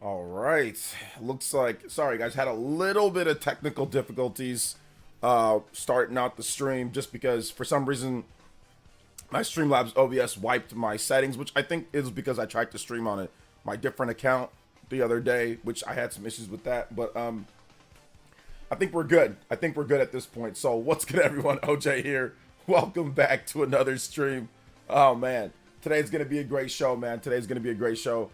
All right. Looks like, sorry guys, had a little bit of technical difficulties starting out the stream just because for some reason my Streamlabs OBS wiped my settings, which I think is because I tried to stream on my different account the other day, which I had some issues with that. But I think we're good. I think we're good at this point. So what's good, everyone? OJ here. Welcome back to another stream. Oh man, today's gonna be a great show, man. Today's gonna be a great show.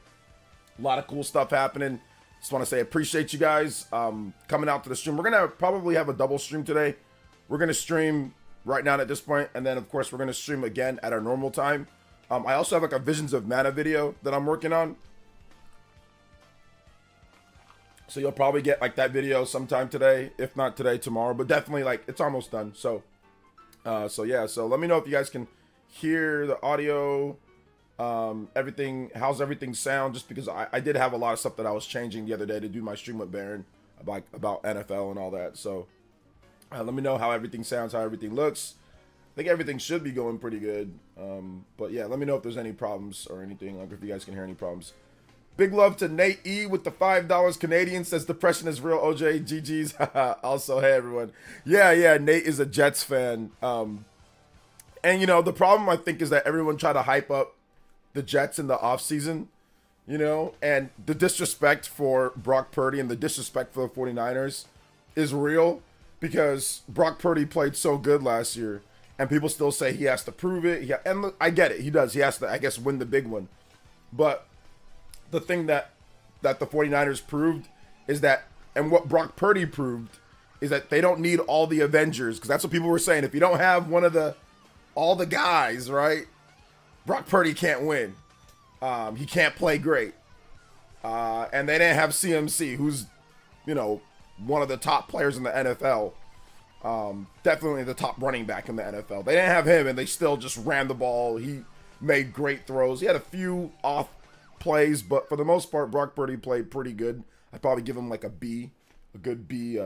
A lot of cool stuff happening. Just want to say appreciate you guys coming out to the stream. We're gonna probably have a double stream today. We're gonna stream right now at this point, and then of course we're gonna stream again at our normal time. I also have like a Visions of Mana video that I'm working on, so you'll probably get like that video sometime today, if not today, tomorrow. But definitely like it's almost done. So yeah. So let me know if you guys can hear the audio. Everything, how's everything sound, just because I did have a lot of stuff that I was changing the other day to do my stream with Baron about NFL and all that. So let me know how everything sounds, how everything looks. I think everything should be going pretty good. But yeah, let me know if there's any problems or anything, like if you guys can hear any problems. Big love to Nate E with the $5 Canadian, says depression is real. OJ, GG's. Also, hey everyone. Yeah, Nate is a Jets fan. And you know, the problem I think is that everyone tried to hype up the Jets in the offseason, you know, and the disrespect for Brock Purdy and the disrespect for the 49ers is real, because Brock Purdy played so good last year and people still say he has to prove it. And look, I get it. He does. He has to, I guess, win the big one. But the thing that the 49ers proved is that, and what Brock Purdy proved is that they don't need all the Avengers, because that's what people were saying. If you don't have all the guys, right? Brock Purdy can't win. He can't play great. And they didn't have CMC, who's, you know, one of the top players in the NFL. Definitely the top running back in the NFL. They didn't have him, and they still just ran the ball. He made great throws. He had a few off plays, but for the most part, Brock Purdy played pretty good. I'd probably give him like a B, a good B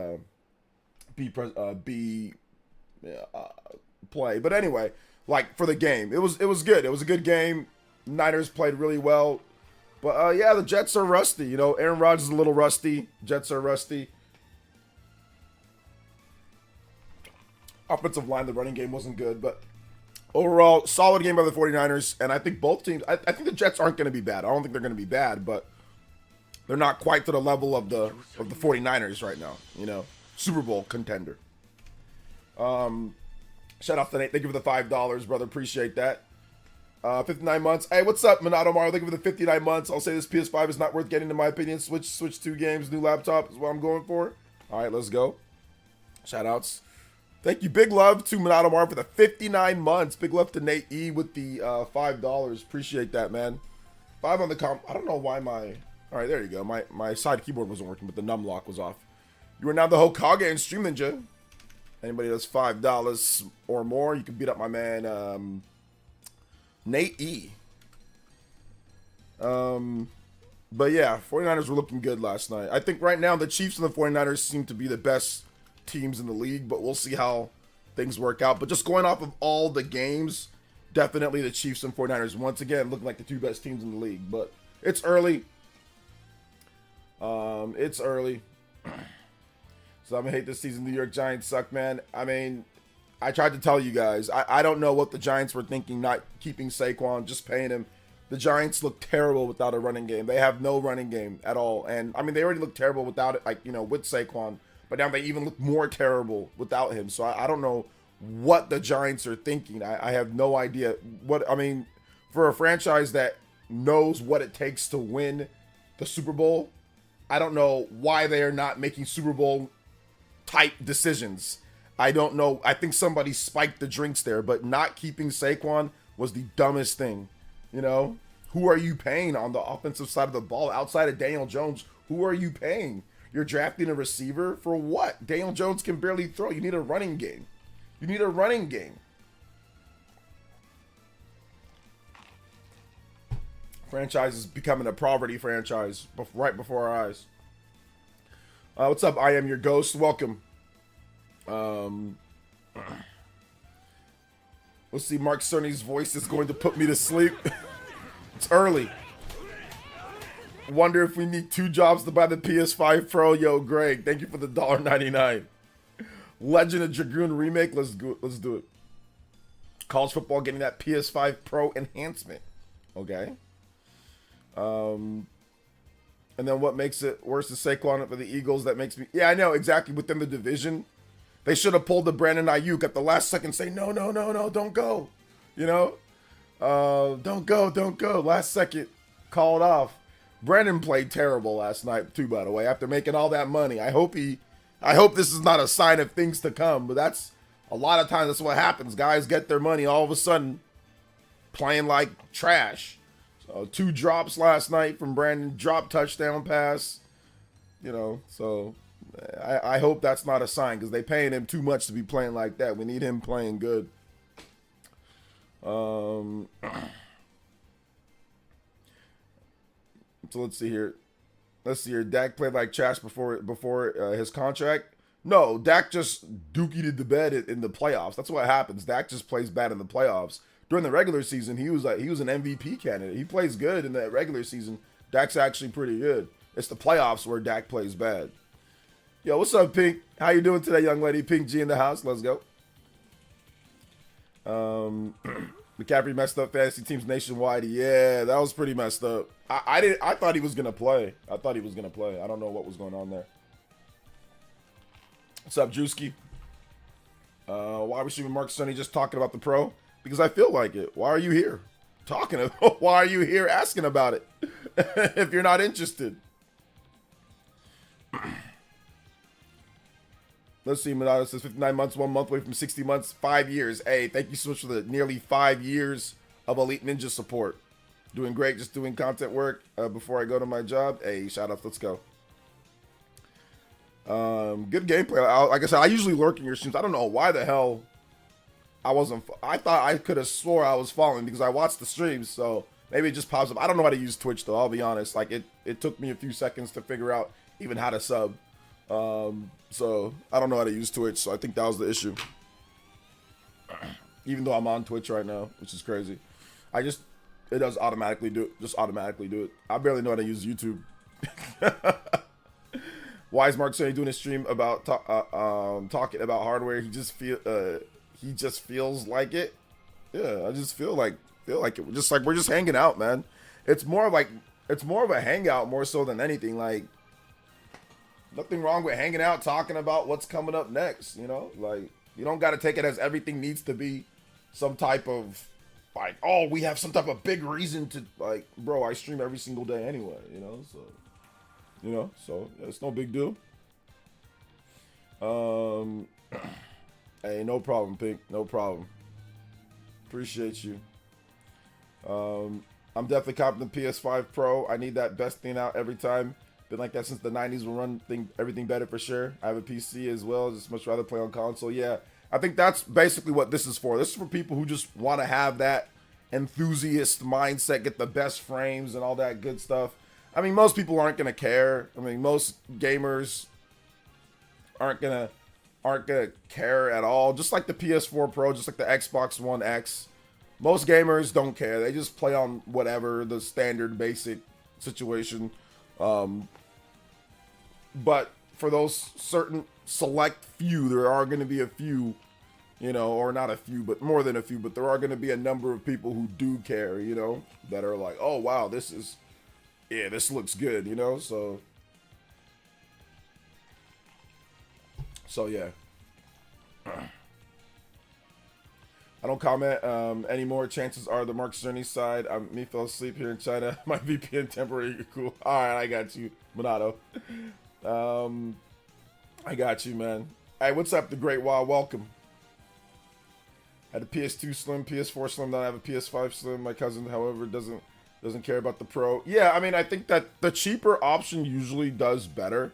play. But anyway, like for the game, it was good. It was a good game. Niners played really well, but yeah, the Jets are rusty. You know, Aaron Rodgers is a little rusty. Jets are rusty. Offensive line, the running game wasn't good, but overall, solid game by the 49ers. And I think both teams, I think the Jets aren't going to be bad. I don't think they're going to be bad, but they're not quite to the level of the 49ers right now. You know, Super Bowl contender. Shout out to Nate. Thank you for the $5, brother. Appreciate that. 59 months. Hey, what's up, Minato Mario? Thank you for the 59 months. I'll say this PS5 is not worth getting, in my opinion. Switch 2 games, new laptop is what I'm going for. All right, let's go. Shout outs. Thank you. Big love to Minato Mario for the 59 months. Big love to Nate E with the $5. Appreciate that, man. 5 on the comp. I don't know why my... All right, there you go. My side keyboard wasn't working, but the num lock was off. You are now the Hokage and Stream Ninja. Anybody that's $5 or more, you can beat up my man, Nate E. But yeah, 49ers were looking good last night. I think right now the Chiefs and the 49ers seem to be the best teams in the league, but we'll see how things work out. But just going off of all the games, definitely the Chiefs and 49ers, once again, looking like the 2 best teams in the league. But it's early. It's early. So I'm gonna hate this season. New York Giants suck, man. I mean, I tried to tell you guys. I don't know what the Giants were thinking, not keeping Saquon, just paying him. The Giants look terrible without a running game. They have no running game at all. And I mean, they already look terrible without it, like, you know, with Saquon. But now they even look more terrible without him. So I don't know what the Giants are thinking. I have no idea what. I mean, for a franchise that knows what it takes to win the Super Bowl, I don't know why they are not making Super Bowl type decisions. I don't know. I think somebody spiked the drinks there, but not keeping Saquon was the dumbest thing. You know, who are you paying on the offensive side of the ball outside of Daniel Jones? Who are you paying? You're drafting a receiver for what? Daniel Jones can barely throw. You need a running game. You need a running game. Franchise is becoming a poverty franchise right before our eyes. What's up? I am your ghost. Welcome. Let's see. Mark Cerny's voice is going to put me to sleep. It's early. Wonder if we need 2 jobs to buy the PS5 Pro. Yo, Greg, thank you for the $1.99. Legend of Dragoon remake. Let's do it. College football getting that PS5 Pro enhancement. Okay. And then what makes it worse is Saquon for the Eagles. That makes me... Yeah, I know, exactly. Within the division, they should have pulled the Brandon Ayuk at the last second, say, no, don't go. You know? Don't go. Last second, called off. Brandon played terrible last night, too, by the way, after making all that money. I hope this is not a sign of things to come, but that's... A lot of times, that's what happens. Guys get their money all of a sudden playing like trash. So 2 drops last night from Brandon, drop touchdown pass. You know, so I hope that's not a sign because they paying him too much to be playing like that. We need him playing good. So let's see here. Dak played like trash before his contract. No, Dak just dookied the bed in the playoffs. That's what happens. Dak just plays bad in the playoffs. During the regular season, he was an MVP candidate. He plays good in the regular season. Dak's actually pretty good. It's the playoffs where Dak plays bad. Yo, what's up, Pink? How you doing today, young lady? Pink G in the house. Let's go. McCaffrey messed up fantasy teams nationwide. Yeah, that was pretty messed up. I thought he was gonna play. I don't know what was going on there. What's up, Drewski? Why are we shooting Mark Sonny just talking about the Pro? Because I feel like it. Why are you here talking about? Why are you here asking about it if you're not interested? Let's see. Monado says 59 months, 1 month away from 60 months, 5 years. Hey, thank you so much for the nearly 5 years of Elite Ninja support. Doing great. Just doing content work before I go to my job. Hey, shout out. Let's go. Good gameplay. Like I said, I usually lurk in your streams. I don't know why the hell I wasn't. I thought I could have swore I was following because I watched the streams. So maybe it just pops up. I don't know how to use Twitch though. I'll be honest. Like it took me a few seconds to figure out even how to sub. So I don't know how to use Twitch. So I think that was the issue. Even though I'm on Twitch right now, which is crazy. It does automatically do it. Just automatically do it. I barely know how to use YouTube. Why is Mark Sonny doing a stream about talking about hardware? He just feels like it. Yeah, I just feel like it. Just like we're just hanging out, man. It's more of a hangout more so than anything. Like nothing wrong with hanging out, talking about what's coming up next. You know, like you don't got to take it as everything needs to be some type of like, oh, we have some type of big reason to like, bro. I stream every single day anyway. You know, so. You know, so it's no big deal. Hey, no problem, Pink. No problem. Appreciate you. I'm definitely copping the PS5 Pro. I need that best thing out every time. Been like that since the 90s. Will run everything better for sure. I have a PC as well. Just much rather play on console. Yeah, I think that's basically what this is for. This is for people who just want to have that enthusiast mindset, get the best frames and all that good stuff. I mean, most people aren't gonna care. I mean, most gamers aren't gonna care at all. Just like the PS4 Pro, just like the Xbox One X. Most gamers don't care. They just play on whatever the standard basic situation. But for those certain select few, there are going to be a few, you know, or not a few, but more than a few. But there are going to be a number of people who do care, you know, that are like, oh wow, this looks good, you know, so yeah. I don't comment anymore. Chances are the Mark Cerny side. Me fell asleep here in China. My VPN temporary. Cool. All right, I got you, Monado. I got you, man. Hey, what's up, the Great Wild? Welcome. Had a PS2 Slim, PS4 Slim. Don't have a PS5 Slim. My cousin, however, doesn't care about the Pro. Yeah, I mean, I think that the cheaper option usually does better.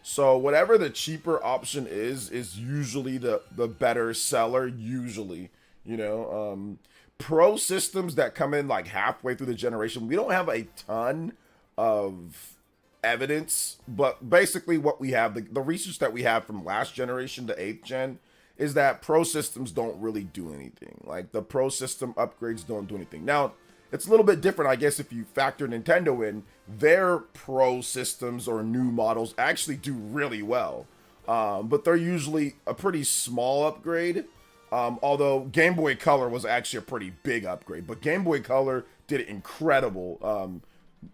So whatever the cheaper option is usually the better seller, usually, you know. Pro systems that come in like halfway through the generation, we don't have a ton of evidence, but basically what we have, the research that we have from last generation to 8th gen, is that Pro systems don't really do anything. Like the Pro system upgrades don't do anything. Now, it's a little bit different, I guess, if you factor Nintendo in. Their Pro systems or new models actually do really well, but they're usually a pretty small upgrade. Although Game Boy Color was actually a pretty big upgrade, but Game Boy Color did incredible.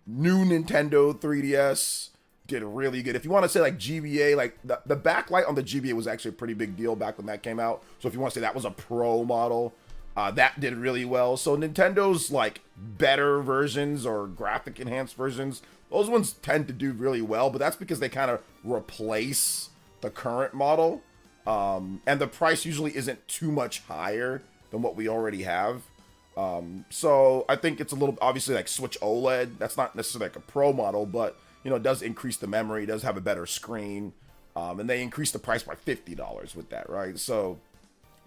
New Nintendo 3DS did really good. If you want to say like GBA, like the backlight on the GBA was actually a pretty big deal back when that came out. So if you want to say that was a Pro model, that did really well. So Nintendo's like better versions or graphic enhanced versions, those ones tend to do really well, but that's because they kind of replace the current model. And the price usually isn't too much higher than what we already have. So I think it's a little, obviously, like Switch OLED. That's not necessarily like a Pro model, but, you know, it does increase the memory, it does have a better screen. And they increase the price by $50 with that, right? So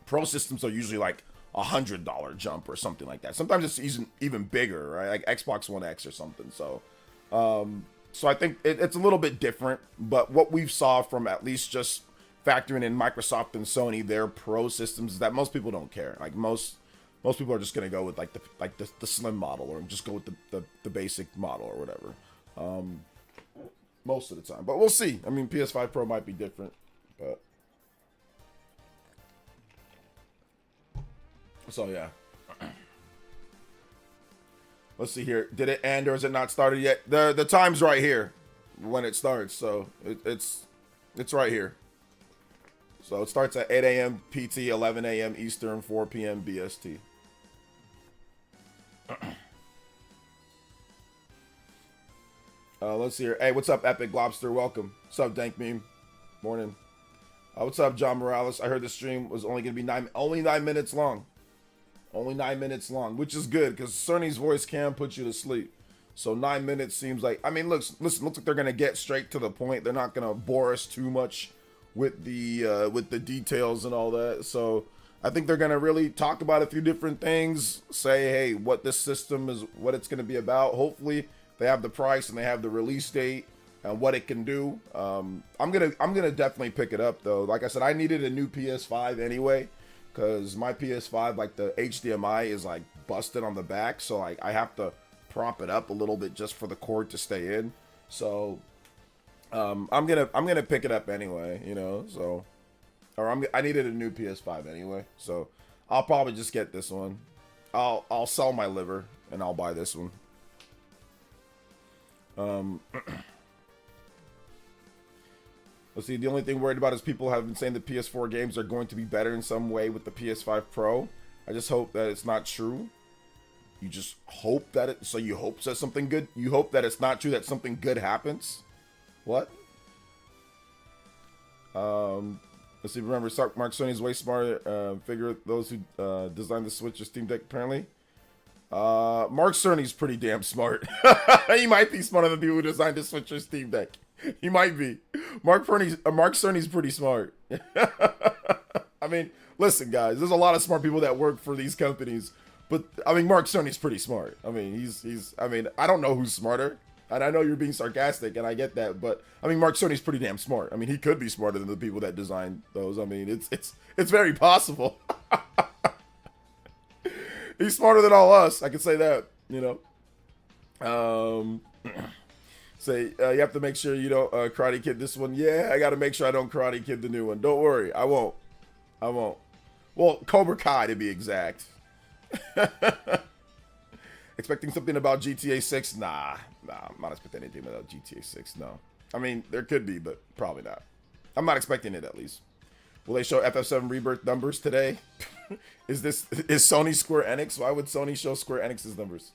Pro systems are usually like $100 jump or something like that. Sometimes it's even bigger, right? Like Xbox One X or something. So, so I think it's a little bit different, but what we've saw from at least just factoring in Microsoft and Sony, their Pro systems, is that most people don't care. Like most people are just gonna go with like the slim model, or just go with the basic model or whatever. Most of the time, but we'll see. I mean, PS5 Pro might be different, but so yeah. Let's see here. Did it end or is it not started yet? The time's right here when it starts, so it's right here. So it starts at 8 a.m. PT, 11 a.m. Eastern, 4 p.m. BST. Let's see here. Hey, what's up, Epic Lobster? Welcome. What's up, Dank Meme? Morning. What's up, John Morales? I heard the stream was only going to be only 9 minutes long. Only 9 minutes long, which is good because Cerny's voice can put you to sleep. So 9 minutes seems like, I mean, looks like they're going to get straight to the point. They're not going to bore us too much with the details and all that. So I think they're going to really talk about a few different things, say, hey, what this system is, what it's going to be about. Hopefully they have the price and they have the release date and what it can do. I'm going to definitely pick it up though. Like I said, I needed a new PS5 anyway, because my PS5, like the HDMI is like busted on the back. So like I have to prop it up a little bit just for the cord to stay in. So I'm gonna pick it up anyway, you know. So, or I needed a new PS5 anyway, so I'll probably just get this one. I'll sell my liver and I'll buy this one. Let's see. The only thing worried about is people have been saying the PS4 games are going to be better in some way with the PS5 Pro. I just hope that it's not true. You just hope that it. So you hope that something good. You hope that it's not true, that something good happens. What? Let's see. Remember, Mark Sony's way smarter. Figure those who designed the Switch or Steam Deck apparently. Mark Cerny's pretty damn smart. He might be smarter than people who designed the Switch or Steam Deck. He might be. Mark Cerny's pretty smart. I mean, listen, guys. There's a lot of smart people that work for these companies, but I mean, Mark Cerny's pretty smart. I mean, he's. I mean, I don't know who's smarter. And I know you're being sarcastic, and I get that, but I mean, Mark Cerny's pretty damn smart. I mean, he could be smarter than the people that designed those. I mean, it's very possible. He's smarter than all us. I can say that, you know. Say you have to make sure you don't Karate Kid this one. Yeah, I got to make sure I don't Karate Kid the new one. Don't worry, I won't. Well, Cobra Kai to be exact. Expecting something about GTA 6? Nah, I'm not expecting anything about GTA 6, no. I mean, there could be, but probably not. I'm not expecting it, at least. Will they show FF7 Rebirth numbers today? Is Sony Square Enix? Why would Sony show Square Enix's numbers?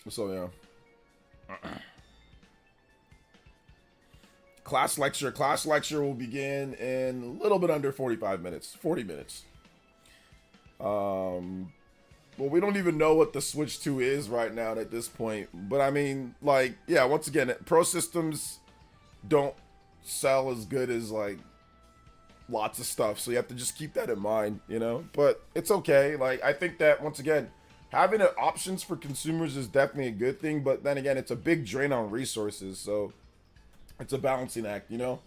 So, yeah. Class lecture will begin in a little bit under 45 minutes, 40 minutes. Well, we don't even know what the Switch 2 is right now at this point, but I mean, like, yeah, once again, Pro systems don't sell as good as like lots of stuff, so you have to just keep that in mind, you know. But it's okay. Like, I think that once again, having options for consumers is definitely a good thing, but then again, it's a big drain on resources, so It's a balancing act, you know.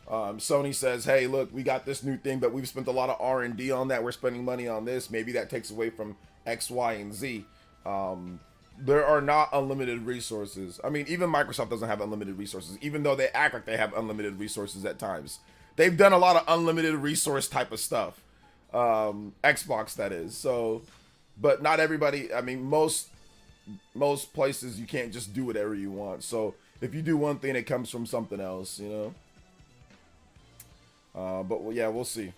Sony says, hey, look, we got this new thing, but we've spent a lot of R&D on that. We're spending money on this. Maybe that takes away from X, Y, and Z. There are not unlimited resources. I mean, even Microsoft doesn't have unlimited resources, even though they act like they have unlimited resources at times. They've done a lot of unlimited resource type of stuff. Xbox, that is. So, but not everybody. I mean, most places you can't just do whatever you want. So if you do one thing, it comes from something else, you know. But well, yeah, we'll see.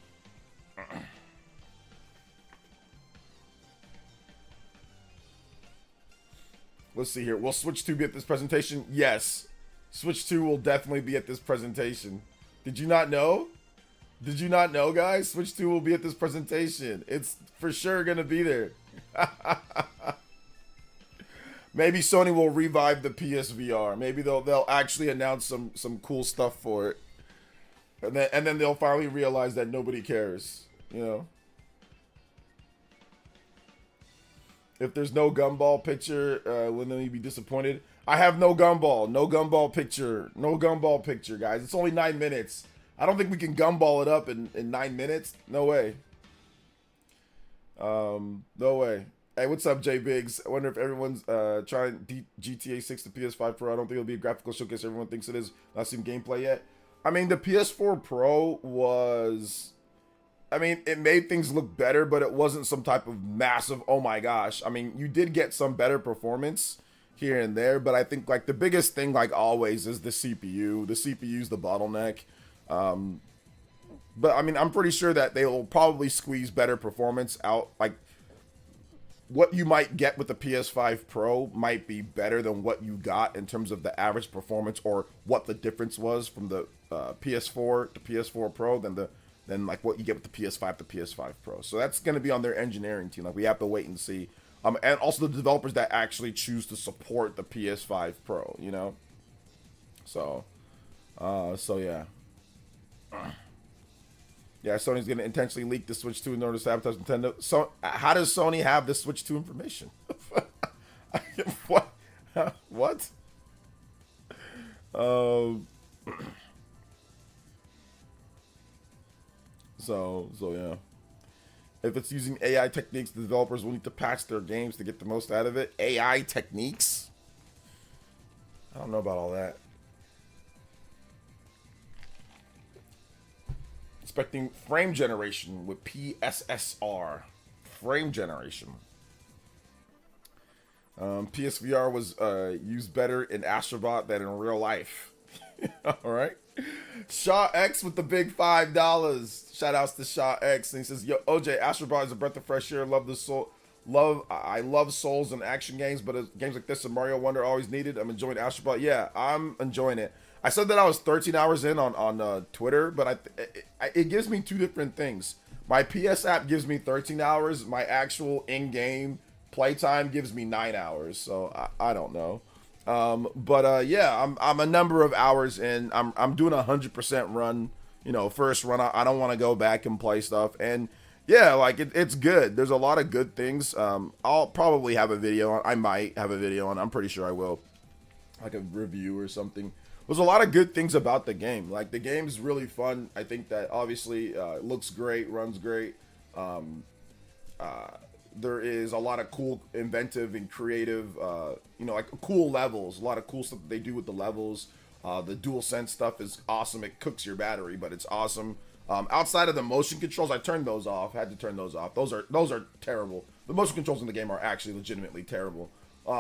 Let's see here. Will Switch 2 be at this presentation? Yes. Switch 2 will definitely be at this presentation. Did you not know? Did you not know, guys? Switch 2 will be at this presentation. It's for sure going to be there. Maybe Sony will revive the PSVR. Maybe they'll actually announce some cool stuff for it. And then they'll finally realize that nobody cares, you know. If there's no gumball picture, will they be disappointed? I have no gumball. No gumball picture. No gumball picture, guys. It's only 9 minutes. I don't think we can gumball it up in 9 minutes. No way. No way. Hey, what's up, J Biggs? I wonder if everyone's trying GTA 6 to PS5 Pro. I don't think it'll be a graphical showcase everyone thinks it is. Not seen gameplay yet. I mean, the PS4 Pro was... I mean, it made things look better, but it wasn't some type of massive, oh my gosh. I mean, you did get some better performance here and there, but I think, like, the biggest thing, like always, is the CPU. The CPU's the bottleneck. But, I mean, I'm pretty sure that they will probably squeeze better performance out. Like, what you might get with the PS5 Pro might be better than what you got in terms of the average performance, or what the difference was from the PS4 to PS4 Pro than like what you get with the PS5 to PS5 Pro. So that's going to be on their engineering team. Like, we have to wait and see. And also the developers that actually choose to support the PS5 Pro, you know? So yeah. Yeah, Sony's going to intentionally leak the Switch 2 in order to sabotage Nintendo. So, how does Sony have the Switch 2 information? What? What? So yeah. If it's using AI techniques, the developers will need to patch their games to get the most out of it. AI techniques? I don't know about all that. Expecting frame generation with PSSR. Frame generation. PSVR was used better in Astro Bot than in real life. Alright. Shaw X with the big $5. Shout outs to Shaw X. And he says, yo, OJ, Astro Bot is a breath of fresh air. I love Souls and action games, but games like this and Mario Wonder always needed. I'm enjoying Astro Bot. Yeah, I'm enjoying it. I said that I was 13 hours in on Twitter, but it gives me two different things. My PS app gives me 13 hours. My actual in-game playtime gives me 9 hours. So I don't know. Yeah, I'm a number of hours in. I'm doing 100% run. You know, first run. I don't want to go back and play stuff. And yeah, like it's good. There's a lot of good things. I'll probably have a video on. I might have a video on. I'm pretty sure I will. Like a review or something. There's a lot of good things about the game. Like, the game's really fun. I think that obviously it looks great, runs great. There is a lot of cool, inventive, and creative, you know, like cool levels. A lot of cool stuff that they do with the levels. The DualSense stuff is awesome. It cooks your battery, but it's awesome. Outside of the motion controls, I turned those off. Had to turn those off. Those are terrible. The motion controls in the game are actually legitimately terrible. The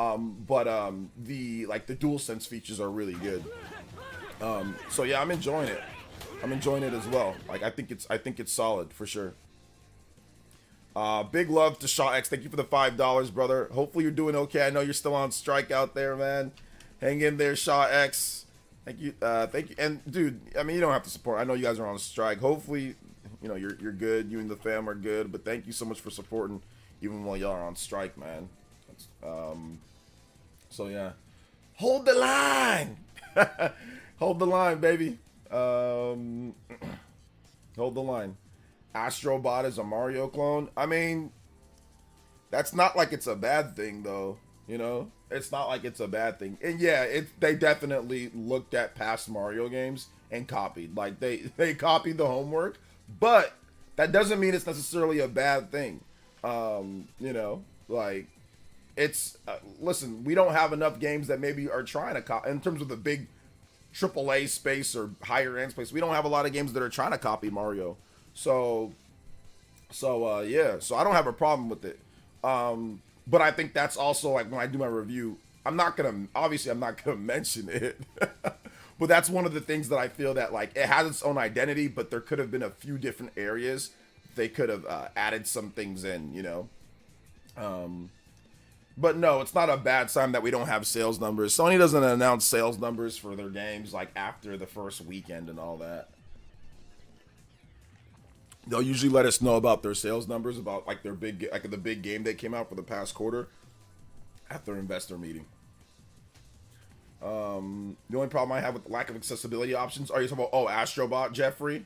DualSense features are really good. So yeah, I'm enjoying it. I'm enjoying it as well. Like, I think it's solid for sure. Big love to Shaw X. Thank you for the $5, brother. Hopefully you're doing okay. I know you're still on strike out there, man. Hang in there, Shaw X. Thank you. Thank you. And dude, I mean, you don't have to support. I know you guys are on strike. Hopefully, you know, you're good. You and the fam are good. But thank you so much for supporting, even while y'all are on strike, man. So yeah, hold the line. Hold the line, baby. Hold the line. Astro Bot is a Mario clone. I mean, that's not like it's a bad thing, though. You know, it's not like it's a bad thing. And yeah, they definitely looked at past Mario games and copied. Like they copied the homework, but that doesn't mean it's necessarily a bad thing. You know, like it's listen, we don't have enough games that maybe are trying to copy in terms of the big AAA space or higher end space. We don't have a lot of games that are trying to copy Mario. So yeah, so I don't have a problem with it. But I think that's also like when I do my review, I'm not gonna mention it. But that's one of the things that I feel that like it has its own identity, but there could have been a few different areas they could have added some things in, you know. But no, it's not a bad sign that we don't have sales numbers. Sony doesn't announce sales numbers for their games like after the first weekend and all that. They'll usually let us know about their sales numbers, about like their big, like the big game that came out for the past quarter at their investor meeting. The only problem I have with the lack of accessibility options, are you talking about, Astro Bot, Jeffrey?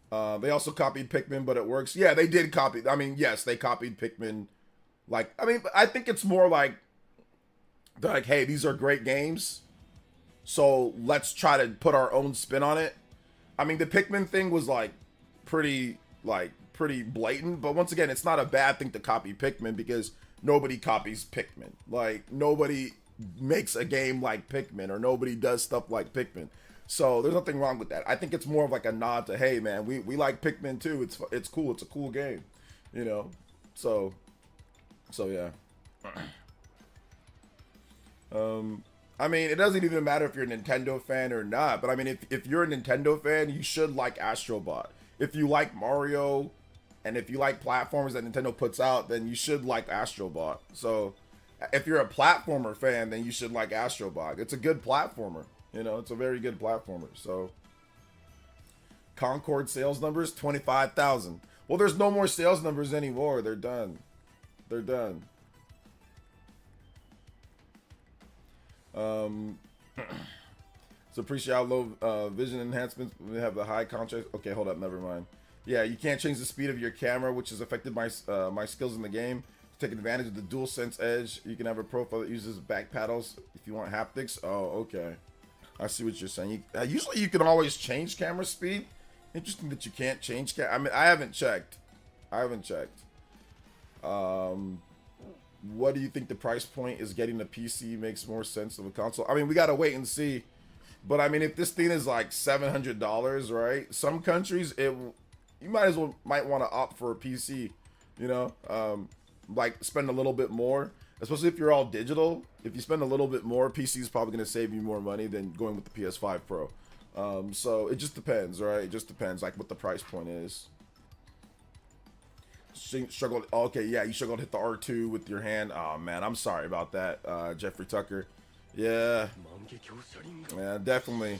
They also copied Pikmin, but it works. Yeah, they did copy. I mean, yes, they copied Pikmin. Like, I mean, I think it's more like, they're like, hey, these are great games, so let's try to put our own spin on it. I mean, the Pikmin thing was like, pretty blatant, but once again, it's not a bad thing to copy Pikmin because nobody copies Pikmin. Like, nobody makes a game like Pikmin, or nobody does stuff like Pikmin. So there's nothing wrong with that. I think it's more of like a nod to, hey man, we like Pikmin too. It's cool. It's a cool game, you know. So yeah. I mean, it doesn't even matter if you're a Nintendo fan or not, but I mean, if you're a Nintendo fan, you should like Astro Bot. If you like Mario, and if you like platformers that Nintendo puts out, then you should like Astro Bot. So, if you're a platformer fan, then you should like Astro Bot. It's a good platformer. You know, it's a very good platformer. So, Concord sales numbers, 25,000. Well, there's no more sales numbers anymore. They're done. They're done. So appreciate how low vision enhancements. We have the high contrast. Okay, hold up, never mind. Yeah, you can't change the speed of your camera, which has affected my my skills in the game. To take advantage of the DualSense Edge, you can have a profile that uses back paddles if you want haptics. Oh, okay. I see what you're saying. Usually you can always change camera speed. Interesting that you can't change I mean, I haven't checked. What do you think the price point is? Getting a PC makes more sense of a console. I mean, we gotta wait and see. But I mean, if this thing is like $700, right? Some countries, you might want to opt for a PC, you know, like spend a little bit more, especially if you're all digital. If you spend a little bit more, PC is probably going to save you more money than going with the PS5 Pro. So it just depends, right? It just depends, like what the price point is. Struggled. Okay, yeah, you struggled to hit the R2 with your hand. Oh man, I'm sorry about that, Jeffrey Tucker. Yeah, definitely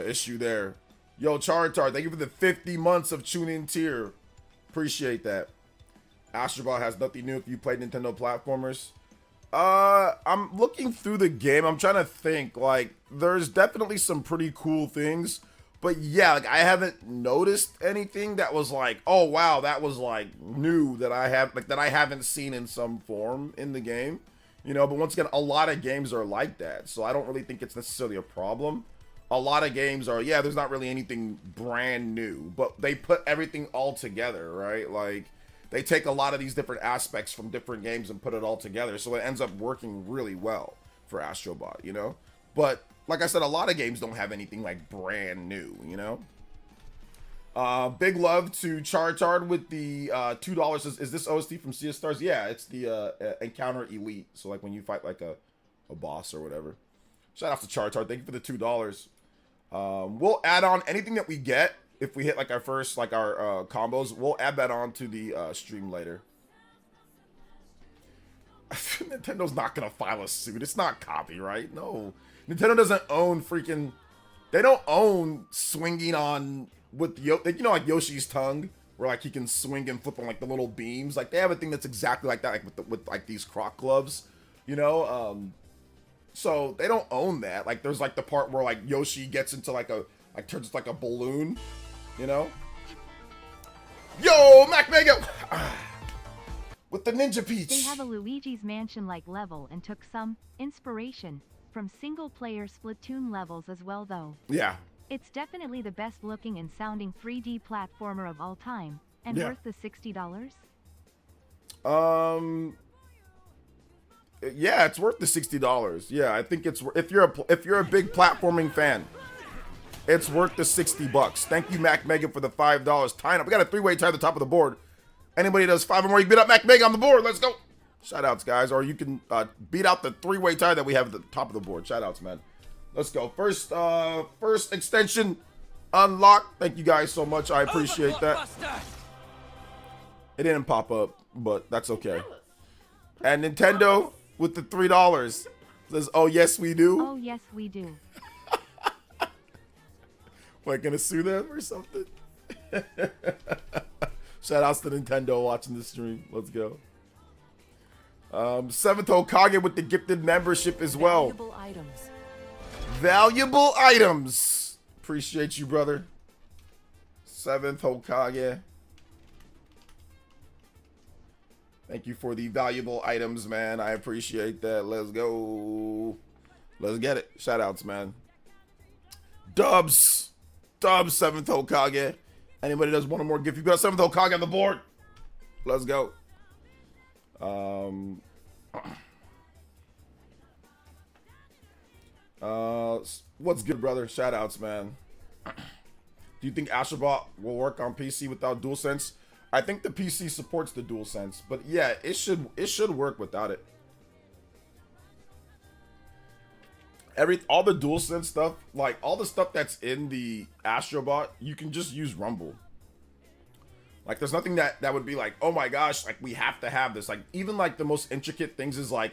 issue there. Yo, Chartar, thank you for the 50 months of tune-in tier. Appreciate that. Astro Bot has nothing new if you played Nintendo platformers. I'm looking through the game. I'm trying to think. Like, there's definitely some pretty cool things. But yeah, like I haven't noticed anything that was like, oh wow, that was like new that I haven't seen in some form in the game. You know, but once again, a lot of games are like that, so I don't really think it's necessarily a problem. A lot of games are, yeah, there's not really anything brand new, but they put everything all together, right? Like, they take a lot of these different aspects from different games and put it all together, so it ends up working really well for Astro Bot, you know? But, like I said, a lot of games don't have anything, like, brand new, you know? Big love to Chartard with the $2. Is this OST from Sea of Stars? Yeah, it's the Encounter Elite. So like when you fight like a boss or whatever. Shout out to Chartard. Thank you for the $2. We'll add on anything that we get if we hit like our first like our combos. We'll add that on to the stream later. Nintendo's not gonna file a suit. It's not copyright. No, Nintendo doesn't own freaking. They don't own swinging on. With you know, like Yoshi's tongue, where like he can swing and flip on like the little beams. Like they have a thing that's exactly like that, like with like these croc gloves, you know. So they don't own that. Like there's like the part where like Yoshi gets into like turns into like a balloon, you know. Yo, Mac Mega, with the Ninja Peach. They have a Luigi's Mansion-like level and took some inspiration from single-player Splatoon levels as well though. Yeah. It's definitely the best looking and sounding 3D platformer of all time, and worth the $60? Yeah, it's worth the $60. Yeah, I think it's if you're a big platforming fan, it's worth the $60. Thank you, Mac Megan, for the $5. Tying up. We got a 3-way tie at the top of the board. Anybody does 5 or more, you can beat up Mac Megan on the board. Let's go. Shout outs, guys. Or you can beat out the 3-way tie that we have at the top of the board. Shout outs, man. Let's go. First extension unlocked. Thank you guys so much. I appreciate that. It didn't pop up, but that's okay. And Nintendo with the $3 says, "Oh yes, we do." Oh yes, we do. What, gonna sue them or something? Shout outs to Nintendo watching the stream. Let's go. 7th Hokage with the gifted membership as well. Valuable items. Valuable items. Appreciate you, brother. 7th Hokage. Thank you for the valuable items, man. I appreciate that. Let's go. Let's get it. Shout outs, man. Dubs. 7th Hokage. Anybody does one or more gift, you got 7th Hokage on the board. Let's go. What's good, brother? Shout outs, man. Do you think Astro Bot will work on PC without DualSense? I think the PC supports the DualSense, but yeah, it should work without it. All the DualSense stuff, like all the stuff that's in the Astro Bot, you can just use Rumble. Like there's nothing that would be like, oh my gosh, like we have to have this. Like even like the most intricate things is like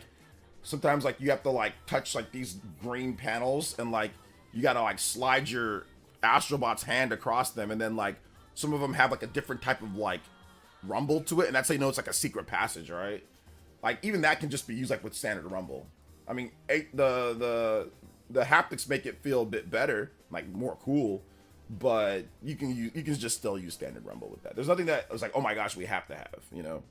sometimes like you have to like touch like these green panels and like you gotta like slide your Astro Bot's hand across them, and then like some of them have like a different type of like rumble to it, and that's how you know it's like a secret passage, right? Like even that can just be used like with standard rumble. I mean, the haptics make it feel a bit better, like more cool, but you can just still use standard rumble with that. There's nothing that was like, oh my gosh, we have to have, you know.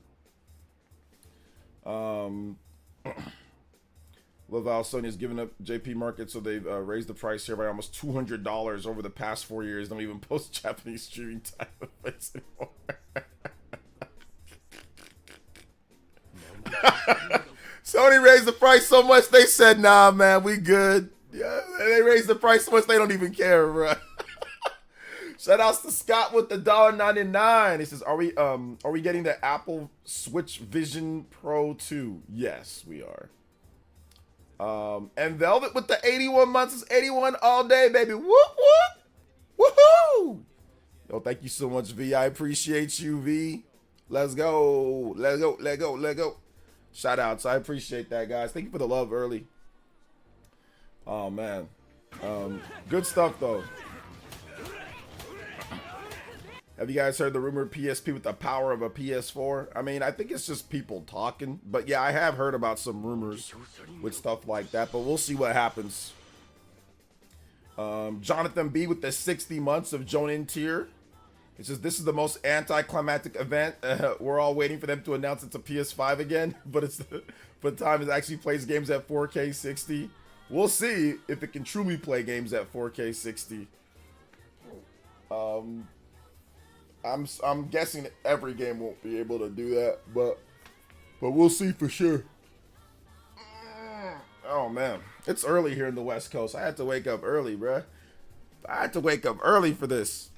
Laval Sony's giving up JP Market, so they've raised the price here by almost $200 over the past 4 years. Don't even post Japanese streaming time effects anymore. Sony raised the price so much they said, nah, man, we good. Yeah, they raised the price so much they don't even care, bro. Shout outs to Scott with the $1.99. He says, are we getting the Apple Switch Vision Pro 2? Yes, we are. And Velvet with the 81 months is 81 all day, baby. Whoop, whoop. Woohoo! Yo, thank you so much, V. I appreciate you, V. Let's go. Let's go. Let go. Let go. Shout outs. I appreciate that, guys. Thank you for the love early. Oh, man. Good stuff, though. Have you guys heard the rumored PSP with the power of a PS4? I mean, I think it's just people talking. But yeah, I have heard about some rumors with stuff like that. But we'll see what happens. Jonathan B with the 60 months of Jonin tier. It says, this is the most anticlimactic event. We're all waiting for them to announce it's a PS5 again. But time it actually plays games at 4K 60. We'll see if it can truly play games at 4K 60. I'm guessing every game won't be able to do that, but we'll see for sure. Oh man, it's early here in the West Coast. I had to wake up early, bruh. I had to wake up early for this.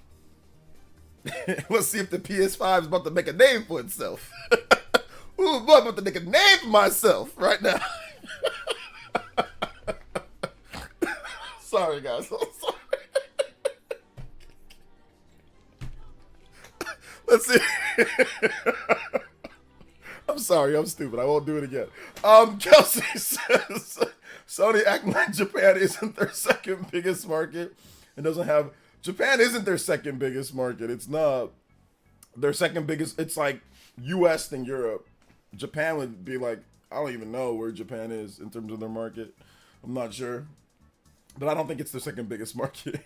Let's see if the PS5 is about to make a name for itself. Ooh, boy, I'm about to make a name for myself right now. Sorry, guys. I'm sorry. Let's see. I'm sorry, I'm stupid. I won't do it again. Kelsey says Sony acting like Japan isn't their second biggest market and doesn't have. Japan isn't their second biggest market. It's not their second biggest. It's like US than Europe. Japan would be like, I don't even know where Japan is in terms of their market. I'm not sure, but I don't think it's their second biggest market.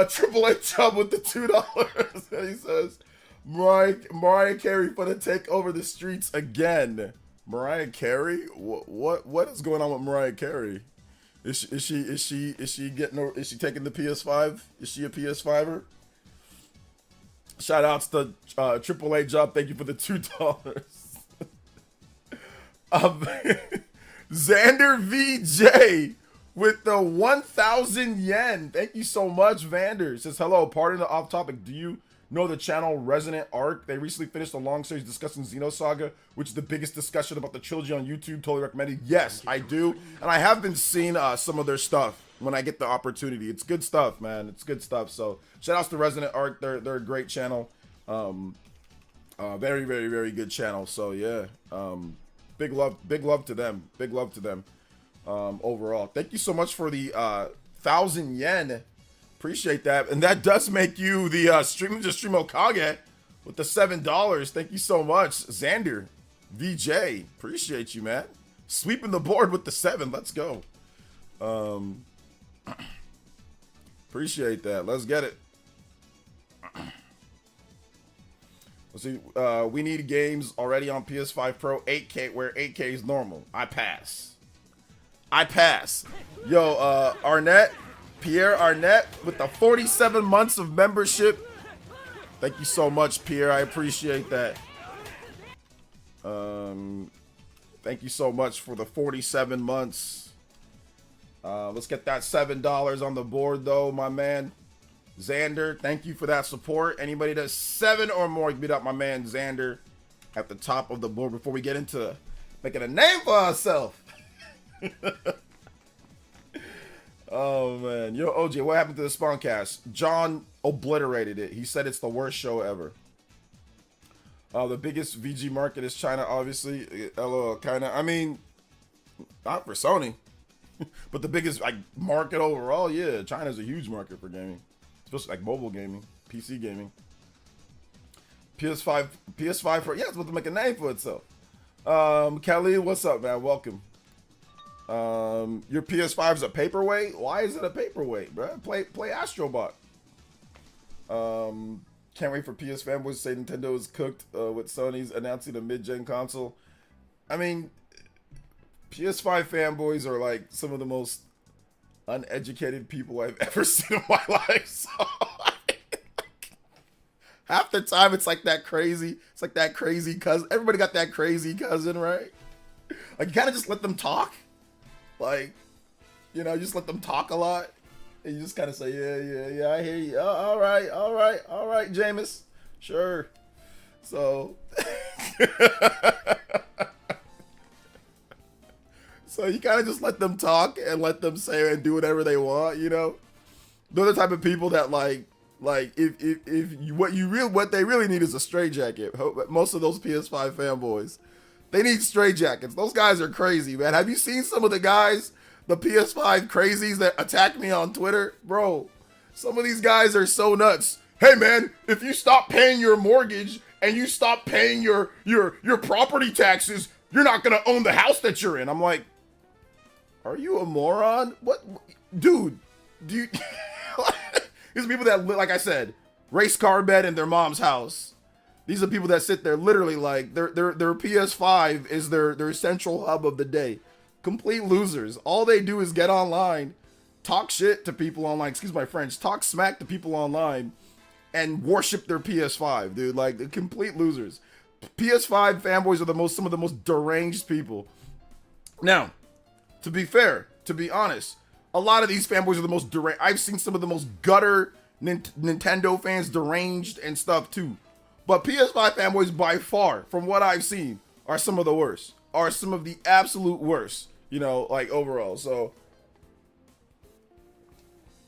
Triple A Chubb with the $2. And he says, Mariah Carey for to take over the streets again. Mariah Carey? What is going on with Mariah Carey? Is she taking the PS5? Is she a PS5er? Shout outs to AAA Job. Thank you for the $2. Xander VJ with the 1,000 yen. Thank you so much, Vander. Says hello. Pardon the off topic. Do you know the channel Resonant Arc? They recently finished a long series discussing Xenosaga, which is the biggest discussion about the trilogy on YouTube. Totally recommended. Yes, I do, and I have been seeing some of their stuff when I get the opportunity. It's good stuff, man. It's good stuff. So shout outs to Resonant Arc. They're a great channel. Very, very, very good channel. So yeah, big love to them. Big love to them. Overall, thank you so much for the 1,000 yen. Appreciate that, and that does make you the stream Okage with the $7. Thank you so much, Xander VJ. Appreciate you, man. Sweeping the board with the 7. Let's go. Appreciate that. Let's get it. Let's see. We need games already on PS5 Pro 8K where 8K is normal. I pass. Yo, Pierre Arnett with the 47 months of membership. Thank you so much, Pierre. I appreciate that. Thank you so much for the 47 months. Let's get that $7 on the board, though, my man. Xander, thank you for that support. Anybody that's 7 or more, beat up my man Xander at the top of the board before we get into making a name for ourselves. Oh man, yo OJ, what happened to the Spawncast? John obliterated it. He said it's the worst show ever. The biggest VG market is China, obviously. LOL, kind of. I mean, not for Sony, but the biggest like market overall. Yeah, China's a huge market for gaming, especially like mobile gaming, PC gaming. PS5 Pro. Yeah, it's about to make a name for itself. Kelly, what's up, man? Welcome. Your PS5 is a paperweight? Why is it a paperweight, bro? Play Astro Bot. Can't wait for PS fanboys to say Nintendo is cooked with Sony's announcing a mid-gen console. I mean, PS5 fanboys are like some of the most uneducated people I've ever seen in my life. So, half the time it's like that crazy. It's like that crazy cousin. Everybody got that crazy cousin, right? Like you kind of just let them talk. Like, you know, just let them talk a lot. And you just kind of say, yeah, I hear you. Oh, all right, Jameis. Sure. So, so you kind of just let them talk and let them say and do whatever they want, you know? They're the type of people that like if what they really need is a straitjacket. Most of those PS5 fanboys. They need straight jackets. Those guys are crazy, man. Have you seen some of the guys, the PS5 crazies that attack me on Twitter? Bro, some of these guys are so nuts. Hey, man, if you stop paying your mortgage and you stop paying your property taxes, you're not going to own the house that you're in. I'm like, are you a moron? What? Dude, do you... These are people that, like I said, race car bed in their mom's house. These are people that sit there literally like their PS5 is their central hub of the day. Complete losers. All they do is get online, talk shit to people online, excuse my French, talk smack to people online, and worship their PS5, dude. Like, they're complete losers. PS5 fanboys are some of the most deranged people. Now, to be fair, to be honest, a lot of these fanboys are the most deranged. I've seen some of the most gutter Nintendo fans deranged and stuff too. But PS5 fanboys, by far, from what I've seen, are some of the worst. Are some of the absolute worst, you know, like, overall. So,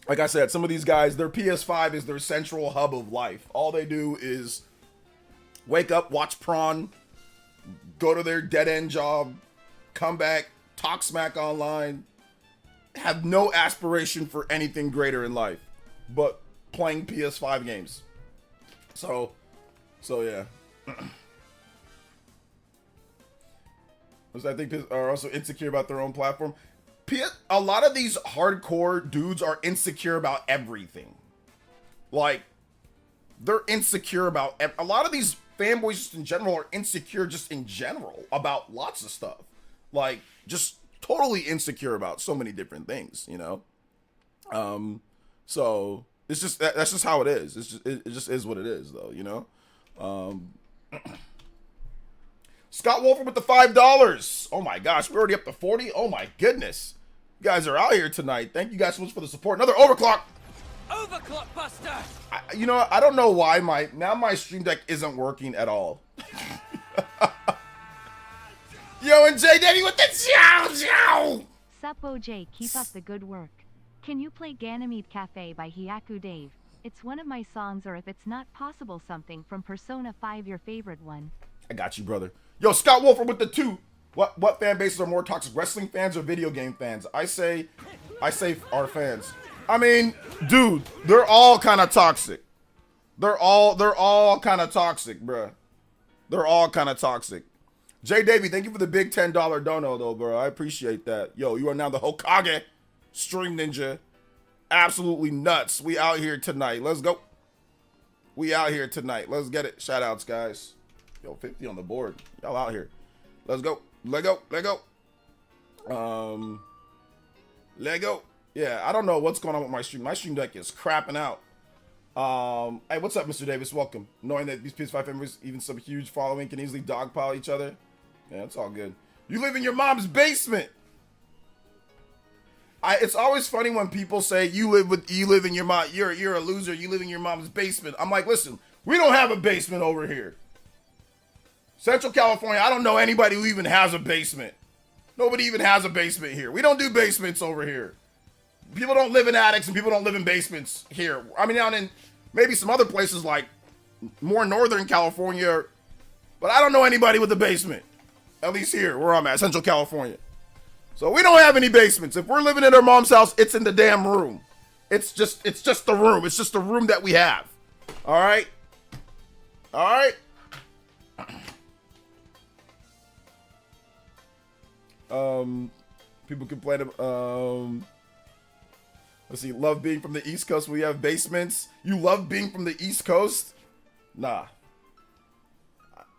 like I said, some of these guys, their PS5 is their central hub of life. All they do is wake up, watch Prawn, go to their dead-end job, come back, talk smack online, have no aspiration for anything greater in life but playing PS5 games. So yeah. I think are also insecure about their own platform. A lot of these hardcore dudes are insecure about everything. Like, they're insecure about, a lot of these fanboys just in general are insecure just in general about lots of stuff. Like, just totally insecure about so many different things, you know? So it's just, that's just how it is. It just is what it is, though, you know? Scott Wolford with the $5. Oh my gosh, we're already up to 40. Oh my goodness. You guys are out here tonight. Thank you guys so much for the support. Another overclock. Overclock buster. You know, I don't know why my Stream Deck isn't working at all. Yo, and J Daddy with the chow chow. Sup OJ, keep up the good work. Can you play Ganymede Cafe by Hyaku Dave? It's one of my songs, or if it's not possible, something from Persona 5, your favorite one. I got you, brother. Yo, Scott Wolford with the 2. What fan bases are more toxic, wrestling fans or video game fans? I say our fans. I mean, dude, they're all kind of toxic. They're all kind of toxic, bruh. They're all kind of toxic. Jay Davey, thank you for the big $10 dono, though, bro. I appreciate that. Yo, you are now the Hokage Stream Ninja. Absolutely nuts. We out here tonight. Let's go. We out here tonight. Let's get it. Shout outs, guys. Yo, 50 on the board. Y'all out here. Let's go. Let go. Let go. Let go. Yeah, I don't know what's going on with my stream. My Stream Deck is crapping out. Hey, what's up, Mr. Davis? Welcome. Knowing that these PS5 members, even some huge following, can easily dogpile each other. Yeah, it's all good. You live in your mom's basement. It's always funny when people say you live in your mom. You're a loser. You live in your mom's basement. I'm like, listen, we don't have a basement over here. Central California, I don't know anybody who even has a basement. Nobody even has a basement here. We don't do basements over here. People don't live in attics and people don't live in basements here. I mean, down in maybe some other places like more Northern California, but I don't know anybody with a basement. At least here, where I'm at, Central California. So we don't have any basements. If we're living in our mom's house, it's in the damn room. It's just the room. It's just the room that we have. All right? All right? People complain about, let's see, love being from the East Coast. We have basements. You love being from the East Coast? Nah.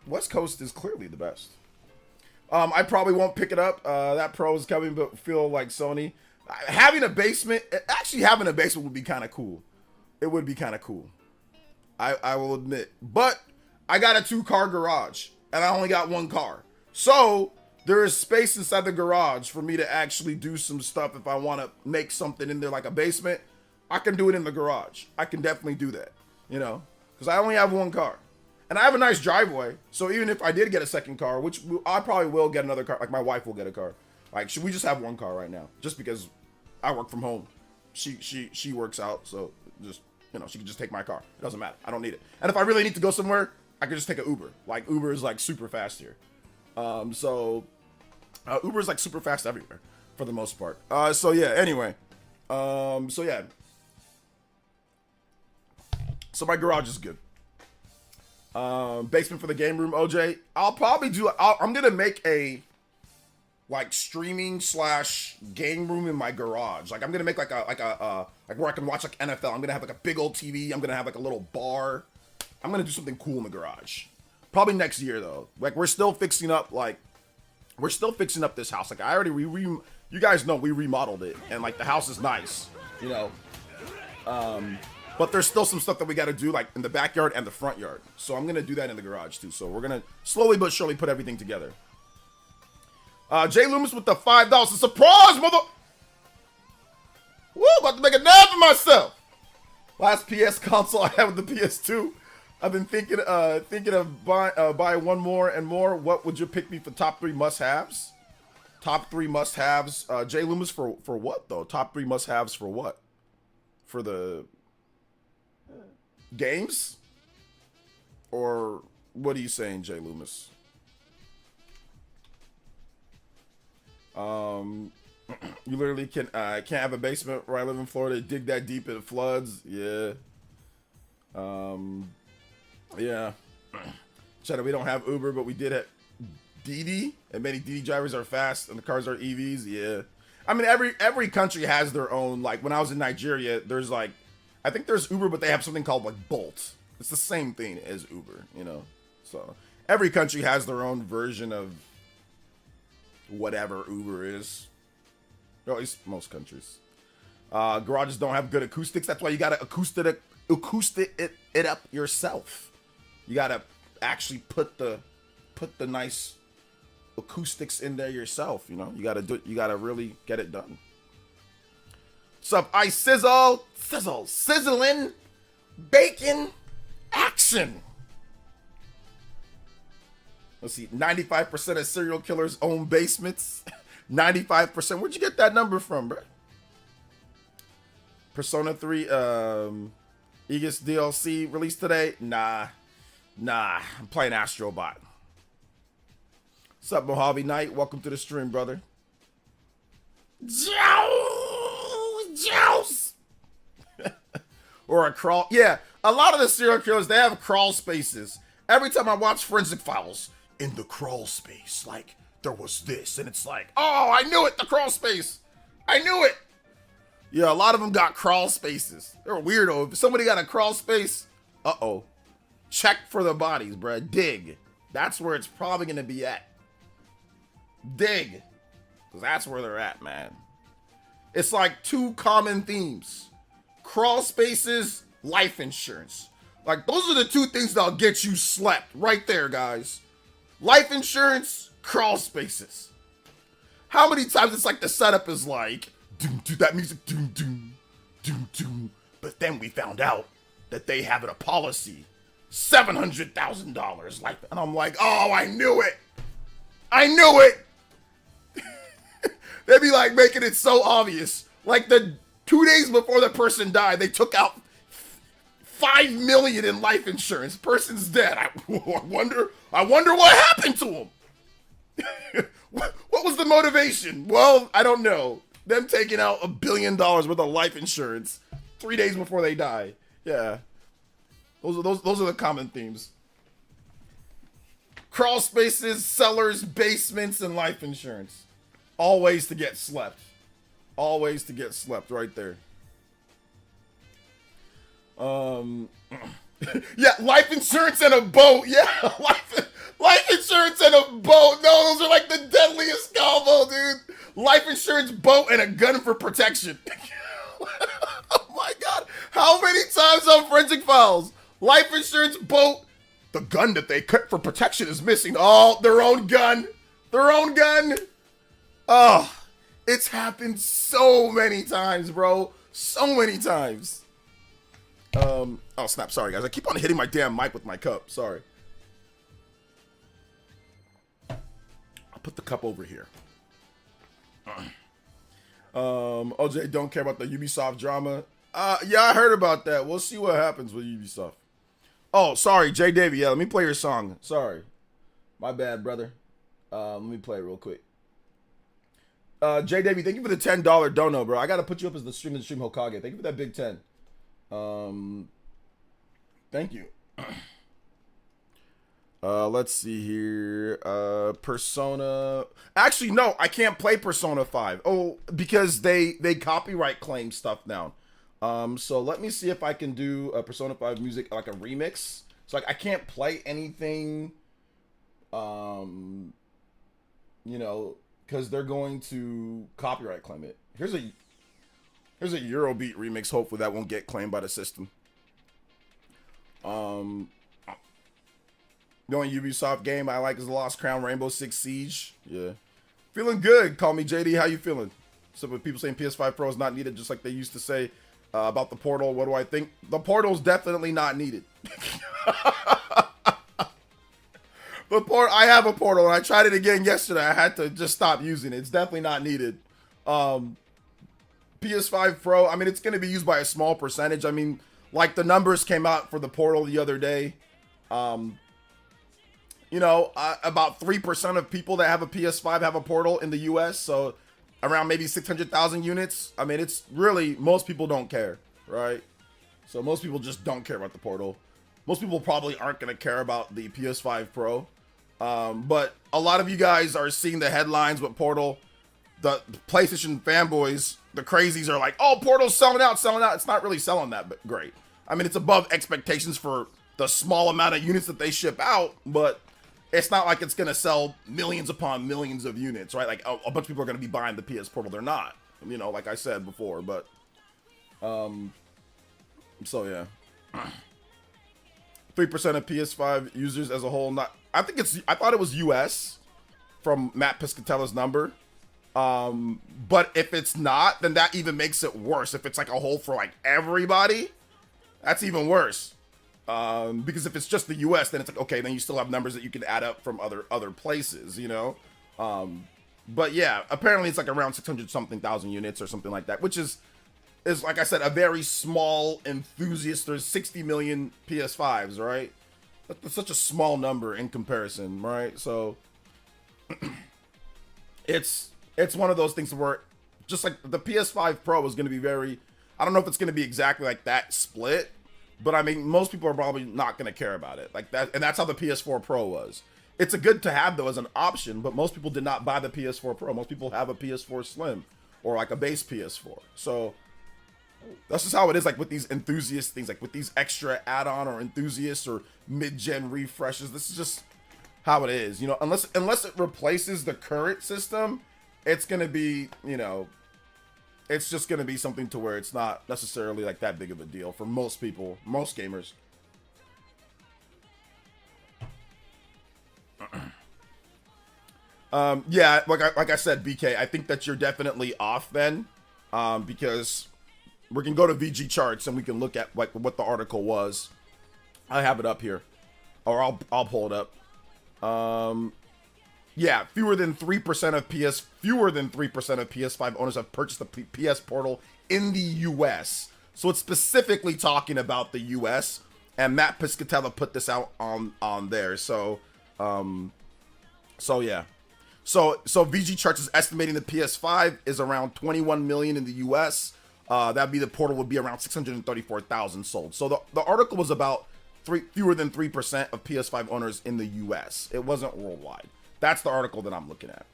West Coast is clearly the best. I probably won't pick it up. That Pro is coming, but feel like Sony. Having a basement would be kind of cool. It would be kind of cool. I will admit. But I got a 2-car garage, and I only got 1 car. So there is space inside the garage for me to actually do some stuff. If I want to make something in there like a basement, I can do it in the garage. I can definitely do that, you know, because I only have 1 car. And I have a nice driveway, so even if I did get a second car, which I probably will get another car, like my wife will get a car. Like, we just have 1 car right now, just because I work from home. She works out, so just, you know, she can just take my car. It doesn't matter. I don't need it. And if I really need to go somewhere, I can just take an Uber. Like, Uber is like super fast here. Uber is like super fast everywhere for the most part. So yeah, anyway. So yeah. So my garage is good. Basement for the game room, OJ. I'll probably do, I'm going to make a like streaming / game room in my garage. Like I'm going to make like where I can watch like NFL. I'm going to have like a big old TV. I'm going to have like a little bar. I'm going to do something cool in the garage. Probably next year though. Like we're still fixing up this house. Like I already, you guys know we remodeled it and like the house is nice, you know. But there's still some stuff that we got to do, like in the backyard and the front yard. So I'm going to do that in the garage, too. So we're going to slowly but surely put everything together. Jay Loomis with the $5. A surprise, mother... Woo, about to make a nap for myself. Last PS console I had with the PS2. I've been thinking of buying one more and more. What would you pick me for top 3 must-haves? Top 3 must-haves. Jay Loomis for what, though? Top 3 must-haves for what? For the... games? Or what are you saying, Jay Loomis? You literally can't have a basement where I live in Florida. Dig that deep and it floods. Yeah. Yeah. Shadow, we don't have Uber, but we did have Didi, and many Didi drivers are fast and the cars are EVs. Yeah. I mean, every country has their own. Like when I was in Nigeria, there's like, I think there's Uber, but they have something called like Bolt. It's the same thing as Uber, you know. So every country has their own version of whatever Uber is. Or at least most countries. Garages don't have good acoustics. That's why you gotta acoustic it up yourself. You gotta actually put the nice acoustics in there yourself. You know, you gotta really get it done. What's up, Ice sizzling, bacon, action. Let's see, 95% of serial killers own basements. 95%. Where'd you get that number from, bro? Persona 3 Aegis DLC released today? Nah. I'm playing Astro Bot. What's up, Mojave Knight? Welcome to the stream, brother. Jouse! Or a crawl. Yeah, a lot of the serial killers, they have crawl spaces. Every time I watch Forensic Files, in the crawl space, like, there was this. And it's like, oh, I knew it, the crawl space. I knew it. Yeah, a lot of them got crawl spaces. They're weirdo. If somebody got a crawl space, uh-oh. Check for the bodies, bruh. Dig. That's where it's probably going to be at. Dig. Because that's where they're at, man. It's like two common themes. Crawl spaces, life insurance. Like, those are the two things that'll get you slept. Right there, guys. Life insurance, crawl spaces. How many times it's like the setup is like, doom, doom, that music, doom, doom, doom, doom. But then we found out that they have a policy, $700,000 life. And I'm like, oh, I knew it. I knew it. They'd be like making it so obvious. Like the 2 days before the person died, they took out $5 million in life insurance. Person's dead. I wonder what happened to him. What was the motivation? Well, I don't know. Them taking out $1 billion worth of life insurance 3 days before they die. Yeah, those are the common themes. Crawl spaces, cellars, basements, and life insurance. Always to get slept. Always to get slept right there. Yeah, life insurance and a boat. Yeah, life insurance and a boat. No, those are like the deadliest combo, dude. Life insurance, boat, and a gun for protection. Oh my god. How many times on Forensic Files? Life insurance, boat, the gun that they cut for protection is missing. Oh, their own gun. Their own gun. Oh, it's happened so many times, bro. So many times. Oh, snap. Sorry, guys. I keep on hitting my damn mic with my cup. Sorry. I'll put the cup over here. OJ don't care about the Ubisoft drama. Yeah, I heard about that. We'll see what happens with Ubisoft. Oh, sorry, J. Davy. Yeah, let me play your song. Sorry. My bad, brother. Let me play it real quick. J. Davy, thank you for the $10 dono, bro. I gotta put you up as the stream Hokage. Thank you for that big 10. Thank you. Let's see here. Persona. Actually, no, I can't play Persona 5. Oh, because they copyright claim stuff now. So let me see if I can do a Persona 5 music, like a remix. So like I can't play anything, you know, because they're going to copyright claim it. Here's a Eurobeat remix. Hopefully that won't get claimed by the system. The only Ubisoft game I like is The Lost Crown, Rainbow Six Siege. Yeah. Feeling good. Call me JD. How you feeling? So with people saying PS5 Pro is not needed, just like they used to say about the Portal. What do I think? The Portal's definitely not needed. I have a Portal, and I tried it again yesterday. I had to just stop using it. It's definitely not needed. PS5 Pro, I mean, it's going to be used by a small percentage. I mean, like the numbers came out for the Portal the other day. You know, about 3% of people that have a PS5 have a Portal in the US. So around maybe 600,000 units. I mean, it's really, most people don't care, right? So most people just don't care about the Portal. Most people probably aren't going to care about the PS5 Pro. But a lot of you guys are seeing the headlines with Portal. The PlayStation fanboys, the crazies are like, oh, Portal's selling out. It's not really selling that but great. I mean, it's above expectations for the small amount of units that they ship out, but it's not like it's going to sell millions upon millions of units, right? Like a bunch of people are going to be buying the PS Portal. They're not, you know, like I said before, but, so yeah. 3% of PS5 users as a whole, I thought it was US from Matt Piscatella's number. But if it's not, then that even makes it worse. If it's like a whole for like everybody, that's even worse. Because if it's just the US, then it's like, okay, then you still have numbers that you can add up from other places, you know? But yeah, apparently it's like around 600 something thousand units or something like that, which is like I said, a very small enthusiast. There's 60 million PS5s, right? That's such a small number in comparison, right? So it's one of those things where just like the PS5 Pro is going to be I don't know if it's going to be exactly like that split, but I mean, most people are probably not going to care about it like that. And that's how the PS4 Pro was. It's a good to have though as an option, but most people did not buy the PS4 Pro. Most people have a PS4 Slim or like a base PS4. So that's just how it is, like with these enthusiast things, like with these extra add-on or enthusiasts or mid-gen refreshes. This is just how it is, you know. Unless it replaces the current system, it's gonna be, you know, it's just gonna be something to where it's not necessarily like that big of a deal for most people, most gamers. Yeah, like I said, BK, I think that you're definitely off then, because we can go to VG charts and we can look at like what the article was. I have it up here, or I'll pull it up. Yeah, fewer than 3% of PS5 owners have purchased the PS Portal in the US. So it's specifically talking about the US, and Matt Piscatella put this out on there. So yeah. So VG Charts is estimating the PS5 is around 21 million in the US. That'd be the Portal would be around 634,000 sold. So the article was about fewer than 3% of PS5 owners in the US. It wasn't worldwide. That's the article that I'm looking at.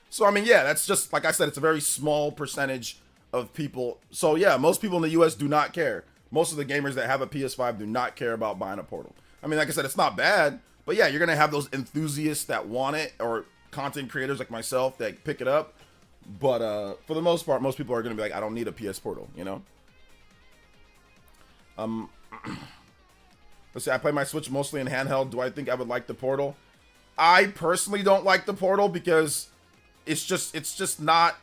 So I mean, yeah, that's just like I said, it's a very small percentage of people. So yeah, most people in the US do not care. Most of the gamers that have a PS5 do not care about buying a Portal. I mean, like I said, it's not bad, but yeah, you're gonna have those enthusiasts that want it, or content creators like myself that pick it up. But for the most part, most people are gonna be like, I don't need a PS Portal, you know. Let's see, I play my Switch mostly in handheld. Do I think I would like the Portal? I personally don't like the Portal because it's just not,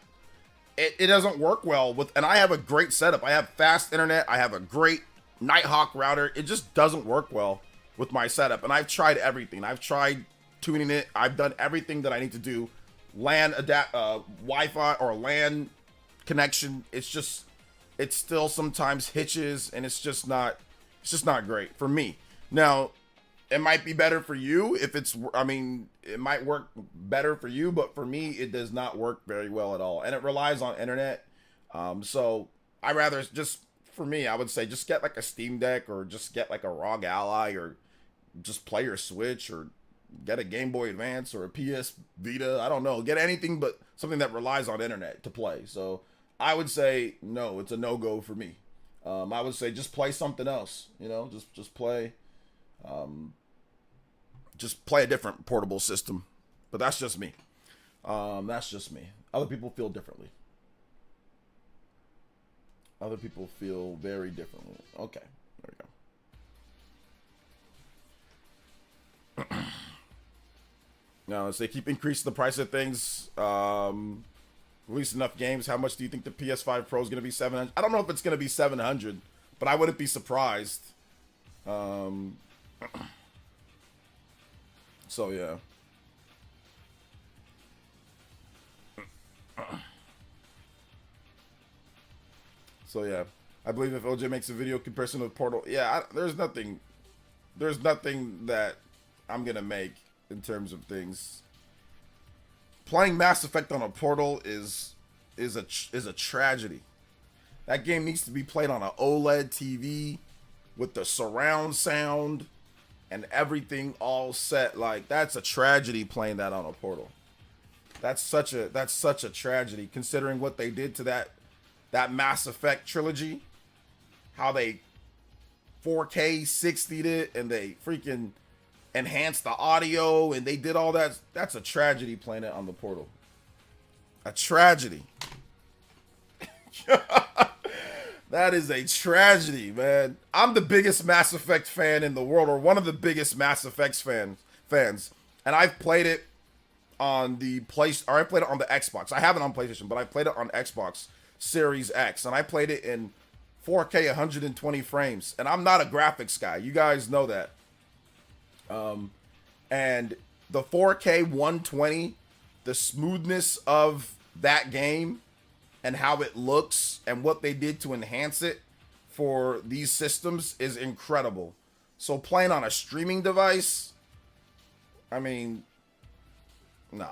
it doesn't work well with, and I have a great setup. I have fast internet. I have a great Nighthawk router. It just doesn't work well with my setup. And I've tried everything. I've tried tuning it. I've done everything that I need to do. LAN Wi-Fi or LAN connection. It still sometimes hitches, and it's just not great for me. Now, it might be better for you if it's, I mean, it might work better for you, but for me, it does not work very well at all. And it relies on internet. So I rather just, for me, I would say just get like a Steam Deck, or just get like a ROG Ally, or just play your Switch, or get a Game Boy Advance or a PS Vita. I don't know. Get anything but something that relies on internet to play. So I would say no, it's a no-go for me. I would say just play something else, you know, just play a different portable system. But that's just me. That's just me. Other people feel differently. Other people feel very differently. Okay, there we go. Now, as they keep increasing the price of things, release enough games. How much do you think the PS5 Pro is going to be? 700? I don't know if it's going to be 700, but I wouldn't be surprised. So yeah. So yeah, I believe if OJ makes a video comparison of Portal, yeah, there's nothing that I'm gonna make in terms of things. Playing Mass Effect on a Portal is a tragedy. That game needs to be played on an OLED TV with the surround sound and everything all set. Like, that's a tragedy playing that on a Portal. That's such a tragedy, considering what they did to that Mass Effect trilogy. How they 4K 60'd it, and they freaking enhanced the audio, and they did all that. That's a tragedy playing it on the Portal. A tragedy. That is a tragedy, man. I'm the biggest Mass Effect fan in the world, or one of the biggest Mass Effect fans. And I've played it on the I played it on the Xbox. I have it on PlayStation, but I played it on Xbox Series X, and I played it in 4K 120 frames. And I'm not a graphics guy. You guys know that. And the 4K 120, the smoothness of that game and how it looks and what they did to enhance it for these systems is incredible. So playing on a streaming device, I mean, nah.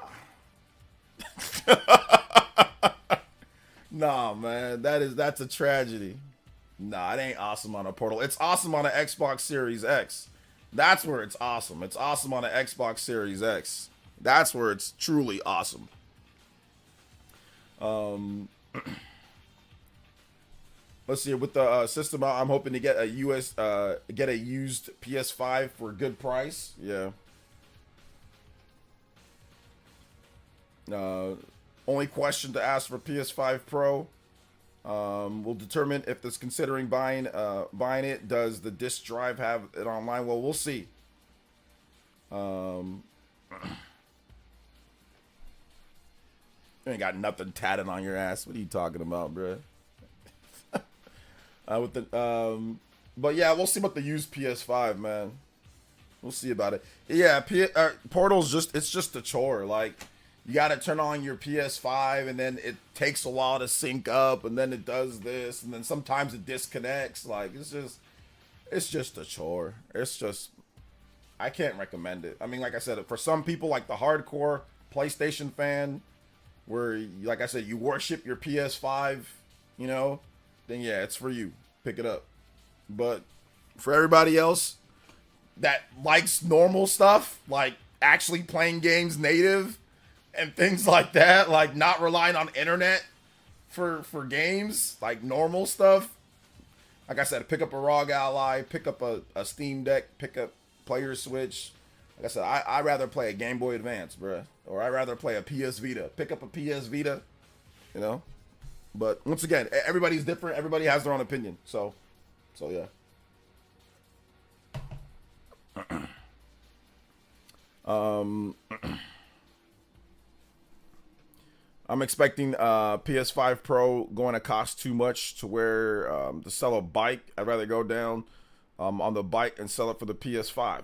Nah, man, that's a tragedy. Nah, it ain't awesome on a Portal. It's awesome on an Xbox Series X. That's where it's awesome. It's awesome on an Xbox Series X. That's where it's truly awesome. Let's see. With the system, I'm hoping to get a used PS5 for a good price. Yeah. Only question to ask for PS5 Pro. We'll determine if it's considering buying it. Does the disc drive have it online? Well, we'll see. You ain't got nothing tatted on your ass. What are you talking about, bro? But yeah, we'll see about the used PS5, man. We'll see about it. Yeah, Portal's it's just a chore. Like, you got to turn on your PS5, and then it takes a while to sync up, and then it does this, and then sometimes it disconnects. Like, it's just a chore. I can't recommend it. I mean, like I said, for some people, like the hardcore PlayStation fan, where, like I said, you worship your PS5, you know, then yeah, it's for you. Pick it up. But for everybody else that likes normal stuff, like actually playing games native and things like that, like not relying on internet for games, like normal stuff, like I said, pick up a ROG Ally, pick up a Steam Deck, pick up Player Switch. Like I said, I'd rather play a Game Boy Advance, bruh. Or I'd rather play a PS Vita. Pick up a PS Vita, you know? But once again, everybody's different. Everybody has their own opinion. So yeah. I'm expecting PS5 Pro going to cost too much to where to sell a bike. I'd rather go down on the bike and sell it for the PS5.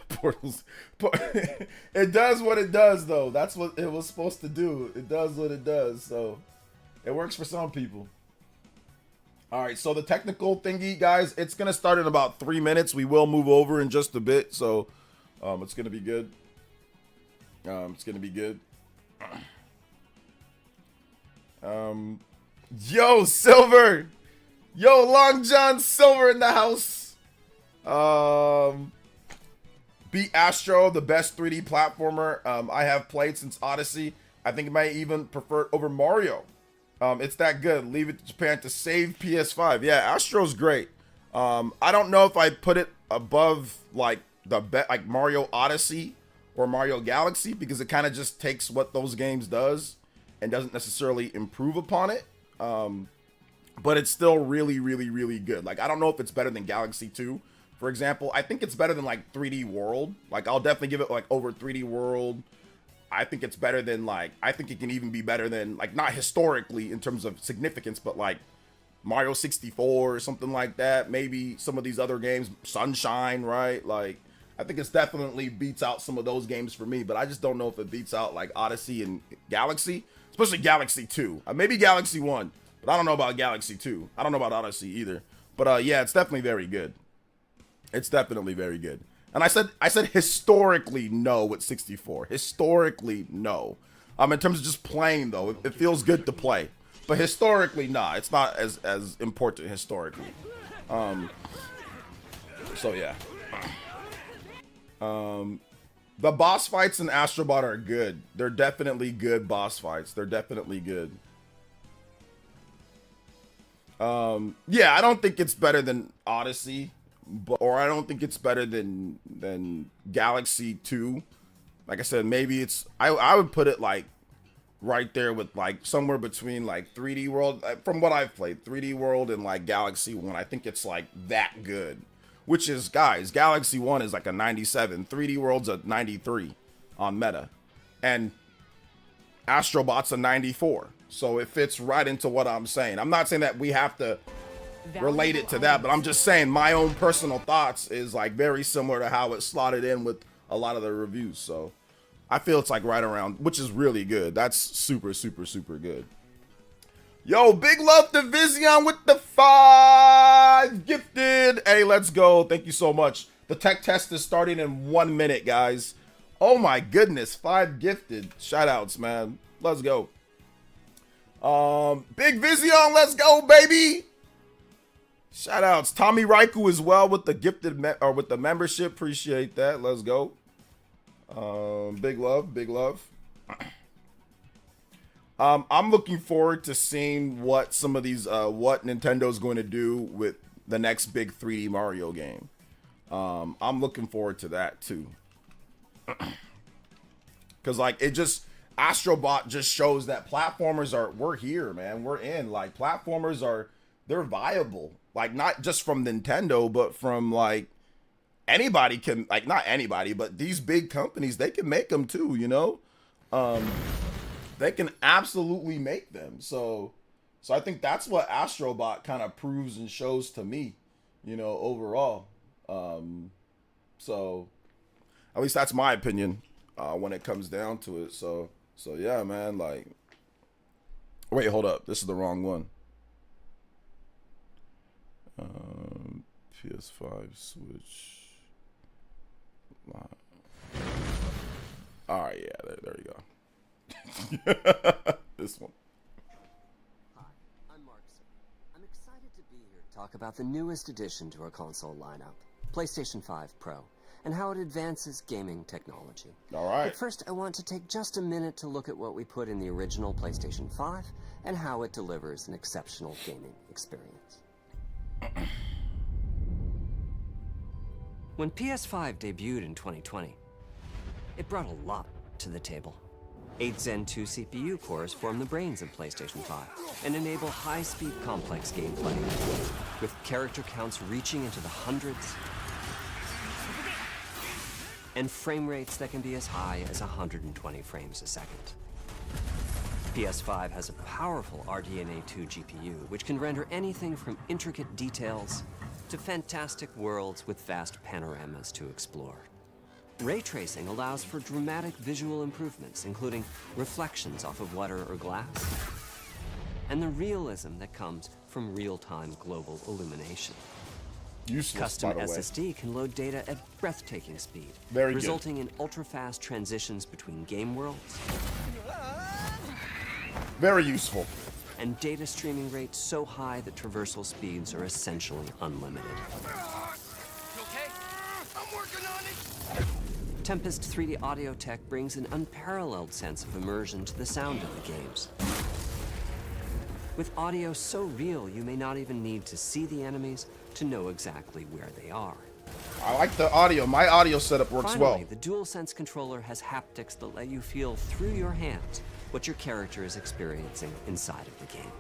Portals. It does what it does, though. That's what it was supposed to do. It does what it does, so it works for some people. All right, so the technical thingy, guys, it's gonna start in about 3 minutes. We will move over in just a bit, so it's gonna be good. It's gonna be good. Yo, Silver. Yo, Long John Silver in the house. Beat Astro, the best 3D platformer I have played since Odyssey. I think I might even prefer it over Mario. It's that good. Leave it to Japan to save PS5. Yeah, Astro's great. I don't know if I put it above like like Mario Odyssey or Mario Galaxy, because it kind of just takes what those games does and doesn't necessarily improve upon it. But it's still really, really, really good. Like, I don't know if it's better than Galaxy 2. For example, I think it's better than like 3D World. Like, I'll definitely give it like over 3D World. I think it's better than like, I think it can even be better than like, not historically in terms of significance, but like Mario 64 or something like that. Maybe some of these other games, Sunshine, right? Like, I think it's definitely beats out some of those games for me, but I just don't know if it beats out like Odyssey and Galaxy, especially Galaxy 2. Maybe Galaxy 1, but I don't know about Galaxy 2. I don't know about Odyssey either. But yeah, it's definitely very good. It's definitely very good. And I said historically no with 64. Historically no. In terms of just playing though, it feels good to play. But historically, nah, it's not as important historically. So yeah. The boss fights in Astro Bot are good. They're definitely good boss fights. They're definitely good. Yeah, I don't think it's better than Odyssey, or I don't think it's better than Galaxy 2. Like I said, maybe it's I would put it like right there with like somewhere between like 3D World, from what I've played, 3D World and like Galaxy 1. I think it's like that good. Which is, guys, Galaxy 1 is like a 97, 3D World's a 93 on Meta, and Astro Bot's a 94. So it fits right into what I'm saying. I'm not saying that we have to relate it to that, but I'm just saying my own personal thoughts is like very similar to how it's slotted in with a lot of the reviews. So I feel it's like right around, which is really good. That's super, super, super good. Yo, big love to Vision with the 5 gifted. Hey, let's go. Thank you so much. The tech test is starting in 1 minute, guys. Oh my goodness, 5 gifted. Shout outs, man. Let's go. Big Vision, let's go, baby. Shout outs. Tommy Raiku as well with the gifted with the membership. Appreciate that. Let's go. Big love, big love. I'm looking forward to seeing what some of these what Nintendo's going to do with the next big 3D Mario game. I'm looking forward to that too. Cause like it just Astro Bot just shows that we're here, man. We're in. Like platformers they're viable. Like not just from Nintendo, but from like anybody can, like not anybody, but these big companies, they can make them too, you know? They can absolutely make them. So I think that's what Astro Bot kind of proves and shows to me, you know, overall. So at least that's my opinion when it comes down to it. So yeah, man, like, wait, hold up. This is the wrong one. PS5 Switch. All right, yeah, there you go. This one. Hi, I'm Mark. I'm excited to be here to talk about the newest addition to our console lineup, PlayStation 5 Pro, and how it advances gaming technology. All right. But first, I want to take just a minute to look at what we put in the original PlayStation 5 and how it delivers an exceptional gaming experience. When PS5 debuted in 2020, it brought a lot to the table. 8 Zen 2 CPU cores form the brains of PlayStation 5 and enable high-speed complex gameplay, with character counts reaching into the hundreds and frame rates that can be as high as 120 frames a second. PS5 has a powerful RDNA 2 GPU, which can render anything from intricate details to fantastic worlds with vast panoramas to explore. Ray tracing allows for dramatic visual improvements, including reflections off of water or glass, and the realism that comes from real-time global illumination. Useless, Custom by the way. SSD can load data at breathtaking speed, Very good. resulting in ultra-fast transitions between game worlds Very useful. and data streaming rates so high that traversal speeds are essentially unlimited. You okay? I'm working on it. Tempest 3D audio tech brings an unparalleled sense of immersion to the sound of the games. With audio so real, you may not even need to see the enemies to know exactly where they are. I like the audio. My audio setup works Finally, well. the DualSense controller has haptics that let you feel through your hands what your character is experiencing inside of the game.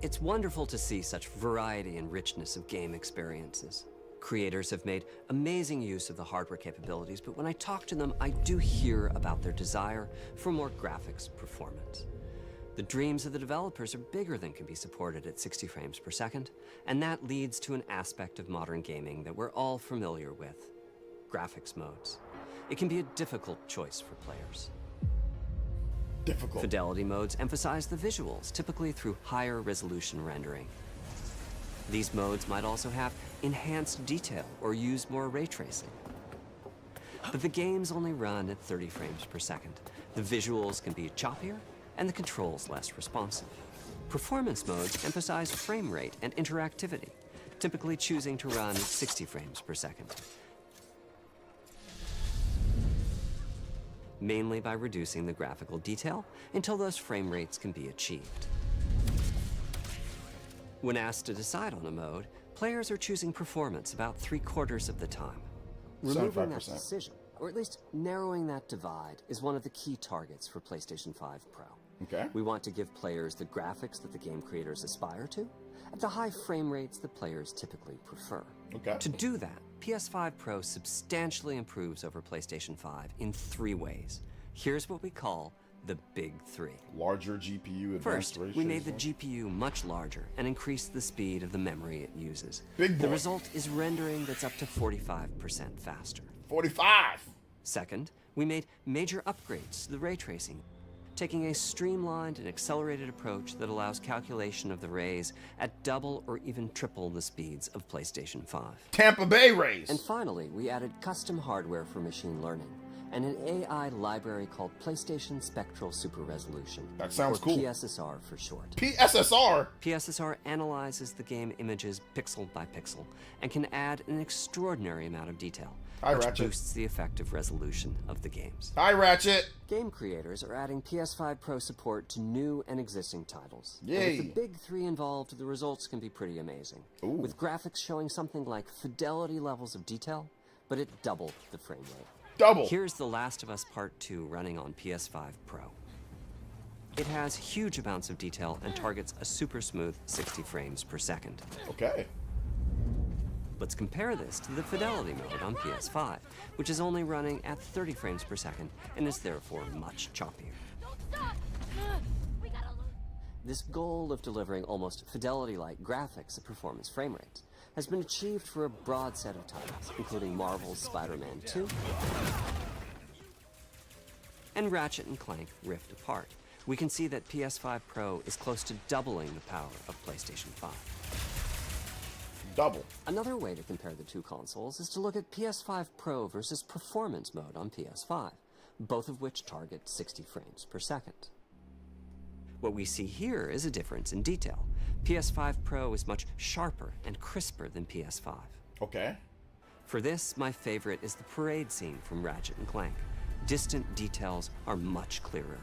It's wonderful to see such variety and richness of game experiences. Creators have made amazing use of the hardware capabilities, but when I talk to them, I do hear about their desire for more graphics performance. The dreams of the developers are bigger than can be supported at 60 frames per second, and that leads to an aspect of modern gaming that we're all familiar with: graphics modes. It can be a difficult choice for players. Difficult. Fidelity modes emphasize the visuals, typically through higher resolution rendering. These modes might also have enhanced detail or use more ray tracing. But the games only run at 30 frames per second. The visuals can be choppier and the controls less responsive. Performance modes emphasize frame rate and interactivity, typically choosing to run at 60 frames per second, mainly by reducing the graphical detail until those frame rates can be achieved. When asked to decide on a mode, players are choosing performance about 3/4 of the time. Removing that 75%. decision, or at least narrowing that divide, is one of the key targets for PlayStation 5 Pro. Okay. We want to give players the graphics that the game creators aspire to, at the high frame rates that players typically prefer. Okay. To do that, PS5 Pro substantially improves over PlayStation 5 in 3 ways. Here's what we call the Big 3. Larger GPU, advanced First, ray we made the tracing. GPU much larger and increased the speed of the memory it uses. Big The boy. result is rendering that's up to 45% faster. 45. Second, we made major upgrades to the ray tracing, taking a streamlined and accelerated approach that allows calculation of the rays at double or even triple the speeds of PlayStation 5. Tampa Bay Rays. And finally, we added custom hardware for machine learning and an AI library called PlayStation Spectral Super Resolution. That sounds or cool. PSSR for short. PSSR. PSSR analyzes the game images pixel by pixel and can add an extraordinary amount of detail, Hi, which Ratchet. boosts the effective resolution of the games. Hi, Ratchet. Game creators are adding PS5 Pro support to new and existing titles. And Yay. with the big 3 involved, the results can be pretty amazing. Ooh. With graphics showing something like fidelity levels of detail, but at double the frame rate. Double. Here's The Last of Us Part 2 running on PS5 Pro. It has huge amounts of detail and targets a super smooth 60 frames per second. Okay. Let's compare this to the fidelity mode on PS5, which is only running at 30 frames per second and is therefore much choppier. This goal of delivering almost fidelity-like graphics at performance frame rates has been achieved for a broad set of titles, including Marvel's Spider-Man 2 and Ratchet & Clank Rift Apart. We can see that PS5 Pro is close to doubling the power of PlayStation 5. Double. Another way to compare the two consoles is to look at PS5 Pro versus Performance mode on PS5, both of which target 60 frames per second. What we see here is a difference in detail. PS5 Pro is much sharper and crisper than PS5. Okay. For this, my favorite is the parade scene from Ratchet & Clank. Distant details are much clearer.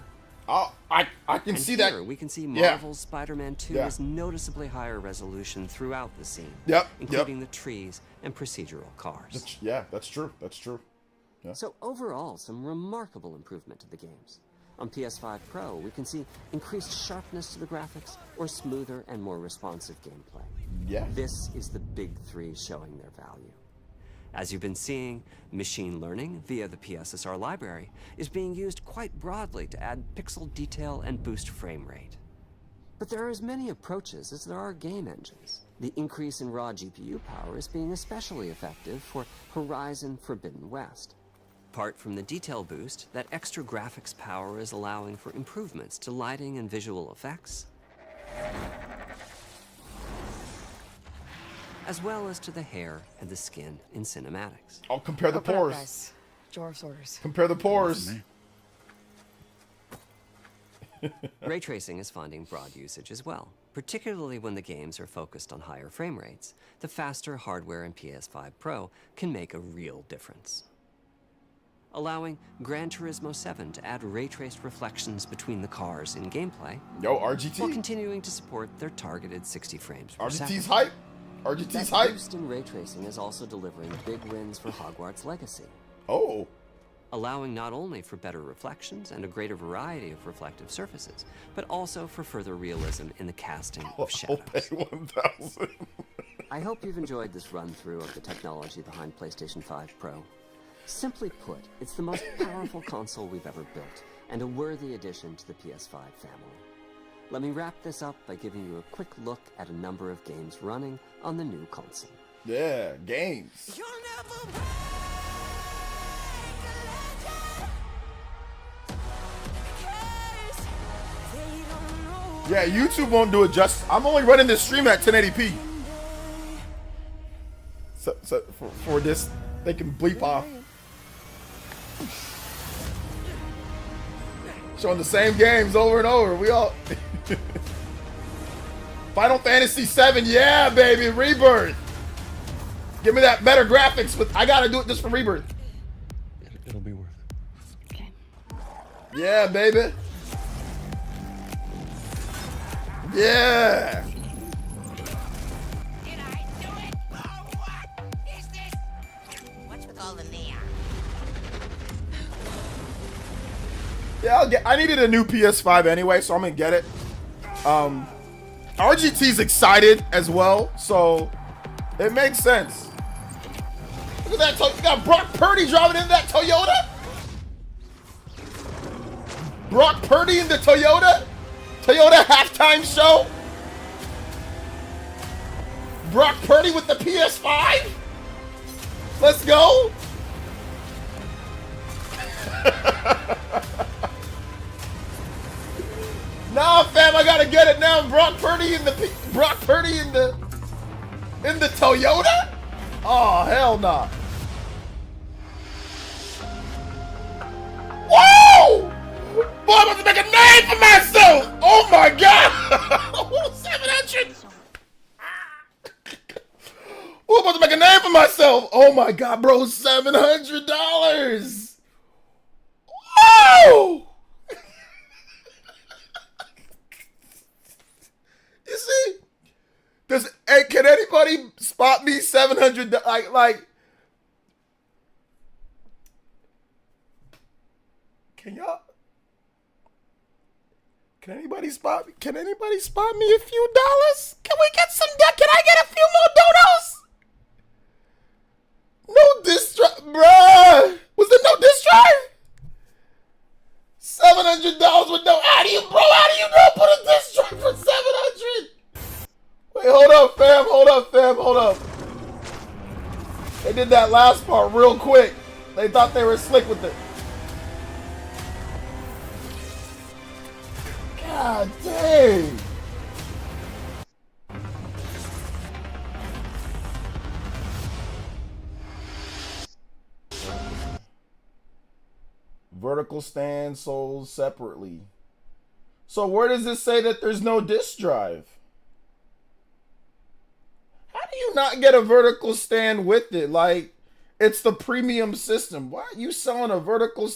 Oh, I can And see here, that. we can see Yeah. Marvel's Spider-Man 2 Yeah. is noticeably higher resolution throughout the scene, Yep, including the trees and procedural cars. Yeah, that's true. That's true. Yeah. So overall, some remarkable improvement to the games. On PS5 Pro, we can see increased sharpness to the graphics or smoother and more responsive gameplay. Yeah. This is the big 3 showing their value. As you've been seeing, machine learning via the PSSR library is being used quite broadly to add pixel detail and boost frame rate. But there are as many approaches as there are game engines. The increase in raw GPU power is being especially effective for Horizon Forbidden West. Apart from the detail boost, that extra graphics power is allowing for improvements to lighting and visual effects, as well as to the hair and the skin in cinematics. I'll compare the Open up, pores. guys. Dwarf's orders. Compare the pores. Ray tracing is finding broad usage as well, particularly when the games are focused on higher frame rates. The faster hardware in PS5 Pro can make a real difference. Allowing Gran Turismo 7 to add ray-traced reflections between the cars in gameplay, Yo, while RGT. continuing to support their targeted 60 frames per RGT's second. hype. RGT's That hype. boost in ray tracing is also delivering big wins for Hogwarts Legacy, Oh. allowing not only for better reflections and a greater variety of reflective surfaces, but also for further realism in the casting of I'll pay shadows. 1,000. I hope you've enjoyed this run-through of the technology behind PlayStation 5 Pro. Simply put, it's the most powerful console we've ever built, and a worthy addition to the PS5 family. Let me wrap this up by giving you a quick look at a number of games running on the new console. Yeah, games. Yeah, YouTube won't do it justice. I'm only running this stream at 1080p. So for this, they can bleep off. Showing the same games over and over. We all. Final Fantasy VII, yeah, baby, Rebirth. Give me that better graphics, but I gotta do it just for Rebirth. It'll be worth it. Okay. Yeah, baby. Yeah. Yeah, I needed a new PS5 anyway, so I'm gonna get it. RGT's excited as well, so it makes sense. Look at that, you got Brock Purdy driving in that Toyota? Brock Purdy in the Toyota? Toyota halftime show? Brock Purdy with the PS5? Let's go. Nah, fam, I gotta get it now. Brock Purdy in the Toyota? Oh, hell nah. Whoa! Boy, I'm about to make a name for myself! Oh my god! 700! Oh, I'm about to make a name for myself! Oh my god, bro, $700! Whoa! You see? Can anybody spot me $700? Like, can anybody spot me? Can anybody spot me a few dollars? Can we get some? Can I get a few more donos? No diss drive, bruh. Was there no diss drive? $700 with no. How do you not put a diss drive for $700? Wait, hold up, fam. Hold up. They did that last part real quick. They thought they were slick with it. God dang. Vertical stand sold separately. So where does it say that there's no disk drive? How do you not get a vertical stand with it? Like, it's the premium system. Why are you selling a vertical?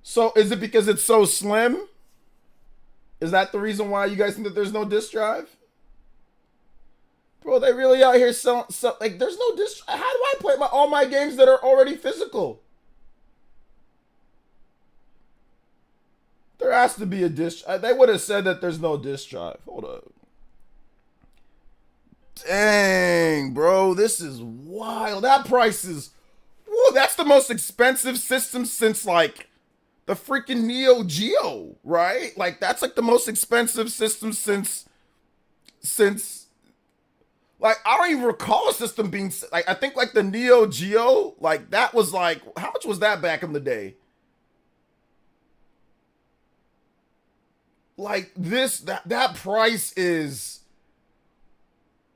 So is it because it's so slim? Is that the reason why you guys think that there's no disk drive? Bro, they really out here selling, like, there's no disk drive. How do I play all my games that are already physical? There has to be a disk. They would have said that there's no disk drive. Hold up. Dang, bro, this is wild. That price is, whoa, that's the most expensive system since, like, the freaking Neo Geo, right? Like, that's like the most expensive system since, like, I don't even recall a system being, like, I think like the Neo Geo, like, that was like, how much was that back in the day? Like, this, that price is,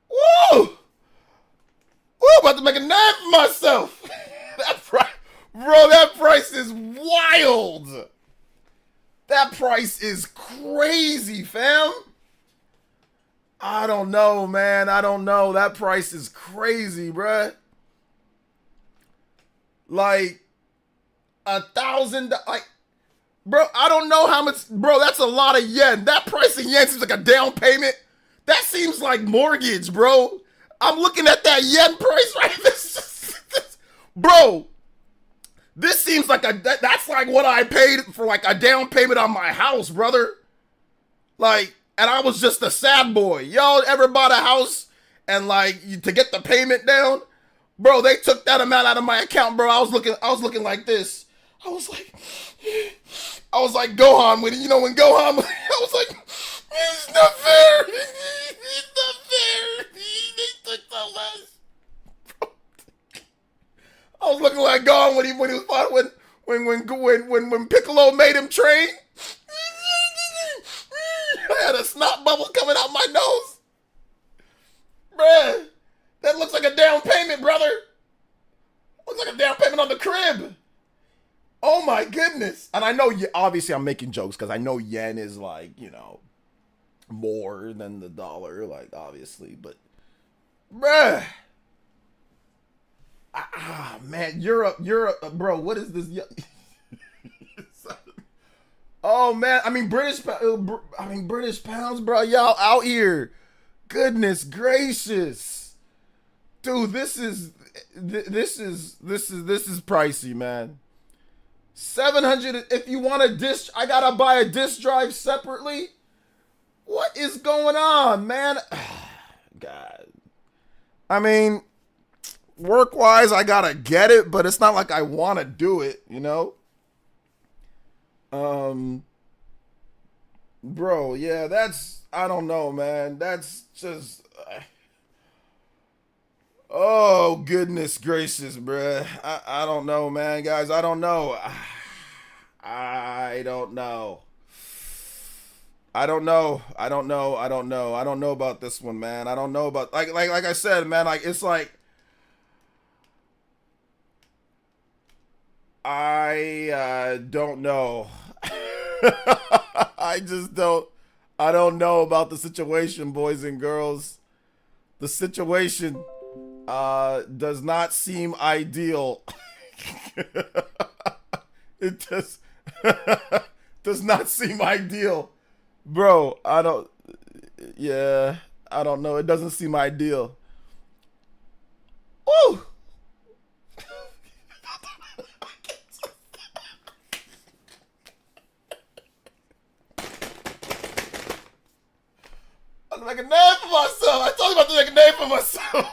whoa! Whoa, about to make a name for myself. That price. Bro, that price is wild. That price is crazy, fam. I don't know, man. I don't know. That price is crazy, bruh. Like, $1,000. Like, bro, I don't know how much. Bro, that's a lot of yen. That price in yen seems like a down payment. That seems like mortgage, bro. I'm looking at that yen price right now. Bro. This seems like that's like what I paid for like a down payment on my house, brother. Like, and I was just a sad boy. Y'all ever bought a house and like to get the payment down? Bro, they took that amount out of my account, bro. I was looking like this. I was like Gohan when when Gohan, I was like, it's not fair. It's not fair. They took so less. I was looking like Gohan when he was fighting when Piccolo made him train. I had a snot bubble coming out my nose. Bruh, that looks like a down payment, brother. Looks like a down payment on the crib. Oh my goodness. And I know, obviously I'm making jokes because I know yen is like, more than the dollar, like obviously, but bruh. Man, Europe, bro, what is this? Oh man, I mean British pounds, bro. Y'all out here. Goodness gracious. Dude, this is pricey, man. 700. If you want a disc, I gotta buy a disc drive separately. What is going on, man? God. I mean, work-wise, I gotta get it, but it's not like I want to do it, you know? Bro, yeah, that's, I don't know, man. That's just, oh, goodness gracious, bruh. I don't know, man, guys. I don't know. I don't know. I don't know about this one, man. I don't know about, like I said, man, like, it's like, I don't know. I don't know about the situation, boys and girls. The situation does not seem ideal. It does not seem ideal. Bro, I don't know. It doesn't seem ideal. Woo! I'm making a name for myself. I told you about to make a name for myself.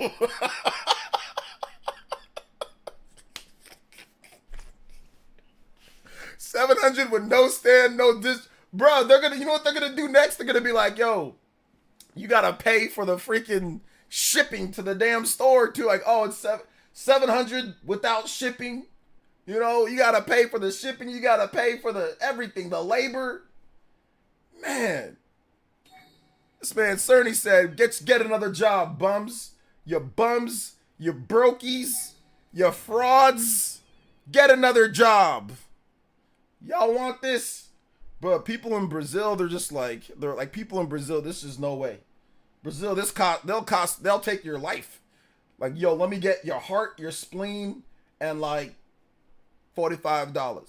700 with no stand, no disc. Bro, you know what they're gonna do next? They're gonna be like, yo, you gotta pay for the freaking shipping to the damn store too. Like, oh, it's 700 without shipping. You know, you gotta pay for the shipping. You gotta pay for the everything, the labor. Man, this man Cerny said, get another job, bums. You bums, you brokies, you frauds. Get another job. Y'all want this? But people in Brazil, they're like people in Brazil, this is no way. Brazil, they'll take your life. Like, yo, let me get your heart, your spleen, and like $45.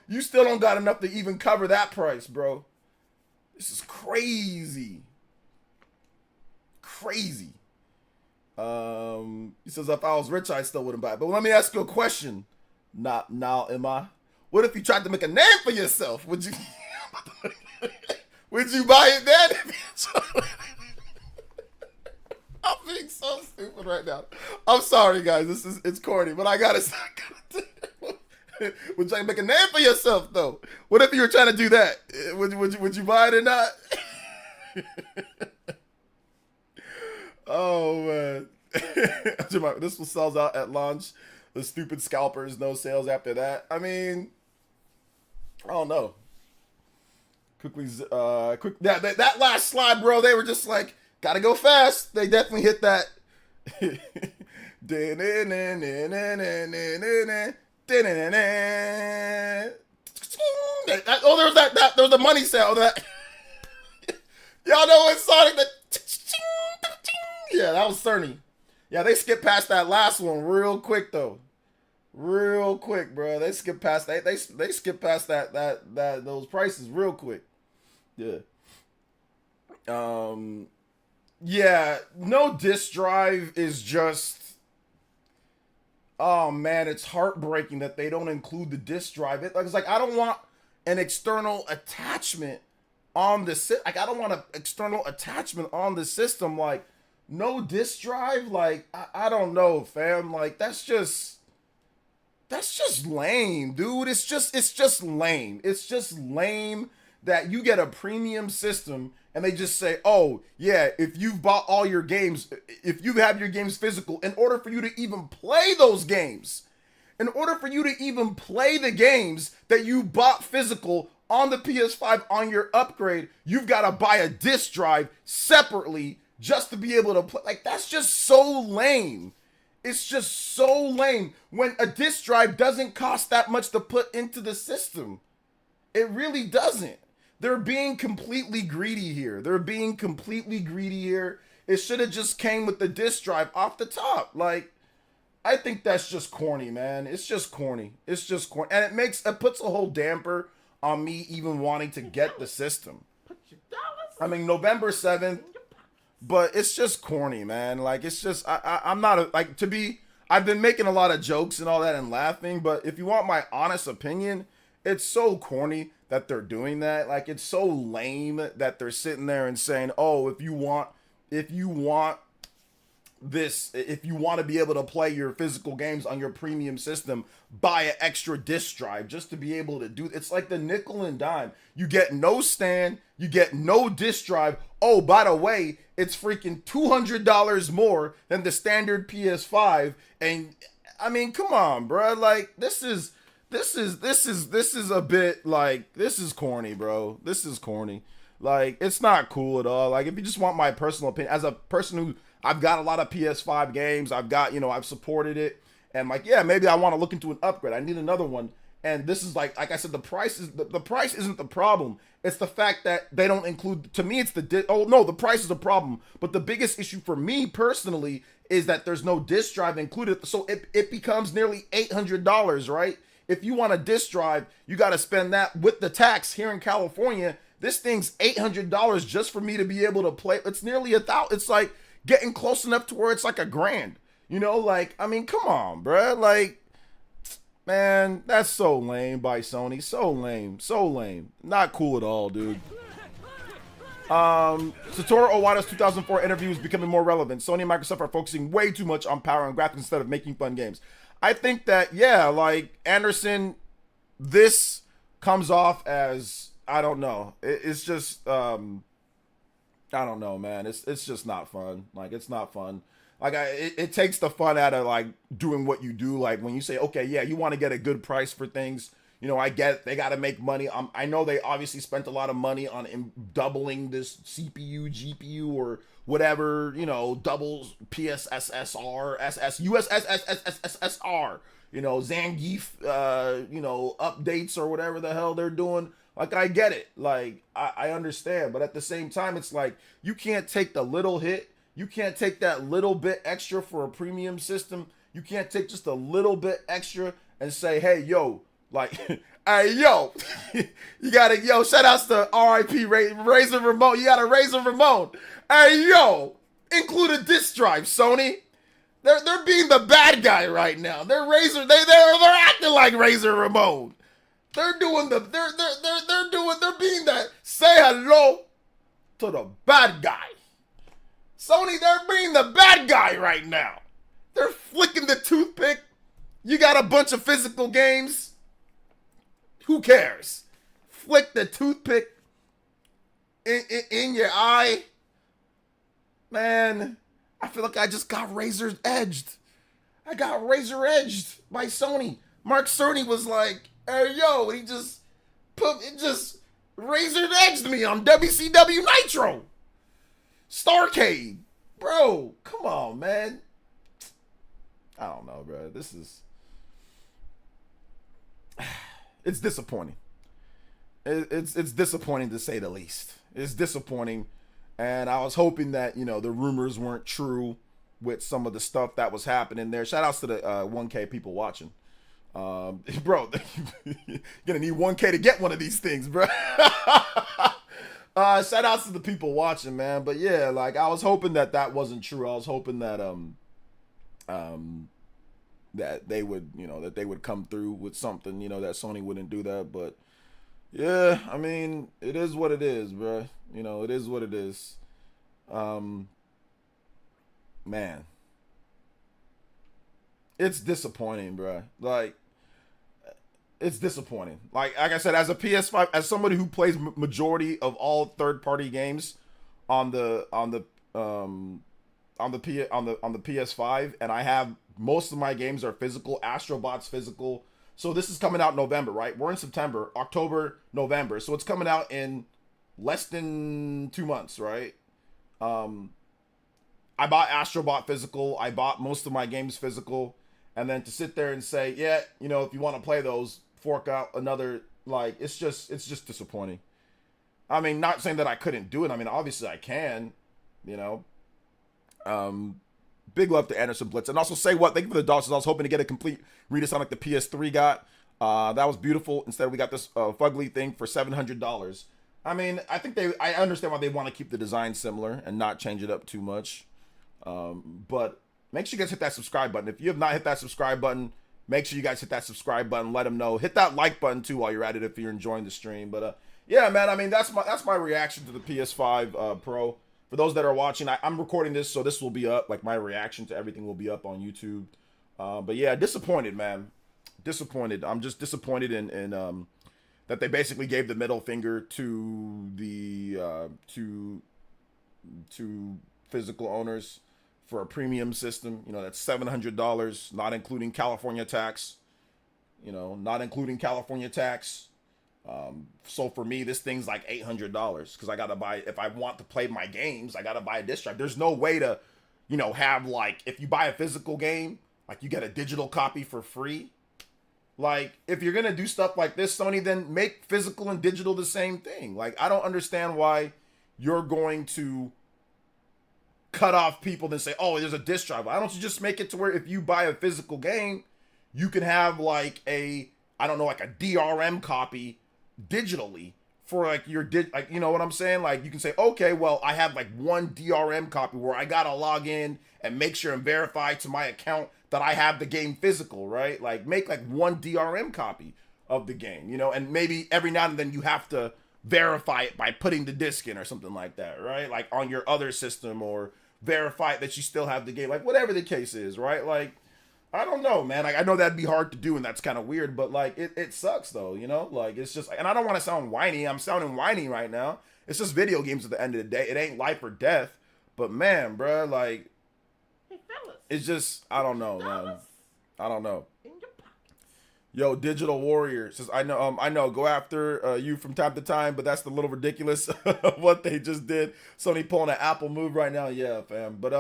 You still don't got enough to even cover that price, bro. This is crazy. Crazy. He says, if I was rich, I still wouldn't buy it. But let me ask you a question. Not now, am I? What if you tried to make a name for yourself? Would you buy it then? I'm being so stupid right now. I'm sorry, guys. It's corny, but I gotta would you make a name for yourself though? What if you were trying to do that? Would you buy it or not? Oh man. This one sells out at launch. The stupid scalpers, no sales after that. I mean, I don't know. That last slide, bro, they were just like, gotta go fast. They definitely hit that. Oh, there was the money sound. That y'all know what Sonic? Yeah, that was Cerny. Yeah, they skipped past that last one real quick though. Real quick, bro. They skipped past that. They skipped past that those prices real quick. Yeah. Yeah, no disc drive is just, oh man, it's heartbreaking that they don't include the disc drive. It's like, I don't want an external attachment on the like, I don't want an external attachment on the system. Like, no disc drive. Like, I don't know, fam. Like, that's just lame, dude. It's just lame. It's just lame that you get a premium system and they just say, oh, yeah, if you've bought all your games, if you have your games physical, in order for you to even play those games, in order for you to even play the games that you bought physical on the PS5 on your upgrade, you've got to buy a disc drive separately just to be able to play. Like, that's just so lame. It's just so lame when a disc drive doesn't cost that much to put into the system. It really doesn't. They're being completely greedy here. It should have just came with the disc drive off the top. Like, I think that's just corny, man. It's just corny. And it puts a whole damper on me even wanting to get the system. I mean, November 7th, but it's just corny, man. Like, it's just I'm not like, to be. I've been making a lot of jokes and all that and laughing, but if you want my honest opinion, it's so corny that they're doing that. Like, it's so lame that they're sitting there and saying, "Oh, if you want this, if you want to be able to play your physical games on your premium system, buy an extra disc drive just to be able to do." It's like the nickel and dime. You get no stand, you get no disc drive. Oh, by the way, it's freaking $200 more than the standard PS5. And I mean, come on, bro. Like, this is a bit like, this is corny, bro. This is corny. Like, it's not cool at all. Like, if you just want my personal opinion, as a person who, I've got a lot of PS5 games, I've got, I've supported it, and like, yeah, maybe I want to look into an upgrade. I need another one. And this is like I said, the price isn't the problem. It's the fact that they don't include, to me, it's the price is a problem. But the biggest issue for me personally is that there's no disc drive included. So it becomes nearly $800, right? If you want a disc drive, you got to spend that with the tax here in California. This thing's $800 just for me to be able to play. It's nearly $1,000. It's like getting close enough to where it's like $1,000. Like, I mean, come on, bruh. Like, man, that's so lame by Sony. So lame. So lame. Not cool at all, dude. Satoru Iwata's 2004 interview is becoming more relevant. Sony and Microsoft are focusing way too much on power and graphics instead of making fun games. I think that, yeah, like, Anderson, this comes off as, I don't know. It's just, I don't know, man. It's just not fun. Like, it's not fun. Like, it takes the fun out of, like, doing what you do. Like, when you say, okay, yeah, you want to get a good price for things. I get they got to make money. I know they obviously spent a lot of money on doubling this CPU, GPU, or whatever, doubles PSSSR, USSSSSR, Zangief, updates or whatever the hell they're doing. Like, I get it. Like, I understand. But at the same time, it's like, you can't take the little hit. You can't take that little bit extra for a premium system. You can't take just a little bit extra and say, hey, yo, like, hey, yo, you gotta, shout outs to RIP Razor Ramon. You gotta Razor Ramon. Hey, yo, include a disc drive, Sony. They're being the bad guy right now. They're acting like Razor Ramon. They're being that, say hello to the bad guy. Sony, they're being the bad guy right now. They're flicking the toothpick. You got a bunch of physical games. Who cares? Flick the toothpick in your eye. Man, I feel like I just got razor edged. I got razor edged by Sony. Mark Cerny was like, hey, yo, he just razor edged me on WCW Nitro. Starcade. Bro, come on, man. I don't know, bro. This is... It's disappointing. It's disappointing to say the least. It's disappointing. And I was hoping that, the rumors weren't true with some of the stuff that was happening there. Shout outs to the 1K people watching. Bro, you're gonna need 1K to get one of these things, bro. Shout outs to the people watching, man. But yeah, like, I was hoping that wasn't true. I was hoping that that they would come through with something, that Sony wouldn't do that. But yeah, I mean, it is what it is, bro. It is what it is. Man, it's disappointing, bro. Like, it's disappointing. Like I said, as a PS5, as somebody who plays majority of all third-party games on the PS5, and I have most of my games are physical. Astro Bot's physical. So this is coming out in November, right? We're in September, October, November. So it's coming out in less than 2 months, right? I bought Astro Bot physical. I bought most of my games physical. And then to sit there and say, yeah, if you want to play those, fork out another, like, it's just disappointing. I mean, not saying that I couldn't do it. I mean, obviously I can, Big love to Anderson Blitz. And also, say what? Thank you for the dollars. I was hoping to get a complete redesign like the PS3 got. That was beautiful. Instead, we got this fugly thing for $700. I mean, I think I understand why they want to keep the design similar and not change it up too much. But make sure you guys hit that subscribe button. If you have not hit that subscribe button, make sure you guys hit that subscribe button. Let them know. Hit that like button too while you're at it if you're enjoying the stream. But yeah, man. I mean, that's my reaction to the PS5 Pro. For those that are watching, I'm recording this, so this will be up. Like my reaction to everything will be up on YouTube. But yeah, disappointed, man. Disappointed. I'm just disappointed in that they basically gave the middle finger to the to physical owners for a premium system. You know, that's $700, not including California tax. You know, not including California tax. So for me, this thing's like $800 because I gotta buy, if I want to play my games, I gotta buy a disc drive. There's no way to, you know, have like, if you buy a physical game, like you get a digital copy for free. Like, if you're gonna do stuff like this, Sony, then make physical and digital the same thing. Like, I don't understand why you're going to cut off people and say, oh, there's a disc drive. Why don't you just make it to where if you buy a physical game, you can have like a, I don't know, like a DRM copy digitally for like your like, you know what I'm saying? Like, you can say, okay, well, I have like one DRM copy where I gotta log in and make sure and verify to my account that I have the game physical, right? Like, make like one DRM copy of the game, you know, and maybe every now and then you have to verify it by putting the disc in or something like that, right? Like on your other system, or verify that you still have the game, like whatever the case is, right? Like, I don't know, man. Like, I know that'd be hard to do and that's kind of weird, but like it sucks though, you know? Like, it's just, and I don't want to sound whiny. I'm sounding whiny right now. It's just video games at the end of the day. It ain't life or death, but man, bruh, like, it's just, I don't know, man. I don't know. Yo, Digital Warrior says, I know, go after you from time to time, but that's a little ridiculous what they just did. Sony pulling an Apple move right now. Yeah, fam. But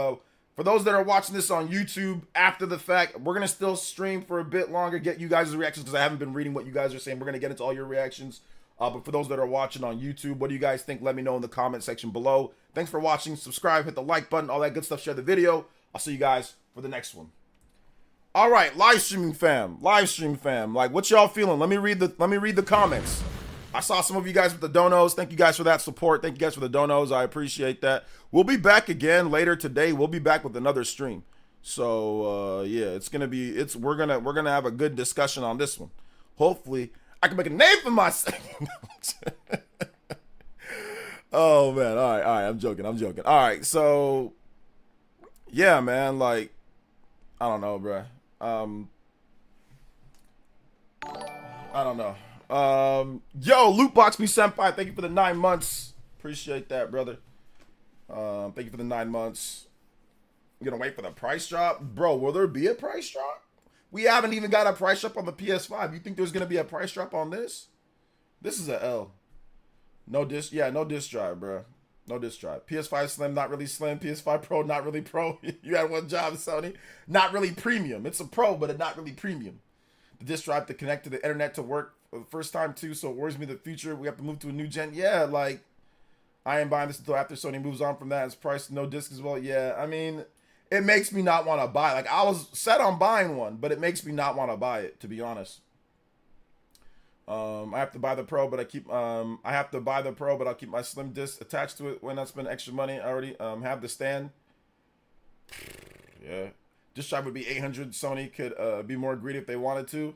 for those that are watching this on YouTube after the fact, we're going to still stream for a bit longer, get you guys' reactions, because I haven't been reading what you guys are saying. We're going to get into all your reactions. But for those that are watching on YouTube, what do you guys think? Let me know in the comment section below. Thanks for watching. Subscribe, hit the like button, all that good stuff. Share the video. I'll see you guys for the next one. All right, live stream fam. Like, what y'all feeling? Let me read the comments. I saw some of you guys with the donos. Thank you guys for that support. Thank you guys for the donos. I appreciate that. We'll be back again later today. We'll be back with another stream. So yeah, we're gonna have a good discussion on this one. Hopefully, I can make a name for myself. Oh man, all right. I'm joking. All right, so yeah, man. Like, I don't know, bruh. I don't know. Yo, Lootbox Me Senpai, thank you for the 9 months. Appreciate that, brother. Thank you for the 9 months. You gonna wait for the price drop? Bro, will there be a price drop? We haven't even got a price drop on the PS5. You think there's gonna be a price drop on this? This is a L. No disc drive, bro. No disc drive. PS5 Slim, not really Slim. PS5 Pro, not really Pro. You had one job, Sony. Not really premium. It's a Pro, but it's not really premium. The disc drive to connect to the internet to work for the first time too, so it worries me the future. We have to move to a new gen. Yeah, like, I ain't buying this until after Sony moves on from that. It's priced no disc as well. Yeah, I mean, it makes me not want to buy. Like, I was set on buying one, but it makes me not want to buy it, to be honest. I have to buy the Pro, but I'll keep my Slim disc attached to it when I spend extra money. I already have the stand. Yeah. Disc drive would be 800. Sony could be more greedy if they wanted to.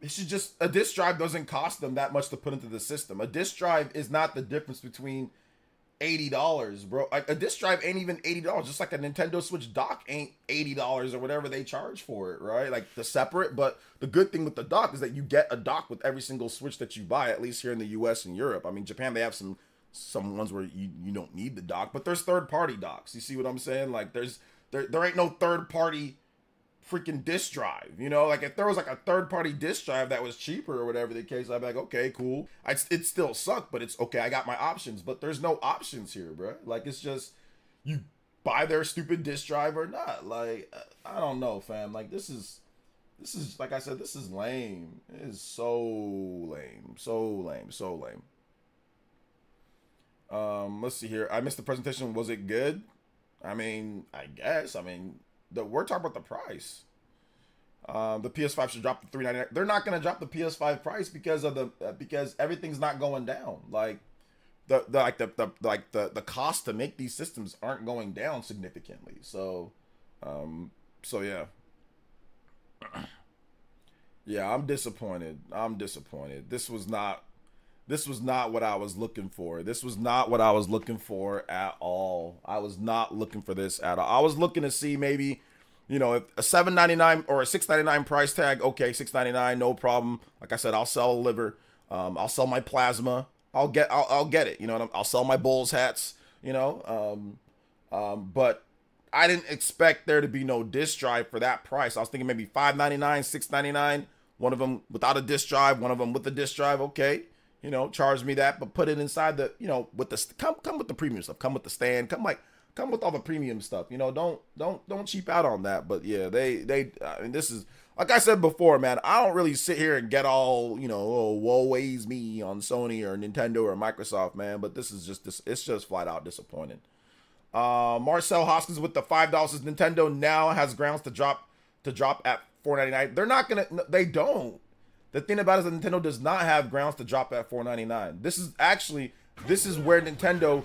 It should just, a disc drive doesn't cost them that much to put into the system. A disc drive is not the difference between $80, bro. Like, a disc drive ain't even $80. Just like a Nintendo Switch dock ain't $80 or whatever they charge for it, right? Like, the separate. But the good thing with the dock is that you get a dock with every single Switch that you buy, at least here in the US and Europe. I mean, Japan, they have some ones where you don't need the dock, but there's third-party docks. You see what I'm saying? Like, there ain't no third-party freaking disc drive, you know? Like, if there was like a third-party disc drive that was cheaper or whatever the case, I'd be like, okay, cool. It still sucked, but it's okay. I got my options, but there's no options here, bro. Like, it's just, you buy their stupid disc drive or not. Like, I don't know, fam. Like, this is like I said, this is lame. It is so lame. Let's see here. I missed the presentation. Was it good? I mean, I guess. I mean, we're talking about the price. The PS5 should drop to $399. They're not gonna drop the PS5 price because of because everything's not going down. Like the cost to make these systems aren't going down significantly. So, so yeah. Yeah, I'm disappointed. I'm disappointed. This was not what I was looking for. This was not what I was looking for at all. I was not looking for this at all. I was looking to see maybe, you know, if a $799 or a $699 price tag, okay, $699, no problem. Like I said, I'll sell a liver. I'll sell my plasma. I'll get it. You know, I'll sell my Bulls hats, you know. But I didn't expect there to be no disc drive for that price. I was thinking maybe $599, $699, one of them without a disc drive, one of them with a disc drive. Okay, you know, charge me that, but put it inside the, you know, with the come with the premium stuff, come with the stand, come with all the premium stuff. You know, don't cheap out on that. But yeah, I mean, this is, like I said before, man, I don't really sit here and get all, you know, oh, woe is me on Sony or Nintendo or Microsoft, man. But this is just it's just flat out disappointing. Marcel Hoskins with the $5 says Nintendo now has grounds to drop at $4.99. They're not gonna. They don't. The thing about it is that Nintendo does not have grounds to drop at $4.99. This is where Nintendo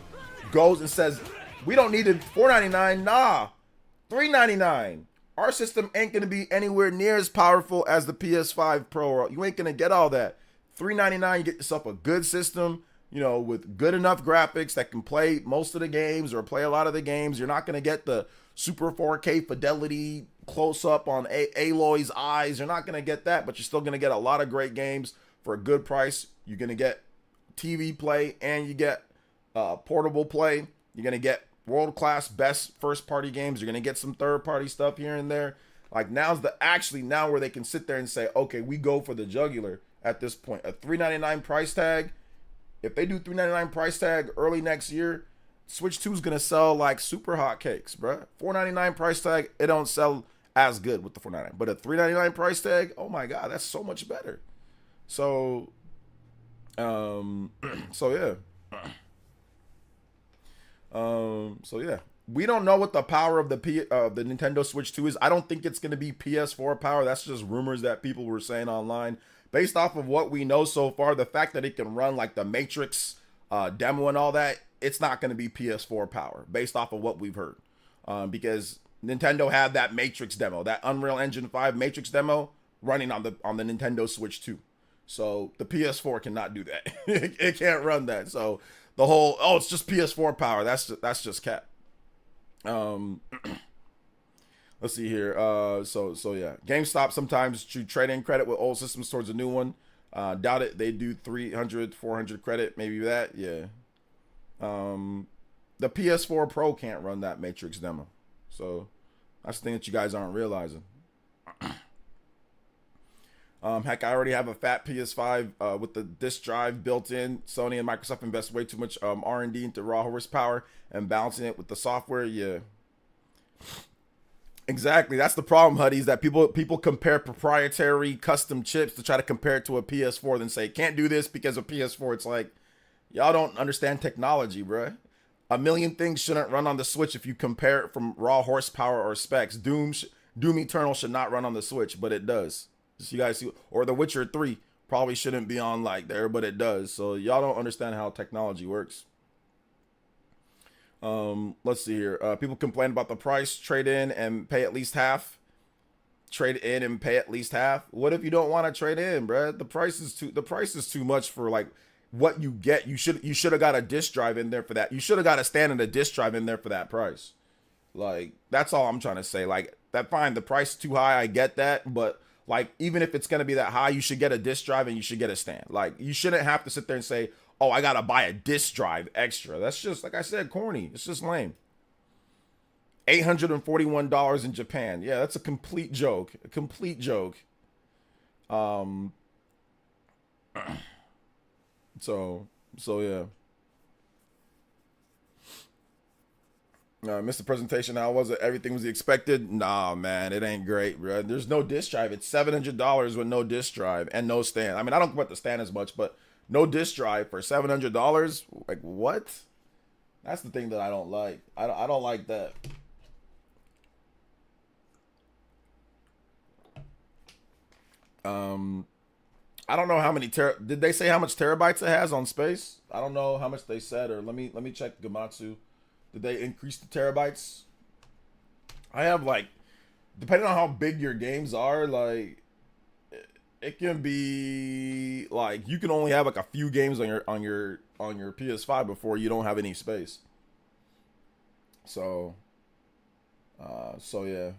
goes and says, we don't need it $4.99. Nah, $3.99. Our system ain't gonna be anywhere near as powerful as the PS5 Pro. You ain't gonna get all that. $3.99, you get yourself a good system, you know, with good enough graphics that can play most of the games or play a lot of the games. You're not gonna get the super 4K fidelity close up on Aloy's eyes. You're not gonna get that, but you're still gonna get a lot of great games for a good price. You're gonna get TV play and you get portable play. You're gonna get world-class best first-party games. You're gonna get some third-party stuff here and there. Like now where they can sit there and say, okay, we go for the jugular at this point. A $3.99 price tag. If they do $3.99 price tag early next year, Switch 2 is gonna sell like super hot cakes, bro. $4.99 price tag, it don't sell as good with the $4.99, but a $3.99 price tag, oh my god, that's so much better. So, so yeah. So yeah, we don't know what the power of the Nintendo Switch 2 is. I don't think it's gonna be PS4 power. That's just rumors that people were saying online. Based off of what we know so far, the fact that it can run like the Matrix demo and all that, it's not going to be PS4 power based off of what we've heard. Because Nintendo had that Matrix demo, that Unreal Engine 5 Matrix demo running on the Nintendo Switch 2. So the PS4 cannot do that. It can't run that. So the whole, oh, it's just PS4 power. That's just cap. Let's see here. So yeah, GameStop sometimes trade in credit with old systems towards a new one. Doubt it. They do 300, 400 credit, maybe that. Yeah. The PS4 Pro can't run that Matrix demo. So that's the thing that you guys aren't realizing. Heck, I already have a fat PS5 with the disc drive built in. Sony and Microsoft invest way too much R&D into raw horsepower and balancing it with the software. Yeah. Exactly. That's the problem, Huddies, that people compare proprietary custom chips to try to compare it to a PS4, then say, can't do this because of PS4. It's like, y'all don't understand technology, bruh. A million things shouldn't run on the Switch if you compare it from raw horsepower or specs. Doom Eternal should not run on the Switch, but it does. So you guys see, or The Witcher 3 probably shouldn't be on like there, but it does. So y'all don't understand how technology works. Let's see here. People complain about the price. Trade in and pay at least half. Trade in and pay at least half. What if you don't want to trade in, bruh? The price is too much for like what you get. You should have got a disc drive in there for that. You should have got a stand and a disc drive in there for that price. Like, that's all I'm trying to say. Like, that fine, the price is too high, I get that, but like, even if it's gonna be that high, you should get a disc drive and you should get a stand. Like, you shouldn't have to sit there and say, oh, I gotta buy a disc drive extra. That's just, like I said, corny. It's just lame. $841 in Japan. Yeah, that's a complete joke. A complete joke. So yeah. Missed the presentation. How was it? Everything was expected? Nah, man, it ain't great, bro. There's no disc drive. It's $700 with no disc drive and no stand. I mean, I don't care about the stand as much, but no disc drive for $700? Like, what? That's the thing that I don't like. I don't like that. I don't know how many did they say how much terabytes it has on space? I don't know how much they said, or let me check Gamatsu. Did they increase the terabytes? I have like, depending on how big your games are, like it can be like you can only have like a few games on your PS5 before you don't have any space. So yeah.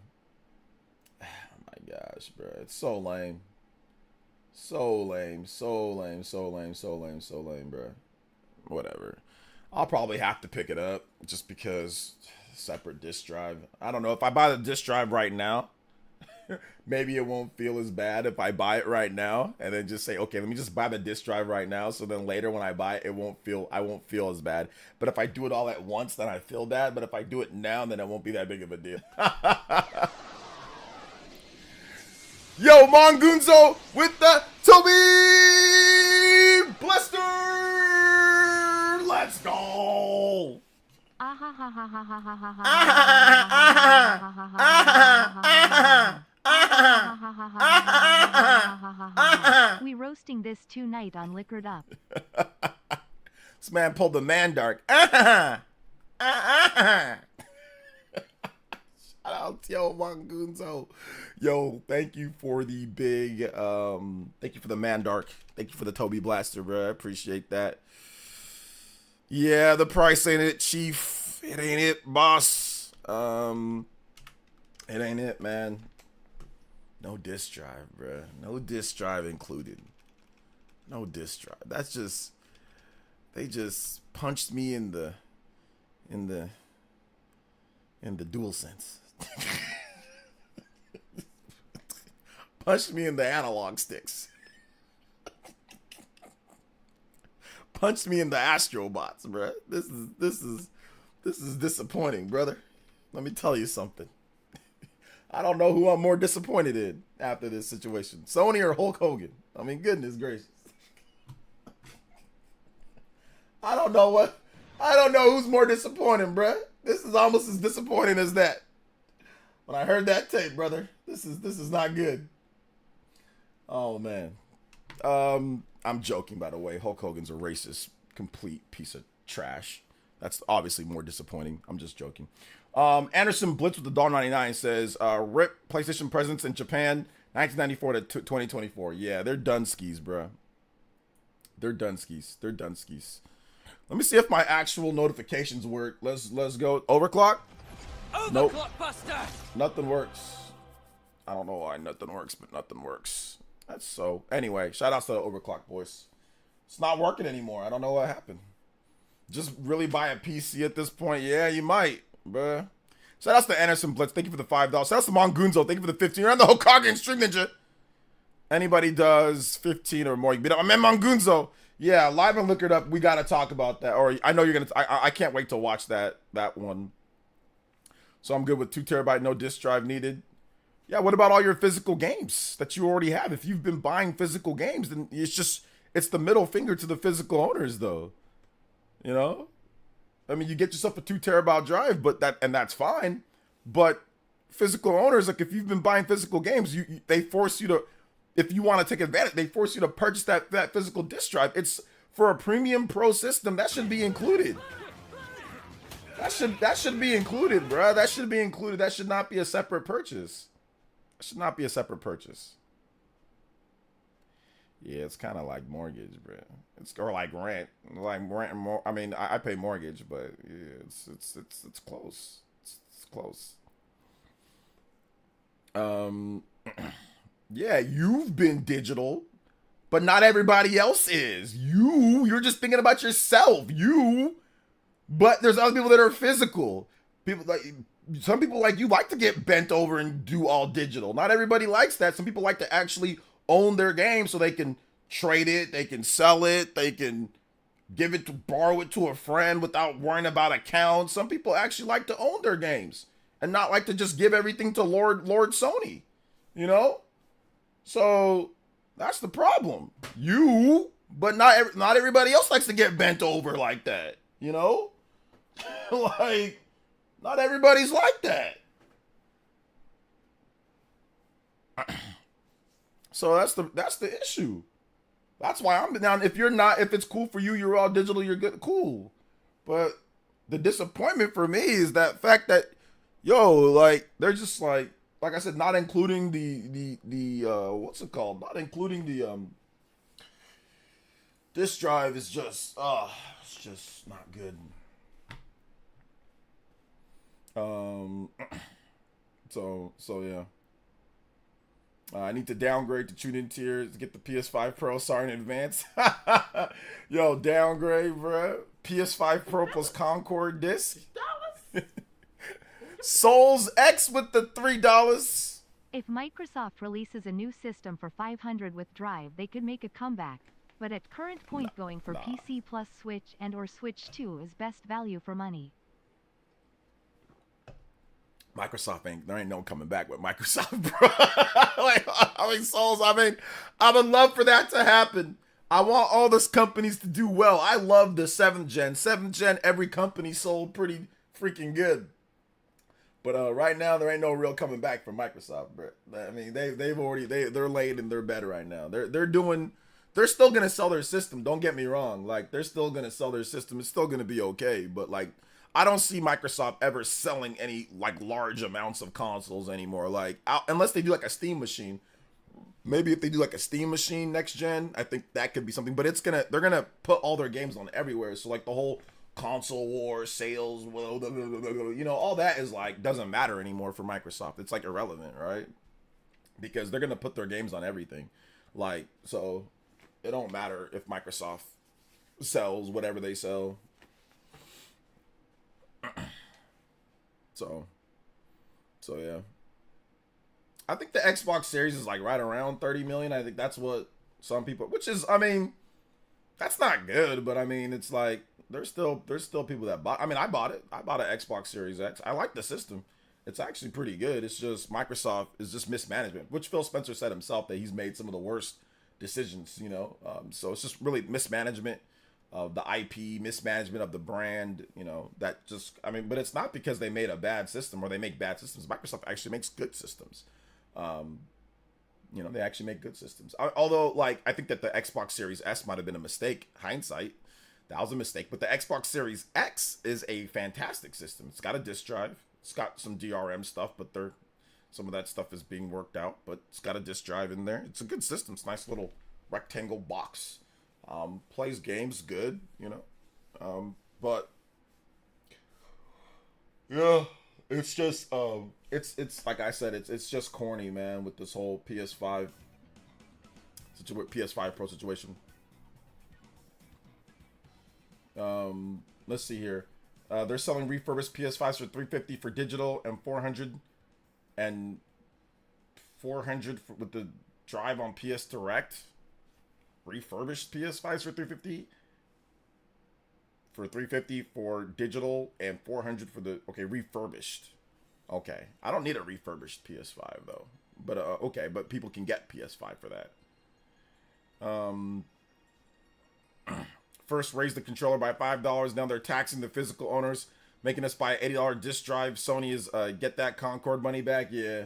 Oh my gosh, bro, it's so lame. So lame, bro. Whatever. I'll probably have to pick it up just because separate disk drive. I don't know if I buy the disk drive right now. Maybe it won't feel as bad if I buy it right now and then just say, okay, let me just buy the disk drive right now. So then later when I buy it, I won't feel as bad. But if I do it all at once, then I feel bad. But if I do it now, then it won't be that big of a deal. Yo, Mongunzo with the Toby Blaster! Let's go! We roasting this tonight on Liquored Up. This man pulled the man dark. Shout out to yo Mongunzo. Yo, thank you for the big thank you for the man dark. Thank you for the Toby Blaster, bro. I appreciate that. Yeah, the price ain't it, chief. It ain't it, boss. It ain't it, man. No disk drive, bro. No disk drive included. No disk drive. That's just, they just punched me in the dual sense. Punched me in the analog sticks. Punched me in the Astro Bots, bro. This is disappointing, brother. Let me tell you something. I don't know who I'm more disappointed in after this situation. Sony or Hulk Hogan? I mean, goodness gracious. I don't know who's more disappointing, bruh. This is almost as disappointing as that. When I heard that tape, brother, this is not good. Oh man. I'm joking, by the way. Hulk Hogan's a racist, complete piece of trash. That's obviously more disappointing. I'm just joking. Anderson Blitz with the $1.99 says, RIP PlayStation presence in Japan, 1994 to 2024. Yeah, they're done skis, bro. They're done skis. They're done skis. Let me see if my actual notifications work. Let's go. Overclock? Nope. Nothing works. I don't know why nothing works, but nothing works. That's so. Anyway, shout outs to the Overclock boys. It's not working anymore. I don't know what happened. Just really buy a PC at this point? Yeah, you might, bruh. Shout outs to Anderson Blitz. Thank you for the $5. Shout outs to Mongunzo. Thank you for the 15. You're on the Hokage and Stream Ninja. Anybody does 15 or more, you beat up. I mean, Mongunzo. Yeah, live and Liquored Up. We gotta talk about that. Or I know you're gonna. I can't wait to watch that one. So I'm good with 2 terabyte, no disk drive needed. Yeah, what about all your physical games that you already have? If you've been buying physical games, then it's the middle finger to the physical owners, though. You know? I mean, you get yourself a 2 terabyte drive, and that's fine. But physical owners, like if you've been buying physical games, they force you to, if you want to take advantage, they force you to purchase that physical disk drive. It's for a premium pro system, that should be included. That should be included, bro. That should be included. That should not be a separate purchase. It should not be a separate purchase. Yeah, it's kind of like mortgage, bro. It's or like rent, more. I mean, I pay mortgage, but yeah, it's close. It's close. Yeah, you've been digital, but not everybody else is. You're just thinking about yourself. But there's other people that are physical. Some people like you like to get bent over and do all digital. Not everybody likes that. Some people like to actually own their game so they can trade it, they can sell it, they can borrow it to a friend without worrying about accounts. Some people actually like to own their games and not like to just give everything to Lord Sony, you know? So that's the problem. But not everybody else likes to get bent over like that, you know? Like, not everybody's like that. So that's the issue. That's why I'm down. If it's cool for you, you're all digital, you're good, cool. But the disappointment for me is that fact that, yo, like they're just like I said, not including the what's it called? Not including the disk drive is just it's just not good. So yeah. I need to downgrade to tune-in tiers to get the PS5 Pro. Sorry in advance. Yo, downgrade, bro. PS5 Pro plus Concord disc. Souls X with the $3. If Microsoft releases a new system for $500 with Drive, they could make a comeback. But at current point, going for PC plus Switch and or Switch 2 is best value for money. Microsoft there ain't no coming back with Microsoft, bro. Like, I mean, Souls, I would love for that to happen. I want all these companies to do well. I love the 7th gen. 7th gen, every company sold pretty freaking good. But right now, there ain't no real coming back from Microsoft, bro. I mean, they're laid in their bed right now. They're still gonna sell their system. Don't get me wrong. Like, they're still gonna sell their system. It's still gonna be okay. But like, I don't see Microsoft ever selling any like large amounts of consoles anymore. Like, unless they do like a Steam machine. Maybe if they do like a Steam machine next gen, I think that could be something. But they're gonna put all their games on everywhere. So like the whole console war sales, you know, all that is like doesn't matter anymore for Microsoft. It's like irrelevant, right? Because they're gonna put their games on everything. Like, so it don't matter if Microsoft sells whatever they sell. So yeah. I think the Xbox Series is like right around 30 million. I think that's what some people, which is, I mean, that's not good, but I mean, it's like there's still people that bought. I mean, I bought it. I bought an Xbox Series X. I like the system. It's actually pretty good. It's just Microsoft is just mismanagement, which Phil Spencer said himself that he's made some of the worst decisions, you know. So it's just really mismanagement of the IP, mismanagement of the brand, you know, that just, I mean, but it's not because they made a bad system or they make bad systems. Microsoft actually makes good systems. You know, they actually make good systems. Although, like, I think that the Xbox Series S might have been a mistake. Hindsight, that was a mistake. But the Xbox Series X is a fantastic system. It's got a disk drive. It's got some DRM stuff, but some of that stuff is being worked out. But it's got a disk drive in there. It's a good system. It's a nice little rectangle box. Plays games good, you know. But yeah, it's just it's like I said, it's just corny, man, with this whole PS5 Pro situation. Let's see here. They're selling refurbished PS5s for $350 for digital and $400 with the drive on PS Direct. Refurbished PS5s for $350 for digital and $400 for the refurbished. Okay, I don't need a refurbished PS5 though, but okay, but people can get PS5 for that. First raised the controller by $5. Now they're taxing the physical owners, making us buy an $80 disc drive. Sony is get that Concord money back. Yeah,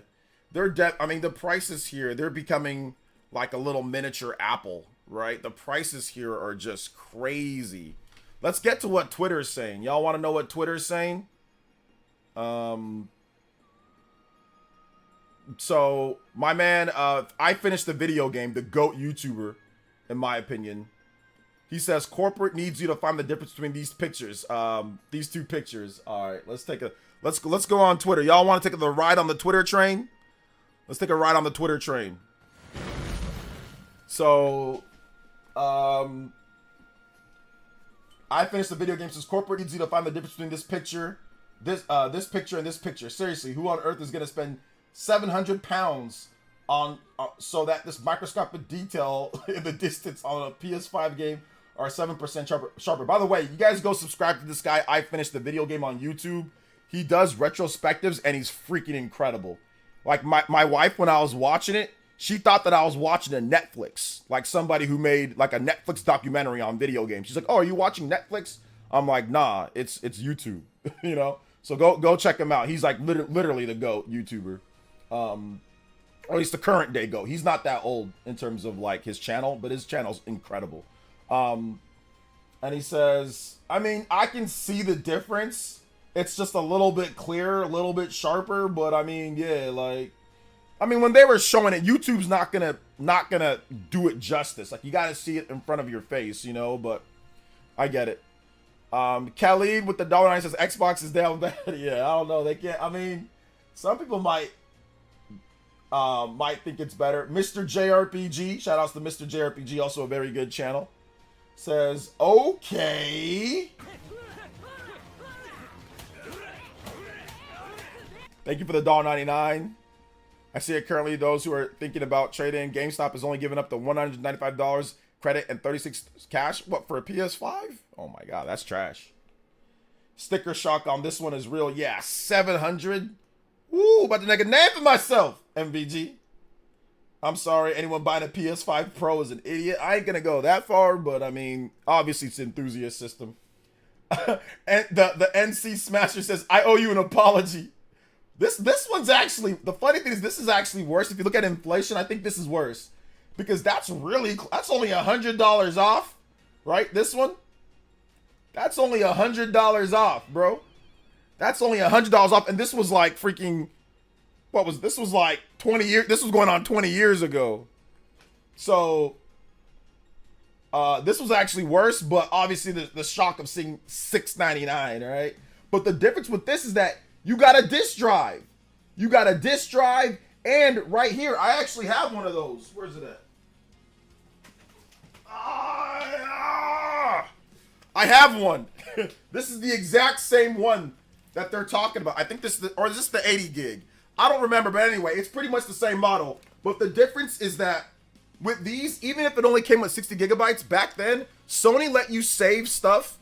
I mean, the prices here, they're becoming like a little miniature Apple, right? The prices here are just crazy. Let's get to what Twitter is saying. Y'all want to know what Twitter is saying? So my man, I finished the video game, the GOAT YouTuber, in my opinion. He says corporate needs you to find the difference between these pictures. These two pictures. All right, let's go on Twitter. Y'all want to take the ride on the Twitter train? Let's take a ride on the Twitter train. So, I finished the video game. Says corporate needs you to find the difference between this picture, this picture, and this picture. Seriously, who on earth is gonna spend 700 pounds on so that this microscopic detail in the distance on a PS5 game are 7% sharper? By the way, you guys go subscribe to this guy. I finished the video game on YouTube. He does retrospectives and he's freaking incredible. Like my wife, when I was watching it, she thought that I was watching a Netflix, like somebody who made like a Netflix documentary on video games. She's like, "Oh, are you watching Netflix?" I'm like, "Nah, it's YouTube," you know. So go check him out. He's like literally the GOAT YouTuber. or at least the current day GOAT. He's not that old in terms of like his channel, but his channel's incredible. And he says, I mean, I can see the difference. It's just a little bit clearer, a little bit sharper, but I mean, yeah, like, I mean, when they were showing it, YouTube's not gonna do it justice. Like, you gotta see it in front of your face, you know, but I get it. Khalid with the $1.09 says Xbox is down bad. Yeah, I don't know. They can't, I mean, some people might think it's better. Mr. JRPG, shout outs to Mr. JRPG, also a very good channel, says, okay. Thank you for the $1.99. I see it currently. Those who are thinking about trading, GameStop is only giving up the $195 credit and $36 cash. What, for a PS5? Oh my God, that's trash. Sticker shock on this one is real. Yeah, 700. Woo, about to make a name for myself, MVG. I'm sorry, anyone buying a PS5 Pro is an idiot. I ain't gonna go that far, but I mean, obviously it's an enthusiast system. And the NC Smasher says, I owe you an apology. This one's actually, the funny thing is this is actually worse. If you look at inflation, I think this is worse. Because that's only $100 off, right? This one? That's only $100 off, bro. That's only $100 off, and this was like freaking, this was like 20 years, this was going on 20 years ago. So, this was actually worse, but obviously the shock of seeing $6.99, right? But the difference with this is that you got a disk drive. You got a disk drive, and right here, I actually have one of those. Where's it at? I have one. This is the exact same one that they're talking about. I think this is is this the 80 gig? I don't remember, but anyway, it's pretty much the same model. But the difference is that with these, even if it only came with 60 gigabytes back then, Sony let you save stuff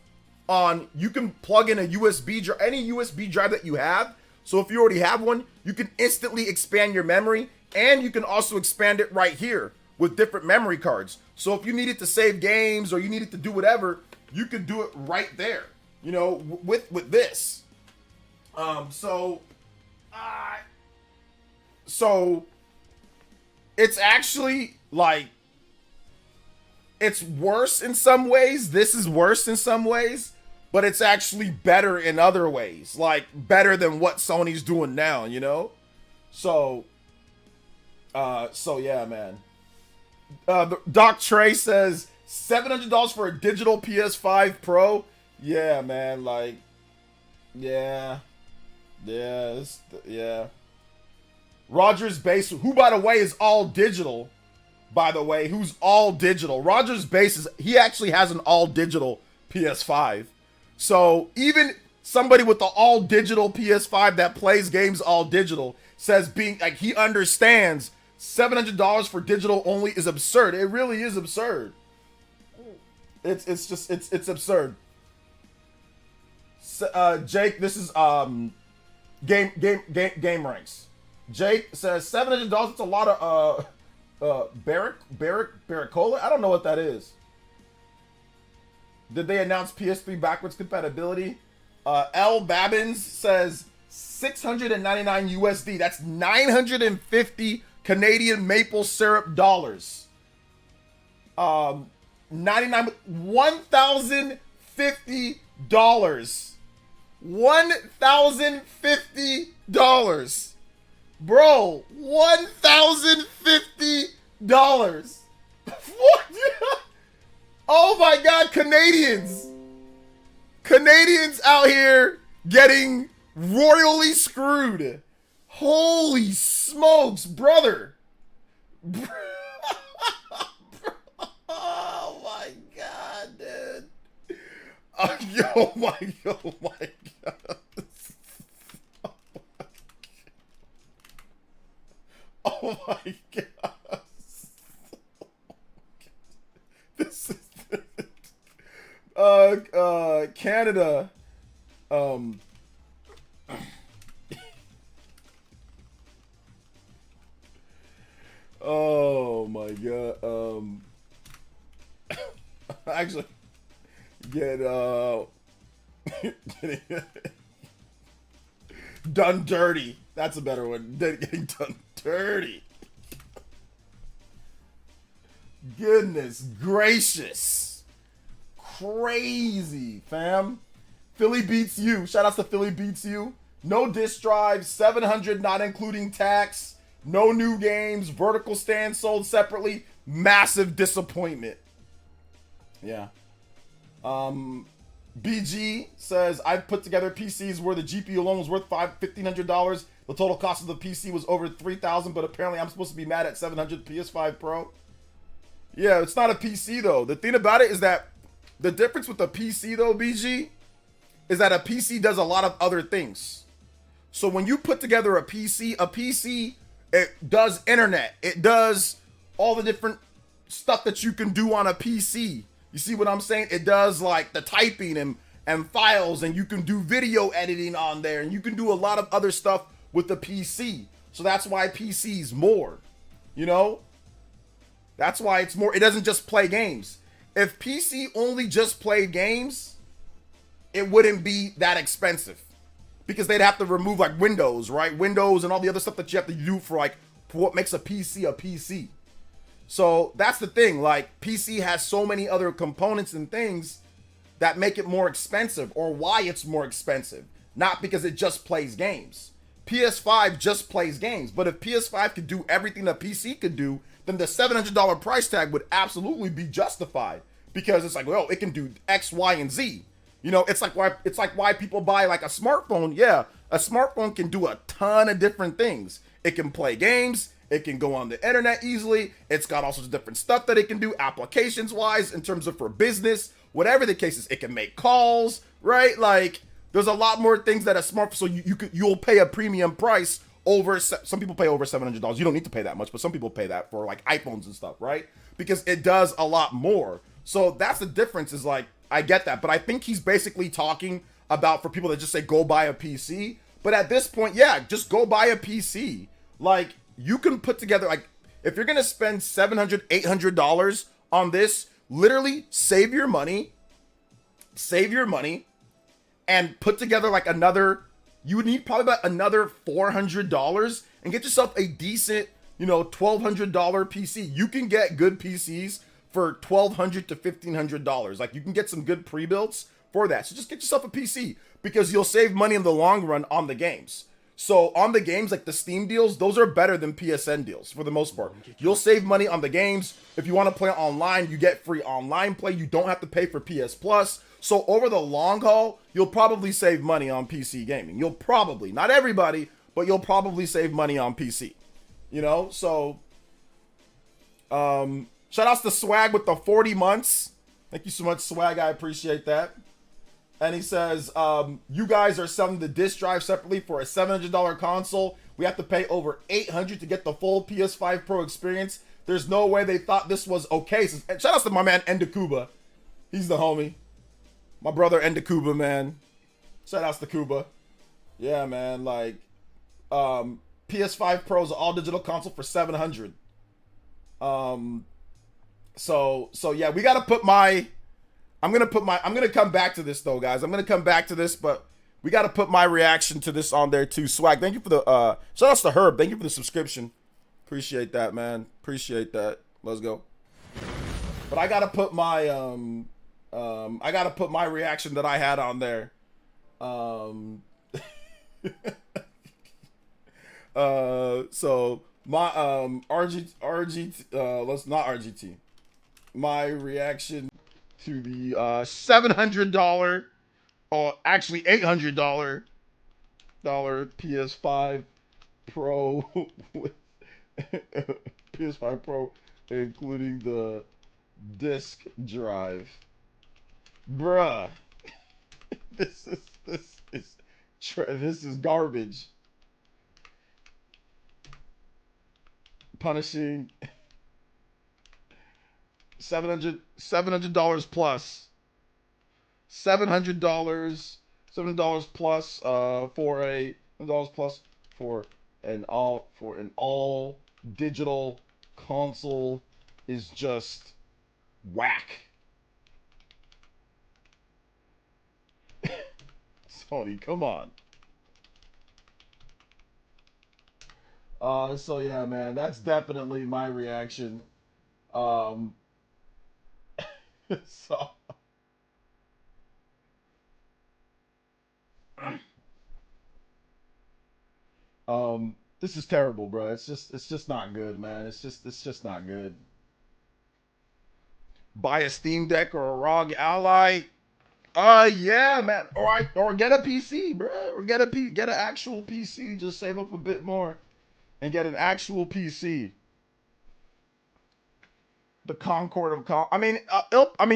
on, you can plug in a USB drive, any USB drive that you have. So if you already have one, you can instantly expand your memory, and you can also expand it right here with different memory cards. So if you needed to save games or you needed to do whatever, you could do it right there, you know, with this. So it's actually like, it's worse in some ways. This is worse in some ways, but it's actually better in other ways, like better than what Sony's doing now, you know? So yeah, man. Doc Trey says $700 for a digital PS5 Pro. Yeah, man, like, yeah. Roger's Base, who by the way is all digital, who's all digital. Roger's Base he actually has an all digital PS5. So even somebody with the all digital PS5 that plays games all digital says he understands $700 for digital only is absurd. It really is absurd. It's absurd. Jake, this is game ranks. Jake says $700. That's a lot of Barracola. I don't know what that is. Did they announce PS3 backwards compatibility? L Babbins says 699 USD. That's 950 Canadian maple syrup dollars. 1,050 dollars. $1,050. Bro, $1,050. What? Oh my God, Canadians. Canadians out here getting royally screwed. Holy smokes, brother. Oh my God, dude. Oh my God. Oh my God. This is Canada. Oh my God. Actually, get done dirty. That's a better one. Getting done dirty. Goodness gracious. Crazy, fam. Philly beats you. Shout out to Philly beats you. No disk drive, 700 not including tax. No new games. Vertical stand sold separately. Massive disappointment. Yeah. BG says, I've put together PCs where the GPU alone was worth $1,500. The total cost of the PC was over $3,000, but apparently I'm supposed to be mad at 700 PS5 Pro. Yeah, it's not a PC though. The thing about it is that the difference with a PC though, BG, is that a PC does a lot of other things. So when you put together a PC, it does internet. It does all the different stuff that you can do on a PC. You see what I'm saying? It does like the typing and files, and you can do video editing on there, and you can do a lot of other stuff with the PC. So that's why PC's more, you know? That's why it's more. It doesn't just play games. If PC only just played games, it wouldn't be that expensive because they'd have to remove like Windows, right? Windows and all the other stuff that you have to do for what makes a PC a PC. So that's the thing, like PC has so many other components and things that make it more expensive, or why it's more expensive, not because it just plays games. PS5 just plays games, but if PS5 could do everything that PC could do, then the $700 price tag would absolutely be justified, because it's like, well, it can do X, Y, and Z. You know, it's like why people buy like a smartphone. Yeah, a smartphone can do a ton of different things. It can play games. It can go on the internet easily. It's got all sorts of different stuff that it can do applications wise in terms of for business, whatever the case is. It can make calls, right? Like there's a lot more things that a smartphone, so you'll pay a premium price over, some people pay over $700. You don't need to pay that much, but some people pay that for like iPhones and stuff, right? Because it does a lot more. So that's the difference, is like, I get that, but I think he's basically talking about for people that just say go buy a PC. But at this point, yeah, just go buy a PC. Like, you can put together, like, if you're gonna spend $700, $800 on this, literally save your money, and put together like another, you would need probably about another $400 and get yourself a decent, you know, $1,200 PC. You can get good PCs for $1,200 to $1,500. Like, you can get some good pre-builds for that. So just get yourself a PC, because you'll save money in the long run on the games. So on the games, like the Steam deals, those are better than PSN deals for the most part. You'll save money on the games. If you want to play online, you get free online play. You don't have to pay for PS Plus. So over the long haul, you'll probably save money on PC gaming. You'll probably, not everybody, but you'll probably save money on PC. You know, so shout outs to Swag with the 40 months. Thank you so much, Swag. I appreciate that. And he says, you guys are selling the disc drive separately for a $700 console. We have to pay over $800 to get the full PS5 Pro experience. There's no way they thought this was okay. So, shout out to my man, Endakuba. He's the homie. My brother, Endakuba, man. Shout outs to Kuba. Yeah, man. Like, PS5 Pro is an all-digital console for $700. So yeah, we got to put my... I'm going to come back to this though, guys. I'm going to come back to this, but we got to put my reaction to this on there too. Swag, thank you for the, shout outs to Herb. Thank you for the subscription. Appreciate that, man. Appreciate that. Let's go. But I got to put my, reaction that I had on there. So my, RGT. My reaction to the $700, or actually $800 PS5 Pro with PS5 Pro, including the disc drive. Bruh, this is garbage. Punishing $700 plus. $700 plus for a $700 plus for an all digital console is just whack. Sony, come on. So yeah, man, that's definitely my reaction. Um, so this is terrible, bro. It's just not good, man. It's just not good. Buy a Steam Deck or a ROG Ally. Yeah, man. Or get a PC, bro. Or get an actual PC. Just save up a bit more and get an actual PC. The Concord of I mean,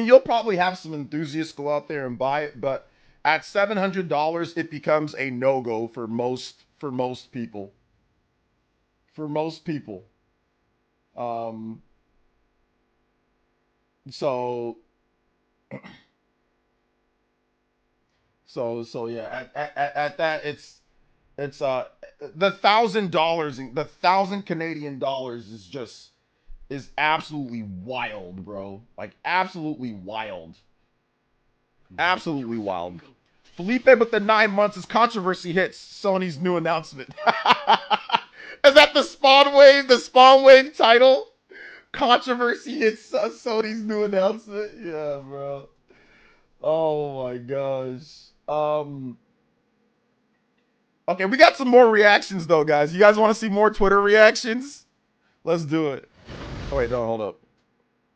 you'll probably have some enthusiasts go out there and buy it, but at $700, it becomes a no-go for most people. For most people. Um. So. So yeah. At that, it's the $1,000, the 1,000 Canadian dollars is absolutely wild, bro. Like absolutely wild. Absolutely wild. Felipe with the 9 months as controversy hits Sony's new announcement. Is that the Spawn Wave? The Spawn Wave title? Controversy hits Sony's new announcement. Yeah, bro. Oh my gosh. Okay, we got some more reactions though, guys. You guys want to see more Twitter reactions? Let's do it. Oh wait, no, hold up.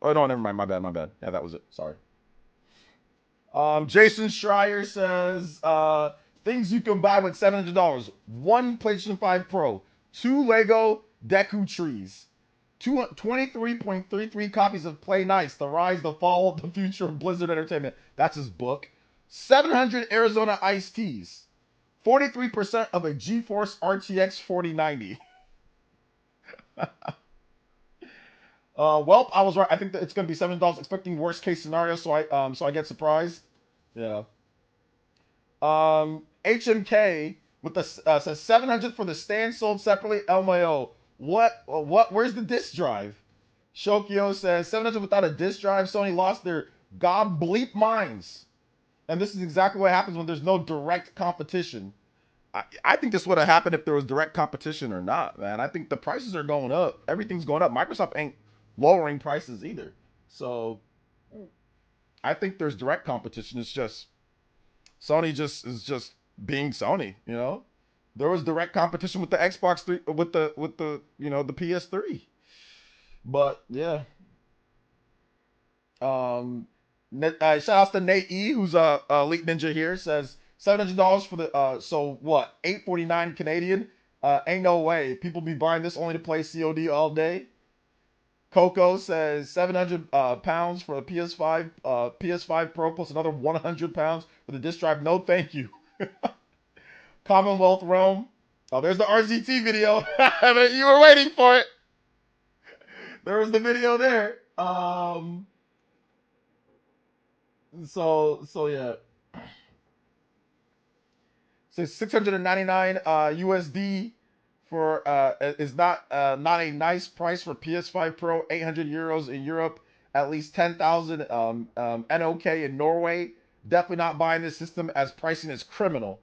Oh no, never mind. My bad. Yeah, that was it. Sorry. Jason Schreier says, things you can buy with $700. One PlayStation 5 Pro, two Lego Deku trees, 23.33 copies of Play Nice, The Rise, the Fall, the Future of Blizzard Entertainment. That's his book. 700 Arizona iced teas. 43% of a GeForce RTX 4090. Well, I was right. I think that it's gonna be $7. Expecting worst case scenario, so I get surprised. Yeah. HMK with the says 700 for the stand sold separately. LMAO. What? Where's the disk drive? Shokyo says 700 without a disk drive. Sony lost their god bleep minds. And this is exactly what happens when there's no direct competition. I think this would have happened if there was direct competition or not, man. I think the prices are going up. Everything's going up. Microsoft ain't lowering prices either. So I think there's direct competition. It's just Sony is just being Sony, you know? There was direct competition with the Xbox 3 with the the PS3. But yeah. Shout out to Nate E, who's a Elite Ninja here, says $700 for the so what? 849 Canadian. Ain't no way. People be buying this only to play COD all day. Coco says 700 pounds for the PS5 Pro plus another 100 pounds for the disc drive. No, thank you. Commonwealth Realm. Oh, there's the RZT video. You were waiting for it. There was the video there. So yeah. So 699 USD for is not a nice price for PS5 Pro. 800 euros in Europe, at least 10,000 NOK in Norway. Definitely not buying this system as pricing is criminal.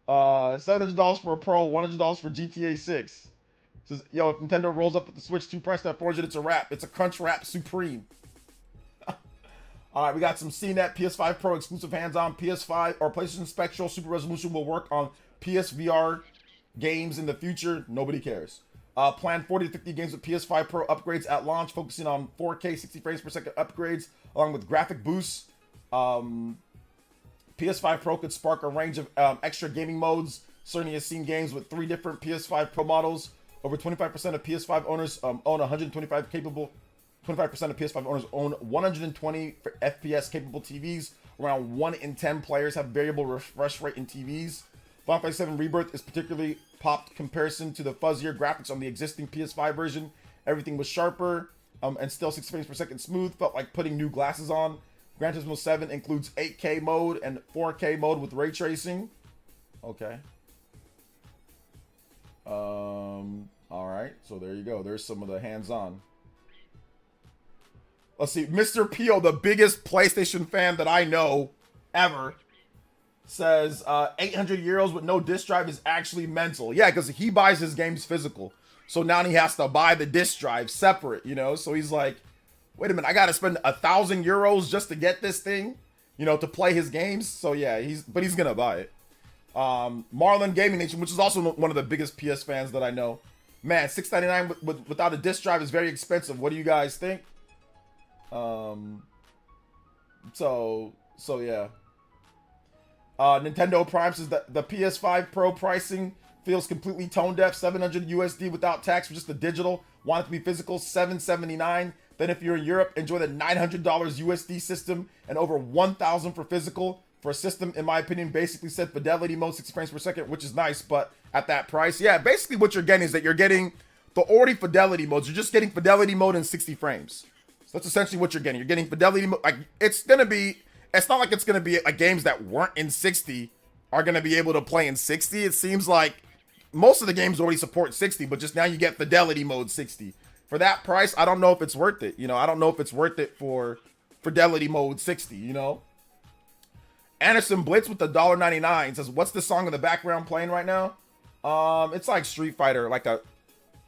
$700 for a Pro, $100 for GTA 6. Says, yo, if Nintendo rolls up with the Switch 2 price that 400, it's a wrap. It's a crunch wrap supreme. All right, we got some CNET PS5 Pro exclusive hands-on PS5 or PlayStation Spectral Super Resolution will work on PSVR games in the future. Nobody cares. Planned 40 to 50 games with PS5 Pro upgrades at launch, focusing on 4K 60 frames per second upgrades along with graphic boosts. PS5 Pro could spark a range of extra gaming modes. Sony has seen games with 3 different PS5 Pro models. Over 25% of PS5 owners own 125 capable. 25% of PS5 owners own 120 FPS capable TVs. Around 1 in 10 players have variable refresh rate in TVs. Final Fantasy VII Rebirth is particularly popped comparison to the fuzzier graphics on the existing PS5 version. Everything was sharper and still 60 frames per second smooth. Felt like putting new glasses on. Gran Turismo 7 includes 8K mode and 4K mode with ray tracing. Okay. All right. So there you go. There's some of the hands-on. Let's see. Mr. Pio, the biggest PlayStation fan that I know ever, says 800 euros with no disc drive is actually mental. Yeah, because he buys his games physical. So now he has to buy the disc drive separate, you know? So he's like, wait a minute, I got to spend 1,000 euros just to get this thing, you know, to play his games. So yeah, he's going to buy it. Marlon Gaming Nation, which is also one of the biggest PS fans that I know. Man, $699 without a disc drive is very expensive. What do you guys think? So yeah. Nintendo Prime says that the PS5 Pro pricing feels completely tone deaf. 700 USD without tax for just the digital. Want it to be physical, $779. Then if you're in Europe, enjoy the $900 USD system and over 1,000 for physical. For a system, in my opinion, basically said fidelity mode, 60 frames per second, which is nice, but at that price, yeah, basically what you're getting is that you're getting the already fidelity modes. You're just getting fidelity mode in 60 frames. So that's essentially what you're getting. You're getting fidelity mode. Like, it's not like it's gonna be like games that weren't in 60 are gonna be able to play in 60. It seems like most of the games already support 60, but just now you get fidelity mode 60. For that price, I don't know if it's worth it. You know, I don't know if it's worth it for fidelity mode 60, you know? Anderson Blitz with the $1.99 says, what's the song in the background playing right now? It's like Street Fighter, like a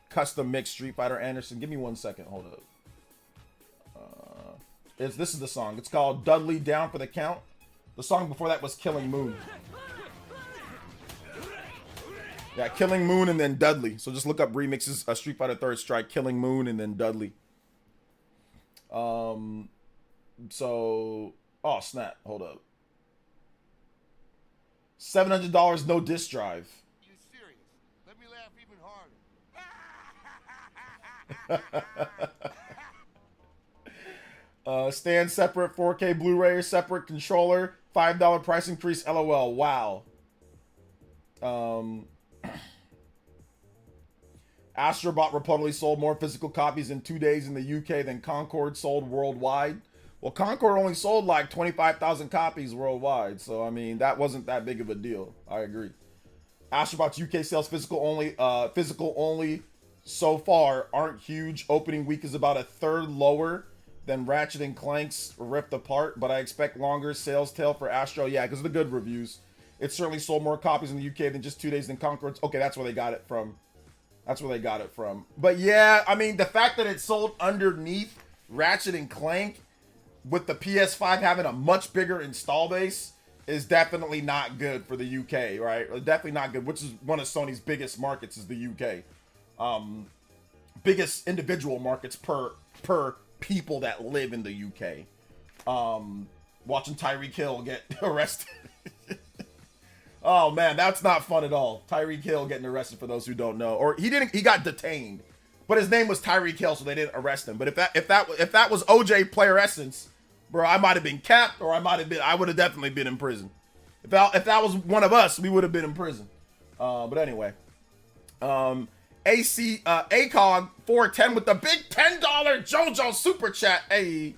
custom mix Street Fighter. Anderson, give me 1 second. Hold up. This is the song. It's called Dudley Down for the Count. The song before that was Killing Moon. Yeah, Killing Moon and then Dudley. So just look up remixes, Street Fighter Third Strike, Killing Moon and then Dudley. Oh snap, hold up. $700 no disc drive. You serious? Let me laugh even harder. Stand separate, 4K Blu-ray, separate controller, $5 price increase, LOL. Wow. Astro Bot reportedly sold more physical copies in 2 days in the UK than Concord sold worldwide. Well, Concord only sold like 25,000 copies worldwide, so I mean that wasn't that big of a deal. I agree. Astro Bot's UK sales physical only so far aren't huge. Opening week is about a third lower than Ratchet and Clank's Rift Apart, but I expect longer sales tail for Astro. Yeah, because of the good reviews. It certainly sold more copies in the UK than just 2 days than Concord's. Okay, that's where they got it from. That's where they got it from. But yeah, I mean, the fact that it sold underneath Ratchet and Clank with the PS5 having a much bigger install base is definitely not good for the UK, right? Definitely not good, which is one of Sony's biggest markets is the UK. Biggest individual markets per people that live in the UK. Watching Tyreek Hill get arrested. Oh man, that's not fun at all. Tyreek Hill getting arrested, for those who don't know. Or he got detained. But his name was Tyreek Hill, so they didn't arrest him. But if that was OJ PlayerEssence, bro, I might have been capped, or I would have definitely been in prison. If that was one of us, we would have been in prison. But anyway. ACOG 410 with the big $10 JoJo super chat. Hey,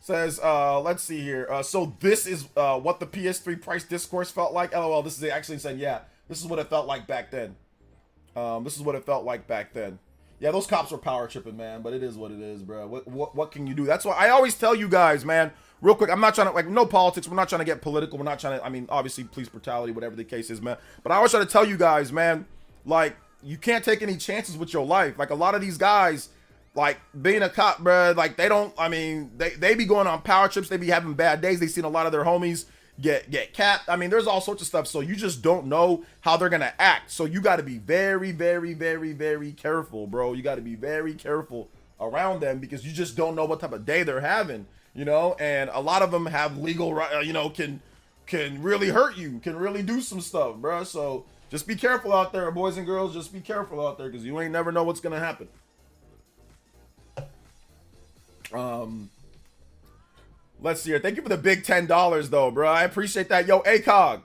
says, let's see here. So this is what the PS3 price discourse felt like. LOL, this is actually saying, yeah, this is what it felt like back then. This is what it felt like back then. Yeah, those cops were power tripping, man, but it is what it is, bro. What can you do? That's why I always tell you guys, man, real quick, I'm not trying to, like, no politics. We're not trying to get political. We're not trying to, I mean, obviously, police brutality, whatever the case is, man. But I always try to tell you guys, man, like, you can't take any chances with your life. Like, a lot of these guys, like, being a cop, bro, like, they don't, I mean, they be going on power trips. They be having bad days. They seen a lot of their homies get capped. I mean, there's all sorts of stuff. So you just don't know how they're going to act. So you got to be very, very, very, very careful, bro. You got to be very careful around them because you just don't know what type of day they're having, you know? And a lot of them have legal, you know, can really hurt you, can really do some stuff, bro. So just be careful out there, boys and girls. Just be careful out there because you ain't never know what's going to happen. Let's see here. Thank you for the big $10 though, bro. I appreciate that. Yo, ACOG.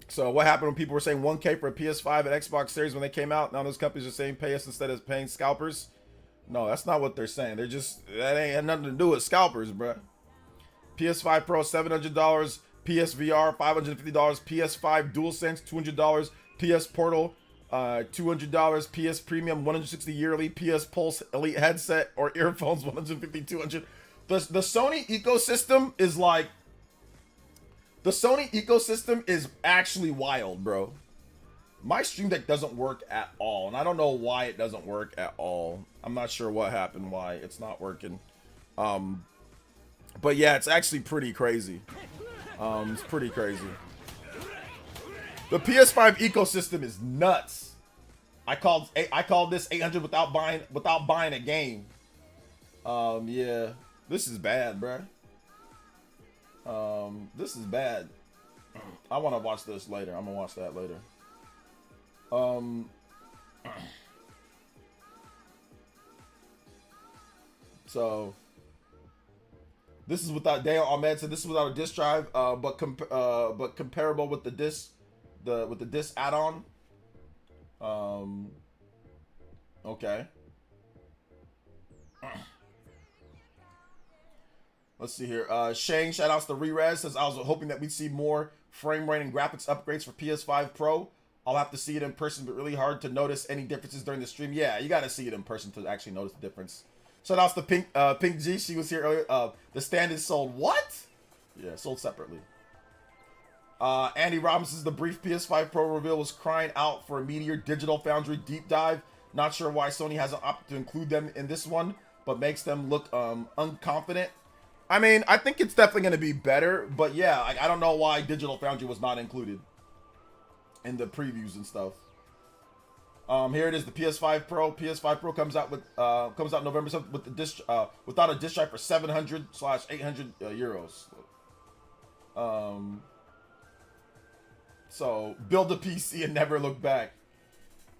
So what happened when people were saying 1K for a PS5 and Xbox Series when they came out? Now those companies are saying pay us instead of paying scalpers. No, that's not what they're saying. They're just, that ain't had nothing to do with scalpers, bro. PS5 Pro, $700. PSVR, $550. PS5 DualSense, $200. PS Portal, $200. PS Premium, $160 yearly. PS Pulse Elite headset or earphones, $150, $200. The Sony ecosystem is like, the Sony ecosystem is actually wild, bro. My Stream Deck doesn't work at all, and I don't know why it doesn't work at all. I'm not sure what happened, why it's not working. But yeah, it's actually pretty crazy. It's pretty crazy. The PS5 ecosystem is nuts. I called this 800 without buying a game. Yeah, this is bad, bruh. This is bad. I want to watch this later. I'm gonna watch that later. So this is without Dale Ahmed said this is without a disk drive, but comparable with the disc, with the disc add-on. Okay. Let's see here. Shane, shoutouts to Rerez, says I was hoping that we'd see more frame rate and graphics upgrades for PS5 Pro. I'll have to see it in person, but really hard to notice any differences during the stream. Yeah, you got to see it in person to actually notice the difference. Shoutouts to Pink G. She was here earlier. The stand is sold. What? Yeah, sold separately. Andy Robinson's the brief PS5 Pro reveal was crying out for a Meteor Digital Foundry deep dive. Not sure why Sony hasn't opted to include them in this one, but makes them look unconfident. I mean, I think it's definitely going to be better, but yeah, I don't know why Digital Foundry was not included in the previews and stuff. Here it is, the PS5 Pro. PS5 Pro comes out November 7th with the disc, without a disc drive for 700/800 euros. So build a PC and never look back.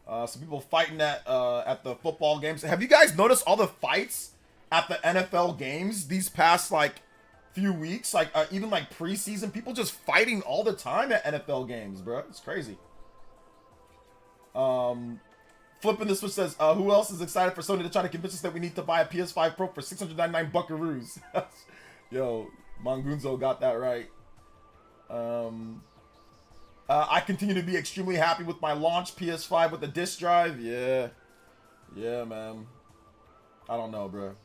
Some people fighting at the football games. Have you guys noticed all the fights at the NFL games these past like few weeks? Like even like preseason, people just fighting all the time at NFL games, bro. It's crazy. Flipping the switch says, who else is excited for Sony to try to convince us that we need to buy a PS5 Pro for 699 buckaroos? Yo, Mangunzo got that right. I continue to be extremely happy with my launch PS5 with the disc drive. Yeah, man. I don't know, bro.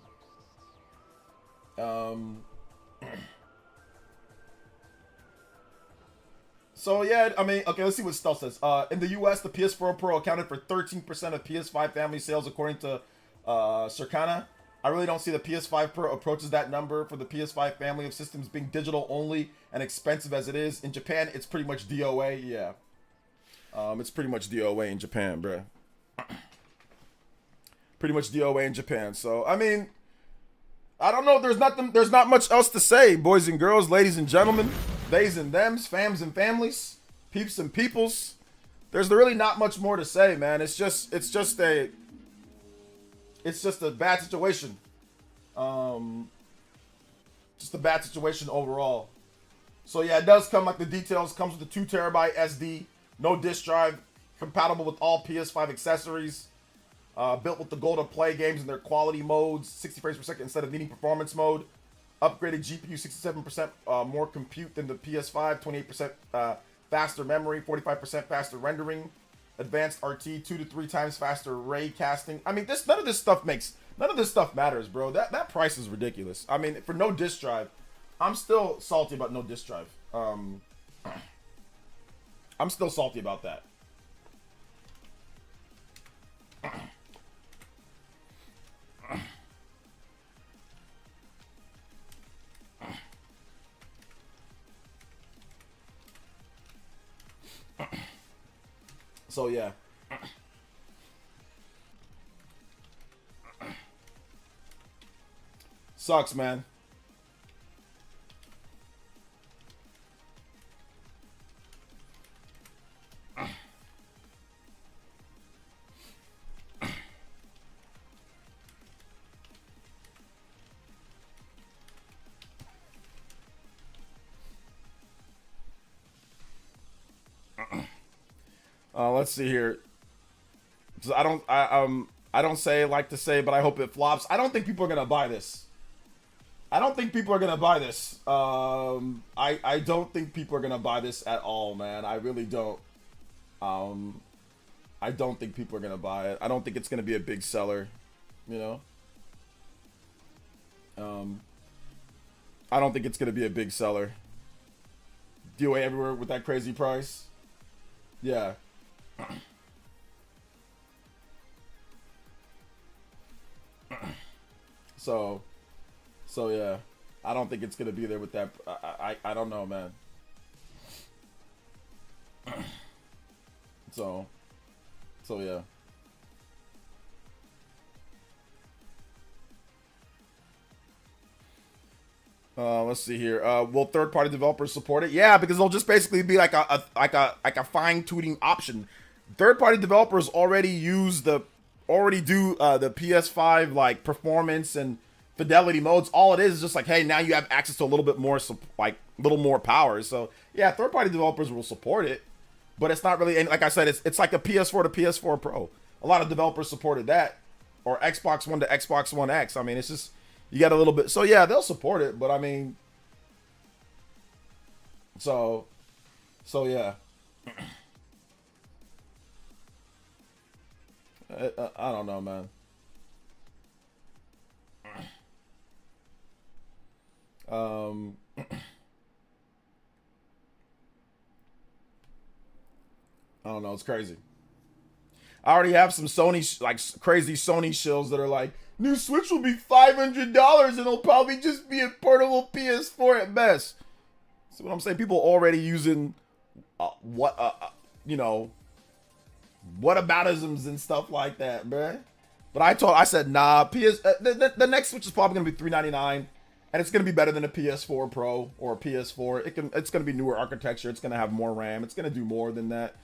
So yeah, I mean, okay, let's see what Stealth says. In the US, the PS4 Pro accounted for 13% of PS5 family sales according to Circana. I really don't see the PS5 Pro approaches that number for the PS5 family of systems being digital only and expensive as it is. In Japan, it's pretty much DOA, yeah. It's pretty much DOA in Japan, bruh. Pretty much DOA in Japan. So, I mean, I don't know. There's not much else to say, boys and girls, ladies and gentlemen, theys and thems, fams and families, peeps and peoples. There's really not much more to say, man. It's just a bad situation. Just a bad situation overall. So yeah, it does come like the details. Comes with a 2 terabyte SD, no disk drive, compatible with all PS5 accessories. Built with the goal to play games in their quality modes, 60 frames per second instead of needing performance mode. Upgraded GPU, 67% more compute than the PS5, 28% faster memory, 45% faster rendering. Advanced RT, 2 to 3 times faster ray casting. I mean, none of this stuff matters, bro. That price is ridiculous. I mean, for no disk drive, I'm still salty about no disk drive. I'm still salty about that. So yeah. Sucks, man. Let's see here. So I don't like to say, but I hope it flops. I don't think people are gonna buy this. I don't think people are gonna buy this. I don't think people are gonna buy this at all, man. I really don't. I don't think people are gonna buy it. I don't think it's gonna be a big seller. You know. I don't think it's gonna be a big seller. DOA everywhere with that crazy price. Yeah. So yeah, I don't think it's gonna be there with that. I don't know, man. So yeah. Let's see here. Will third-party developers support it? Yeah, because it'll just basically be like a fine-tuning option. Third-party developers already do the PS5 like performance and fidelity modes. All it is just like, hey, now you have access to a little bit more little more power. So yeah, third-party developers will support it, but it's not really. And like I said, it's like a PS4 to PS4 Pro. A lot of developers supported that, or Xbox One to Xbox One X. I mean, it's just. You got a little bit, so yeah, they'll support it, but I mean, so yeah. I don't know, man. I don't know, it's crazy. I already have some Sony, like crazy Sony shills that are like, new Switch will be $500 and it'll probably just be a portable PS4 at best. See what I'm saying? People already using whataboutisms and stuff like that, bruh. But I said nah. The next Switch is probably gonna be $399, and it's gonna be better than a PS4 Pro or a PS4. It's gonna be newer architecture. It's gonna have more RAM. It's gonna do more than that.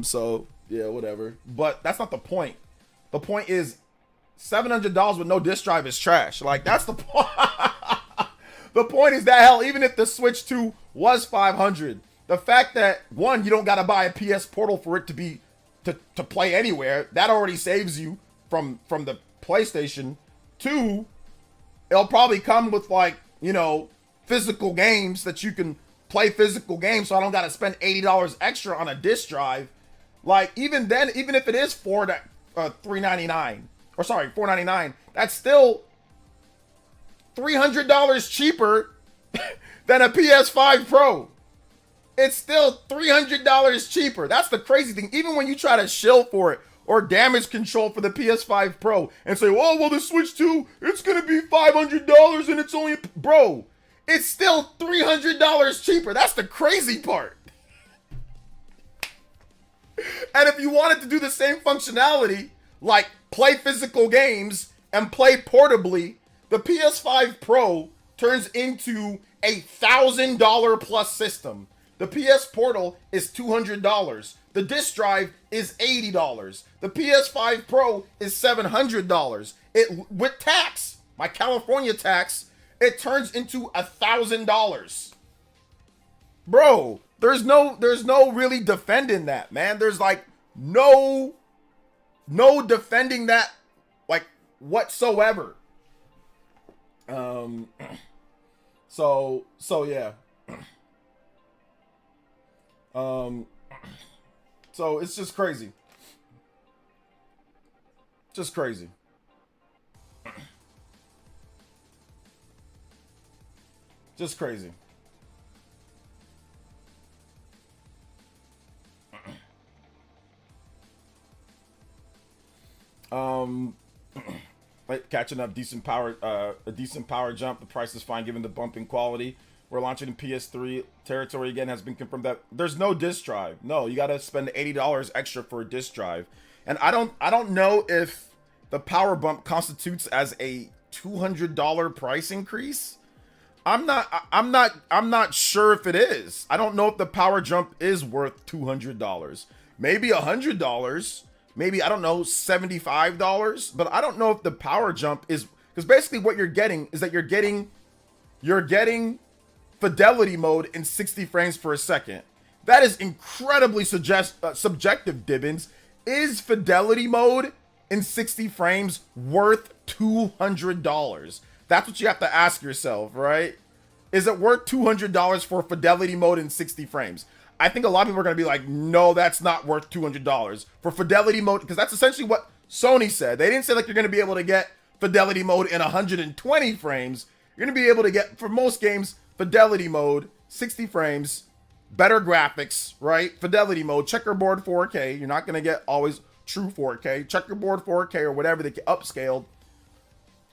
So yeah, whatever. But that's not the point. The point is, $700 with no disc drive is trash. Like, that's the point. The point is that, hell, even if the Switch 2 was $500, the fact that, one, you don't got to buy a PS Portal for it to play anywhere, that already saves you from the PlayStation. Two, it'll probably come with, like, physical games that you can play physical games, so I don't got to spend $80 extra on a disc drive. Like, even then, even if it is $399, or sorry, $499, that's still $300 cheaper than a PS5 Pro. It's still $300 cheaper. That's the crazy thing. Even when you try to shill for it or damage control for the PS5 Pro and say, oh, well, the Switch 2, it's going to be $500 and it's only, bro, it's still $300 cheaper. That's the crazy part. And if you wanted to do the same functionality, like play physical games and play portably, the PS5 Pro turns into a $1,000 plus system. The PS Portal is $200. The disc drive is $80. The PS5 Pro is $700. It with tax, my California tax, it turns into $1,000. Bro, there's no really defending that, man. There's like no defending that, like, whatsoever. So yeah. So it's just crazy. Just crazy. Just crazy. Like catching up, decent power, a decent power jump. The price is fine given the bump in quality. We're launching in PS3 territory again. Has been confirmed that there's no disc drive. No, you got to spend $80 extra for a disc drive. And I don't know if the power bump constitutes as a $200 price increase. I'm not sure if it is. I don't know if the power jump is worth $200. Maybe $100. Maybe, I don't know, $75. But I don't know if the power jump is, because basically what you're getting is that you're getting fidelity mode in 60 frames per second. That is incredibly subjective, Dibbins. Is fidelity mode in 60 frames worth $200? That's what you have to ask yourself, right? Is it worth $200 for fidelity mode in 60 frames? I think a lot of people are going to be like, no, that's not worth $200 for fidelity mode, because that's essentially what Sony said. They didn't say like you're going to be able to get fidelity mode in 120 frames. You're going to be able to get, for most games, fidelity mode, 60 frames, better graphics, right? Fidelity mode, checkerboard 4K. You're not going to get always true 4K, checkerboard 4K or whatever they get upscaled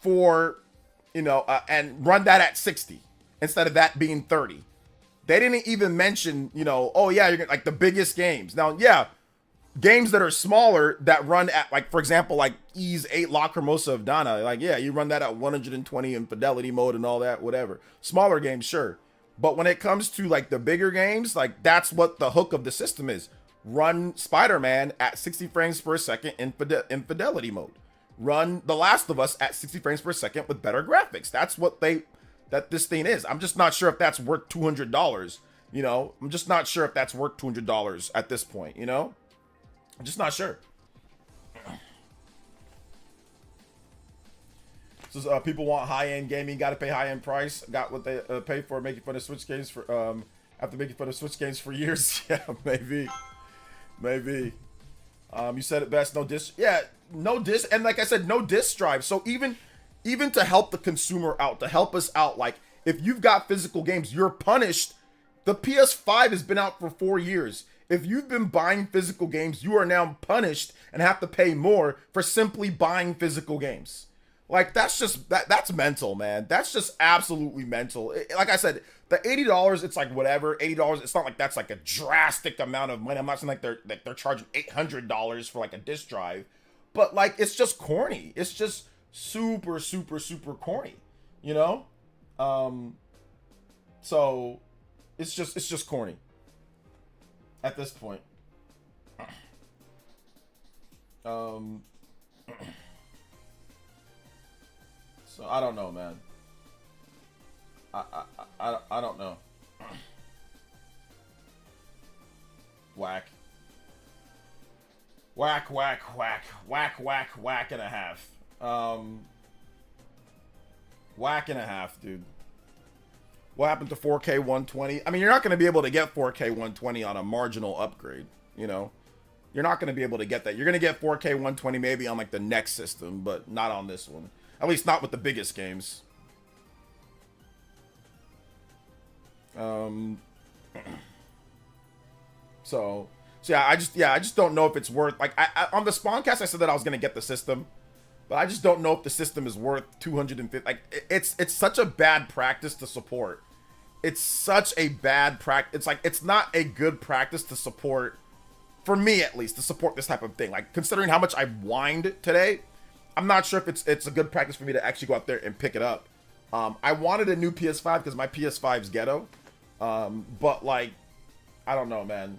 for, you know, and run that at 60 instead of that being 30. They didn't even mention, you know, oh yeah, you're gonna, like the biggest games. Now, yeah, games that are smaller that run at, like, for example, like Ease 8 Lacrimosa of Dana, like, yeah, you run that at 120 in fidelity mode and all that, whatever. Smaller games, sure. But when it comes to like the bigger games, like that's what the hook of the system is. Run Spider-Man at 60 frames per second in fidelity mode. Run The Last of Us at 60 frames per second with better graphics. That's what this thing is. I'm just not sure if that's worth $200, you know? I'm just not sure if that's worth $200 at this point, you know? I'm just not sure. So people want high-end gaming, got to pay high-end price. Got what they pay for making fun of Switch games for after making fun of Switch games for years. Yeah, maybe. You said it best. No disc. Yeah, no disc. And like I said, no disc drive. So even to help the consumer out, to help us out, like if you've got physical games, you're punished. The PS5 has been out for 4 years. If you've been buying physical games, you are now punished and have to pay more for simply buying physical games. Like, that's just, that's mental, man. That's just absolutely mental. Like I said, the $80, it's like whatever, $80, it's not like that's like a drastic amount of money. I'm not saying like they're charging $800 for like a disc drive, but like, it's just corny. It's just super, super, super corny, you know? So it's just corny at this point. So I don't know, man. I don't know. Whack and a half. Whack and a half, dude. What happened to 4K 120? I mean, you're not going to be able to get 4K 120 on a marginal upgrade, you know? You're not going to be able to get that. You're going to get 4K 120 maybe on like the next system, but not on this one. At least not with the biggest games. So yeah, I just don't know if it's worth, like, I on the Spawncast I said that I was gonna get the system, but I just don't know if the system is worth 250. Like, it's such a bad practice to support. It's such a bad practice. It's like, it's not a good practice to support, for me at least, to support this type of thing. Like, considering how much I whined today, I'm not sure if it's a good practice for me to actually go out there and pick it up. I wanted a new PS5 because my PS5's ghetto. But like, I don't know, man.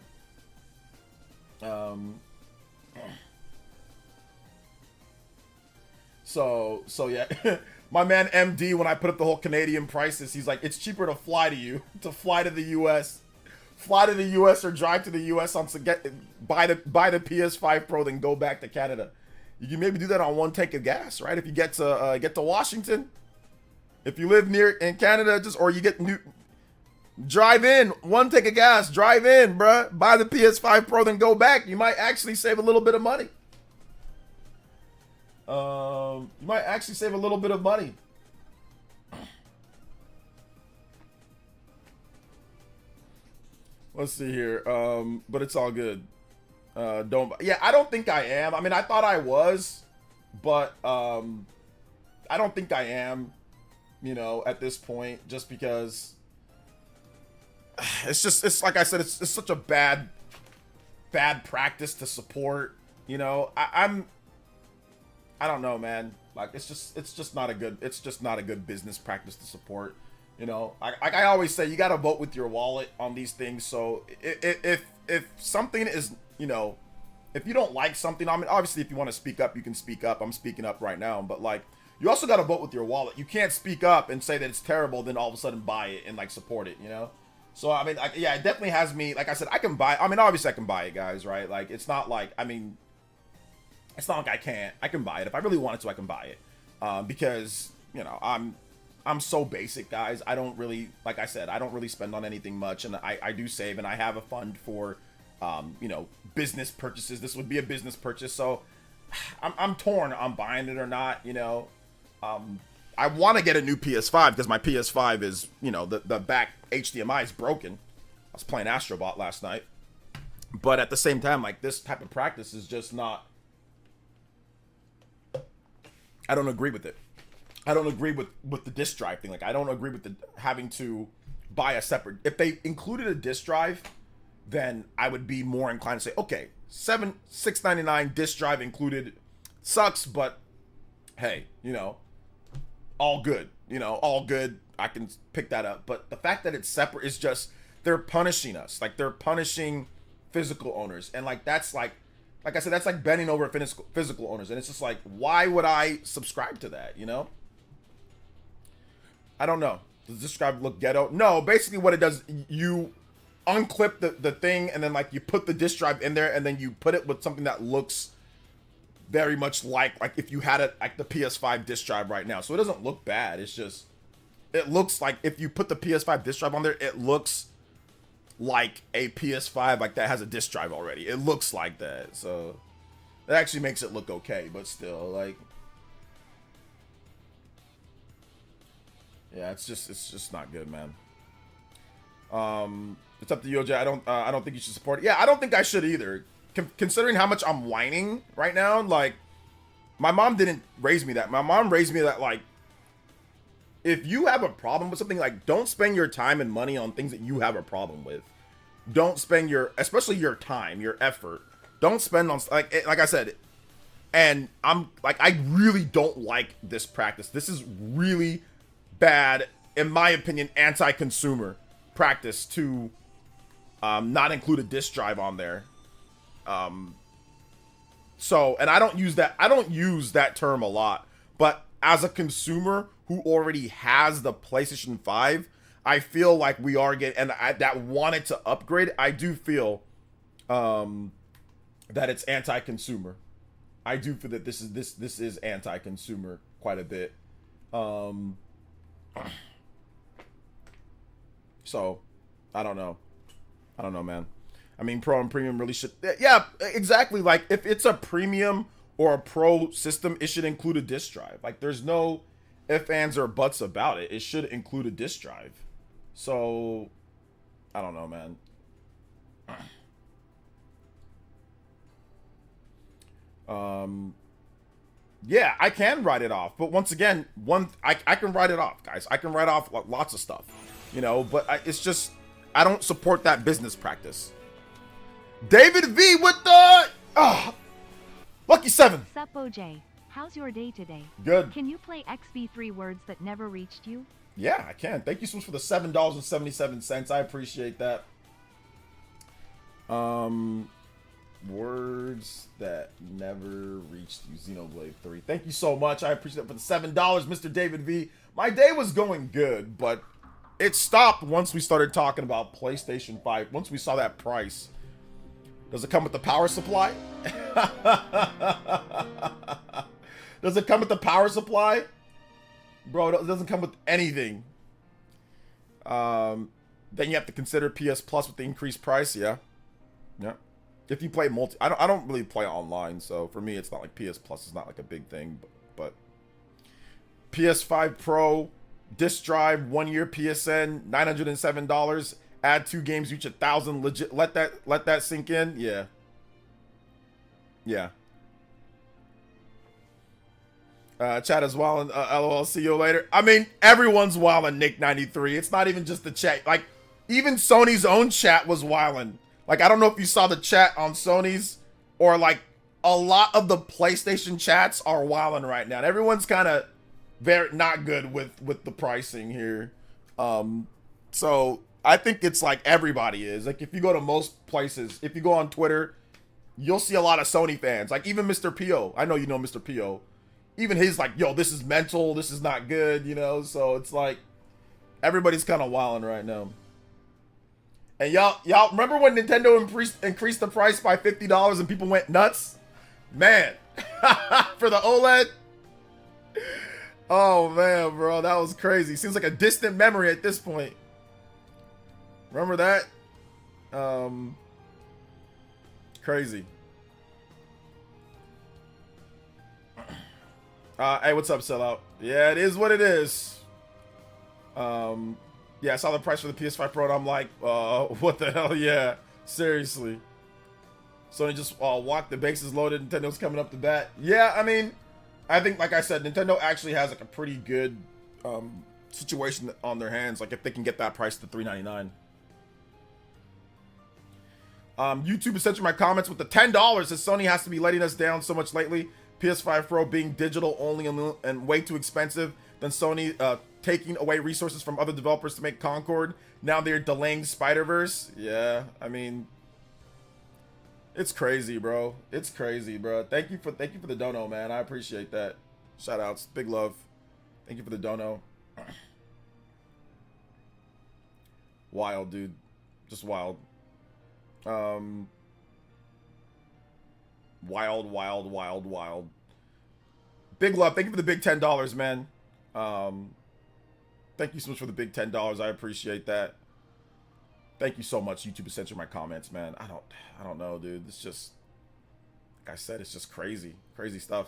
So yeah, my man MD, when I put up the whole Canadian prices, he's like, it's cheaper to fly to you, to fly to the US or drive to the US on to buy the PS5 Pro, then go back to Canada. You can maybe do that on one tank of gas, right? If you get to Washington, if you live near in Canada, or you get drive in, one tank of gas, drive in, bruh. Buy the PS5 Pro, then go back. You might actually save a little bit of money. Let's see here. But it's all good. I don't think I am. I mean, I thought I was, but I don't think I am, you know, at this point, just because it's like I said, it's such a bad practice to support, you know. I don't know, man. Like, it's just not a good business practice to support, you know. I always say, you got to vote with your wallet on these things. So if something is, you know, if you don't like something, I mean, obviously, if you want to speak up, you can speak up. I'm speaking up right now, but like, you also got to vote with your wallet. You can't speak up and say that it's terrible, then all of a sudden buy it and like support it, you know? So, I mean, yeah, it definitely has me, like I said, I can buy, I mean, obviously I can buy it, guys, right? Like, it's not like, I mean, it's not like I can't, I can buy it. If I really wanted to, I can buy it. Because, you know, I'm so basic, guys. I don't really, like I said, I don't really spend on anything much, and I do save, and I have a fund for, you know, business purchases. This would be a business purchase, so I'm torn on buying it or not, you know. I want to get a new PS5 because my PS5 is, you know, the back HDMI is broken. was playing Astro Bot last night. But at the same time, like, this type of practice is just not, I don't agree with it. I don't agree with the disk drive thing. Like, I don't agree with the having to buy a separate. If they included a disk drive, then I would be more inclined to say, okay, $6.99 disk drive included, sucks, but hey, you know, all good. You know, all good. I can pick that up. But the fact that it's separate is just, they're punishing us. Like, they're punishing physical owners, and like, that's like I said, that's like bending over physical owners, and it's just like, why would I subscribe to that? You know, I don't know. Does this drive look ghetto? No, basically what it does, you unclip the thing, and then like you put the disk drive in there, and then you put it with something that looks very much like if you had it like the PS5 disk drive right now. So it doesn't look bad. It's just, it looks like if you put the PS5 disk drive on there, it looks like a PS5 like that has a disk drive already. It looks like that. So that actually makes it look okay, but still, like, yeah, it's just not good, man. It's up to you, OJ. I don't think you should support it. Yeah, I don't think I should either. Considering how much I'm whining right now, like, my mom didn't raise me that. My mom raised me that, like, if you have a problem with something, like, don't spend your time and money on things that you have a problem with. Don't spend especially your time, your effort. Don't spend on, like I said, and I'm like, I really don't like this practice. This is really bad, in my opinion, anti-consumer practice to not include a disk drive on there. So, and I don't use that term a lot, but as a consumer who already has the PlayStation 5, I feel like we are getting, and that wanted to upgrade, I do feel that it's anti-consumer. I do feel that this is anti-consumer quite a bit. So I don't know, man. I mean, Pro and Premium really should, yeah, exactly. Like, if it's a Premium or a Pro system, it should include a disk drive. Like, there's no ifs, ands, or buts about it. It should include a disk drive. So, I don't know, man. Yeah, I can write it off, but once again, I can write it off, guys. I can write off lots of stuff, you know. But it's just, I don't support that business practice. David V with the Lucky 7. Sup, OJ? How's your day today? Good. Can you play XB3 words that never reached you? Yeah, I can. Thank you so much for the $7.77. I appreciate that. Words that never reached you. Xenoblade 3. Thank you so much. I appreciate it for the $7, Mr. David V. My day was going good, but it stopped once we started talking about PlayStation 5. Once we saw that price. Does it come with the power supply? Does it come with the power supply? Bro, it doesn't come with anything. Then you have to consider PS Plus with the increased price. Yeah. Yeah. If you play I don't really play online, so for me it's not like PS Plus is not like a big thing, but PS5 Pro, disc drive, 1 year PSN, $907, add 2 games each, 1,000, legit. Let that sink in. Yeah. Yeah. Chat is wildin', LOL, see you later. I mean, everyone's wildin', Nick93. It's not even just the chat. Like, even Sony's own chat was wildin'. Like, I don't know if you saw the chat on Sony's, or like, a lot of the PlayStation chats are wildin' right now. And everyone's kind of very not good with the pricing here. So I think it's like everybody is. Like, if you go to most places, if you go on Twitter, you'll see a lot of Sony fans. Like, even Mr. P.O. I know you know Mr. P.O. Even he's like, yo, this is mental. This is not good, you know? So it's like, everybody's kind of wilding right now. And y'all remember when Nintendo increased the price by $50 and people went nuts? Man, for the OLED? Oh, man, bro, that was crazy. Seems like a distant memory at this point. Remember that? Crazy. Hey, what's up, sellout? Yeah, it is what it is. Yeah, I saw the price for the PS5 Pro and I'm like, what the hell? Yeah, seriously. Sony just walked the bases loaded. Nintendo's coming up to bat. Yeah, I mean, I think, like I said, Nintendo actually has like a pretty good situation on their hands. Like if they can get that price to $399. YouTube is censoring my comments with the $10. Says Sony has to be letting us down so much lately. PS5 Pro being digital only and way too expensive. Then Sony taking away resources from other developers to make Concord. Now they're delaying Spider-Verse. Yeah, I mean, it's crazy, bro. It's crazy, bro. Thank you for the dono, man. I appreciate that. Shout outs, big love. Thank you for the dono. Wild, dude. Just wild. Wild. Big love. Thank you for the big $10, man. Thank you so much for the big $10. I appreciate that. Thank you so much. YouTube is censoring my comments, man. I don't know, dude. It's just, like I said, it's just crazy stuff.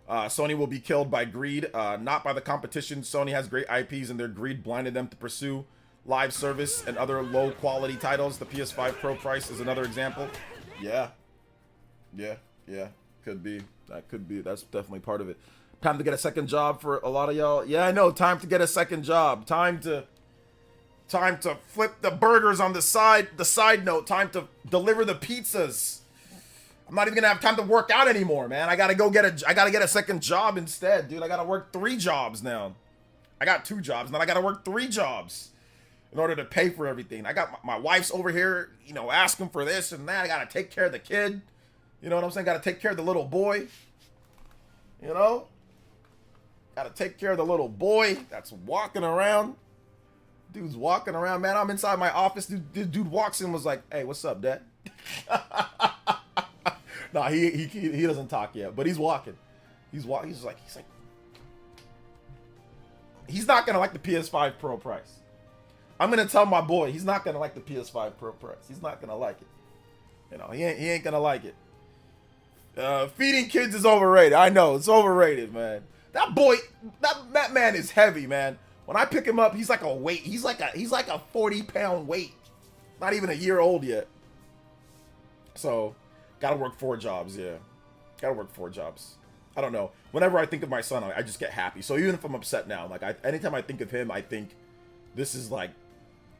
Sony will be killed by greed, not by the competition. Sony has great IPs and their greed blinded them to pursue live service and other low quality titles. The PS5 Pro price is another example. Yeah. Could be. That could be. That's definitely part of it. Time to get a second job for a lot of y'all. Yeah, I know. Time to get a second job. Time to flip the burgers on the side note. Time to deliver the pizzas. I'm not even gonna have time to work out anymore, man. I gotta get a second job instead, dude. I gotta work 3 jobs now. I got 2 jobs, and then I gotta work 3 jobs in order to pay for everything. I got my wife's over here, you know, asking for this and that. I gotta take care of the kid. You know what I'm saying? Gotta take care of the little boy. You know? Gotta take care of the little boy that's walking around. Dude's walking around, man. I'm inside my office. Dude walks in and was like, hey, what's up, Dad? Nah, he doesn't talk yet, but he's walking. He's like, he's not gonna like the PS5 Pro price. I'm gonna tell my boy he's not gonna like the PS5 Pro price. He's not gonna like it. You know, he ain't gonna like it. Feeding kids is overrated. I know, it's overrated, man. That boy, that man is heavy, man. When I pick him up, he's like a weight. He's like a 40-pound weight. Not even a year old yet. So, gotta work 4 jobs, yeah. Gotta work 4 jobs. I don't know. Whenever I think of my son, I just get happy. So even if I'm upset now, like anytime I think of him, I think this is like,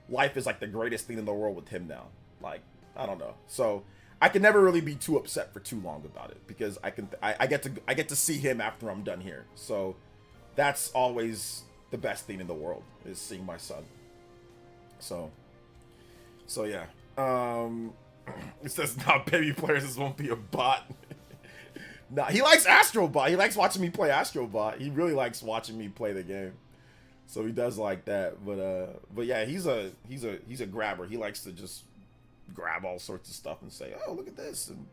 life is like the greatest thing in the world with him now. Like, I don't know. So I can never really be too upset for too long about it because I get to see him after I'm done here. So that's always the best thing in the world is seeing my son. So yeah. It says not baby players. This won't be a bot. Nah, he likes Astro Bot. He likes watching me play Astro Bot. He really likes watching me play the game. So he does like that. But yeah, he's a grabber. He likes to just grab all sorts of stuff and say, "Oh, look at this." And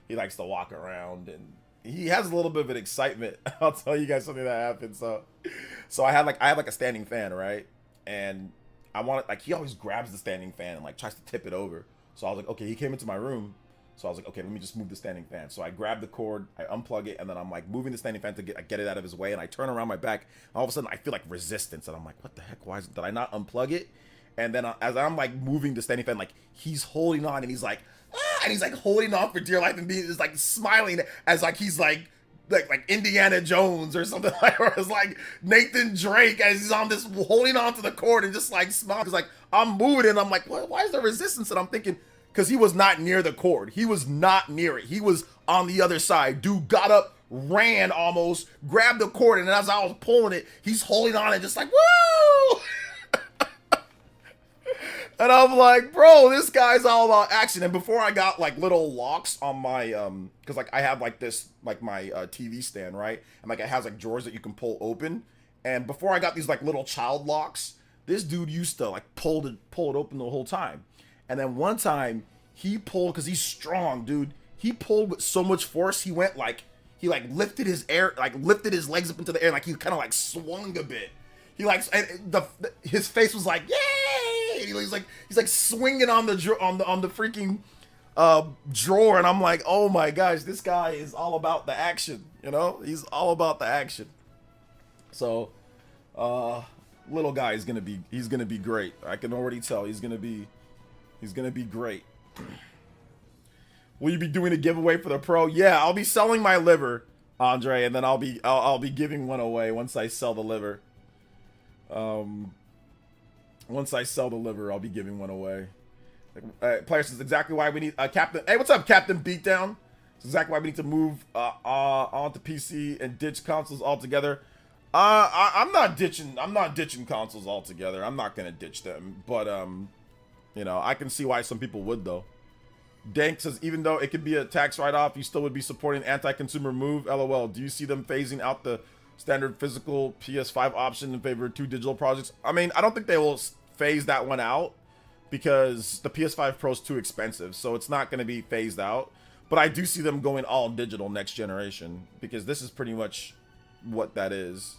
he likes to walk around and he has a little bit of an excitement. I'll tell you guys something that happened. So I have like a standing fan, right? And I want like he always grabs the standing fan and like tries to tip it over. So I was like, okay, he came into my room. So I was like, okay, let me just move the standing fan. So I grab the cord, I unplug it, and then I'm like moving the standing fan to get it out of his way. And I turn around my back. And all of a sudden, I feel like resistance, and I'm like, what the heck? Did I not unplug it? And then as I'm like moving the standing fan, like he's holding on, and he's like, ah, and he's like holding on for dear life, and being just like smiling as like he's like Indiana Jones or something like, or it's like Nathan Drake as he's on this holding on to the cord and just like smiling. Cause like I'm moving and I'm like, why is there resistance? And I'm thinking, because he was not near the cord. He was not near it. He was on the other side. Dude got up, ran almost, grabbed the cord, and as I was pulling it, he's holding on and just like, woo! And I'm like, bro, this guy's all about action. And before I got like little locks on my, cause like I have like this, like my TV stand, right? And like it has like drawers that you can pull open. And before I got these like little child locks, this dude used to like pull it open the whole time. And then one time he pulled, cause he's strong, dude. He pulled with so much force. He went like, he like lifted his legs up into the air. Like he kind of like swung a bit. He like, his face was like, yay! He's like swinging on the freaking drawer, and I'm like, oh my gosh, this guy is all about the action, you know? He's all about the action. So, Little guy is gonna be, he's gonna be great. I can already tell he's gonna be great. Will you be doing a giveaway for the Pro? Yeah, I'll be selling my liver, Andre, and then I'll be giving one away once I sell the liver. Once I sell the liver, I'll be giving one away. Players is exactly why we need Captain. Hey, what's up, Captain Beatdown? It's exactly why we need to move onto PC and ditch consoles altogether. I'm not ditching consoles altogether. I'm not gonna ditch them, but you know, I can see why some people would though. Dank says even though it could be a tax write-off, you still would be supporting anti-consumer move. LOL. Do you see them phasing out the standard physical PS5 option in favor of 2 digital projects? I mean, I don't think they will phase that one out because the PS5 Pro is too expensive, so it's not going to be phased out. But I do see them going all digital next generation because this is pretty much what that is.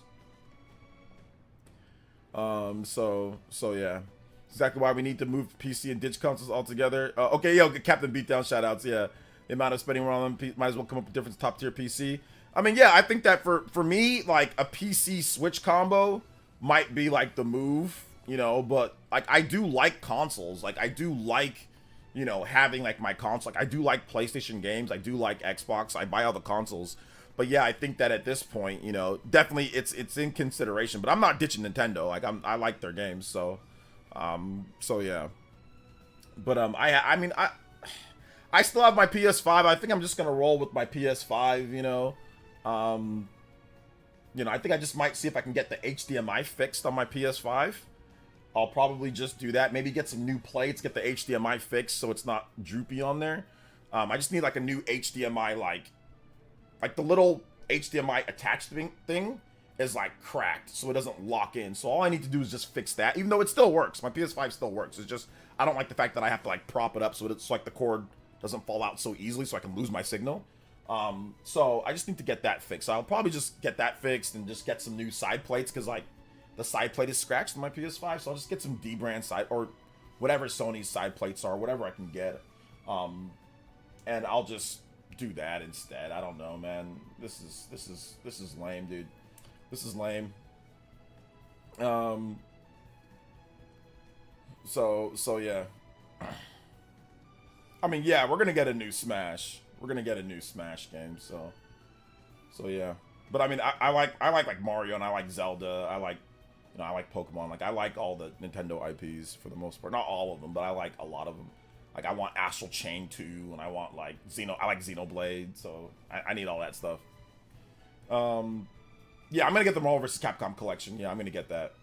So yeah, exactly why we need to move PC and ditch consoles altogether. Okay, yo, Captain Beatdown shoutouts. Yeah, the amount of spending on them might as well come up with different top tier PC. I mean, yeah, I think that for me, like a PC Switch combo might be like the move, you know. But like I do like consoles. Like I do like, you know, having like my console. Like I do like PlayStation games. I do like Xbox. I buy all the consoles. But yeah, I think that at this point, you know, definitely it's in consideration. But I'm not ditching Nintendo. Like I like their games. So yeah. But I mean I still have my PS5. I think I'm just gonna roll with my PS5. You know, I think I just might see if I can get the HDMI fixed on my PS5. I'll probably just do that. Maybe get some new plates, get the HDMI fixed so it's not droopy on there. I just need like a new HDMI, like the little HDMI attached thing is like cracked, so it doesn't lock in. So all I need to do is just fix that, even though it still works. My PS5 still works. It's just, I don't like the fact that I have to like prop it up so it's like the cord doesn't fall out so easily so I can lose my signal. So I just need to get that fixed. I'll probably just get that fixed and just get some new side plates because like the side plate is scratched in my PS5, so I'll just get some D brand side or whatever Sony's side plates are, whatever I can get. And I'll just do that instead. I don't know, man. This is lame, dude. This is lame. So yeah. I mean, yeah, we're gonna get a new Smash. We're gonna get a new Smash game, so yeah. But I mean, I like Mario and I like Zelda. I like, you know, I like Pokemon. Like I like all the Nintendo IPs for the most part. Not all of them, but I like a lot of them. Like I want Astral Chain 2 and I want like I like Xenoblade, so I need all that stuff. Yeah, I'm gonna get the Marvel vs. Capcom collection. Yeah, I'm gonna get that.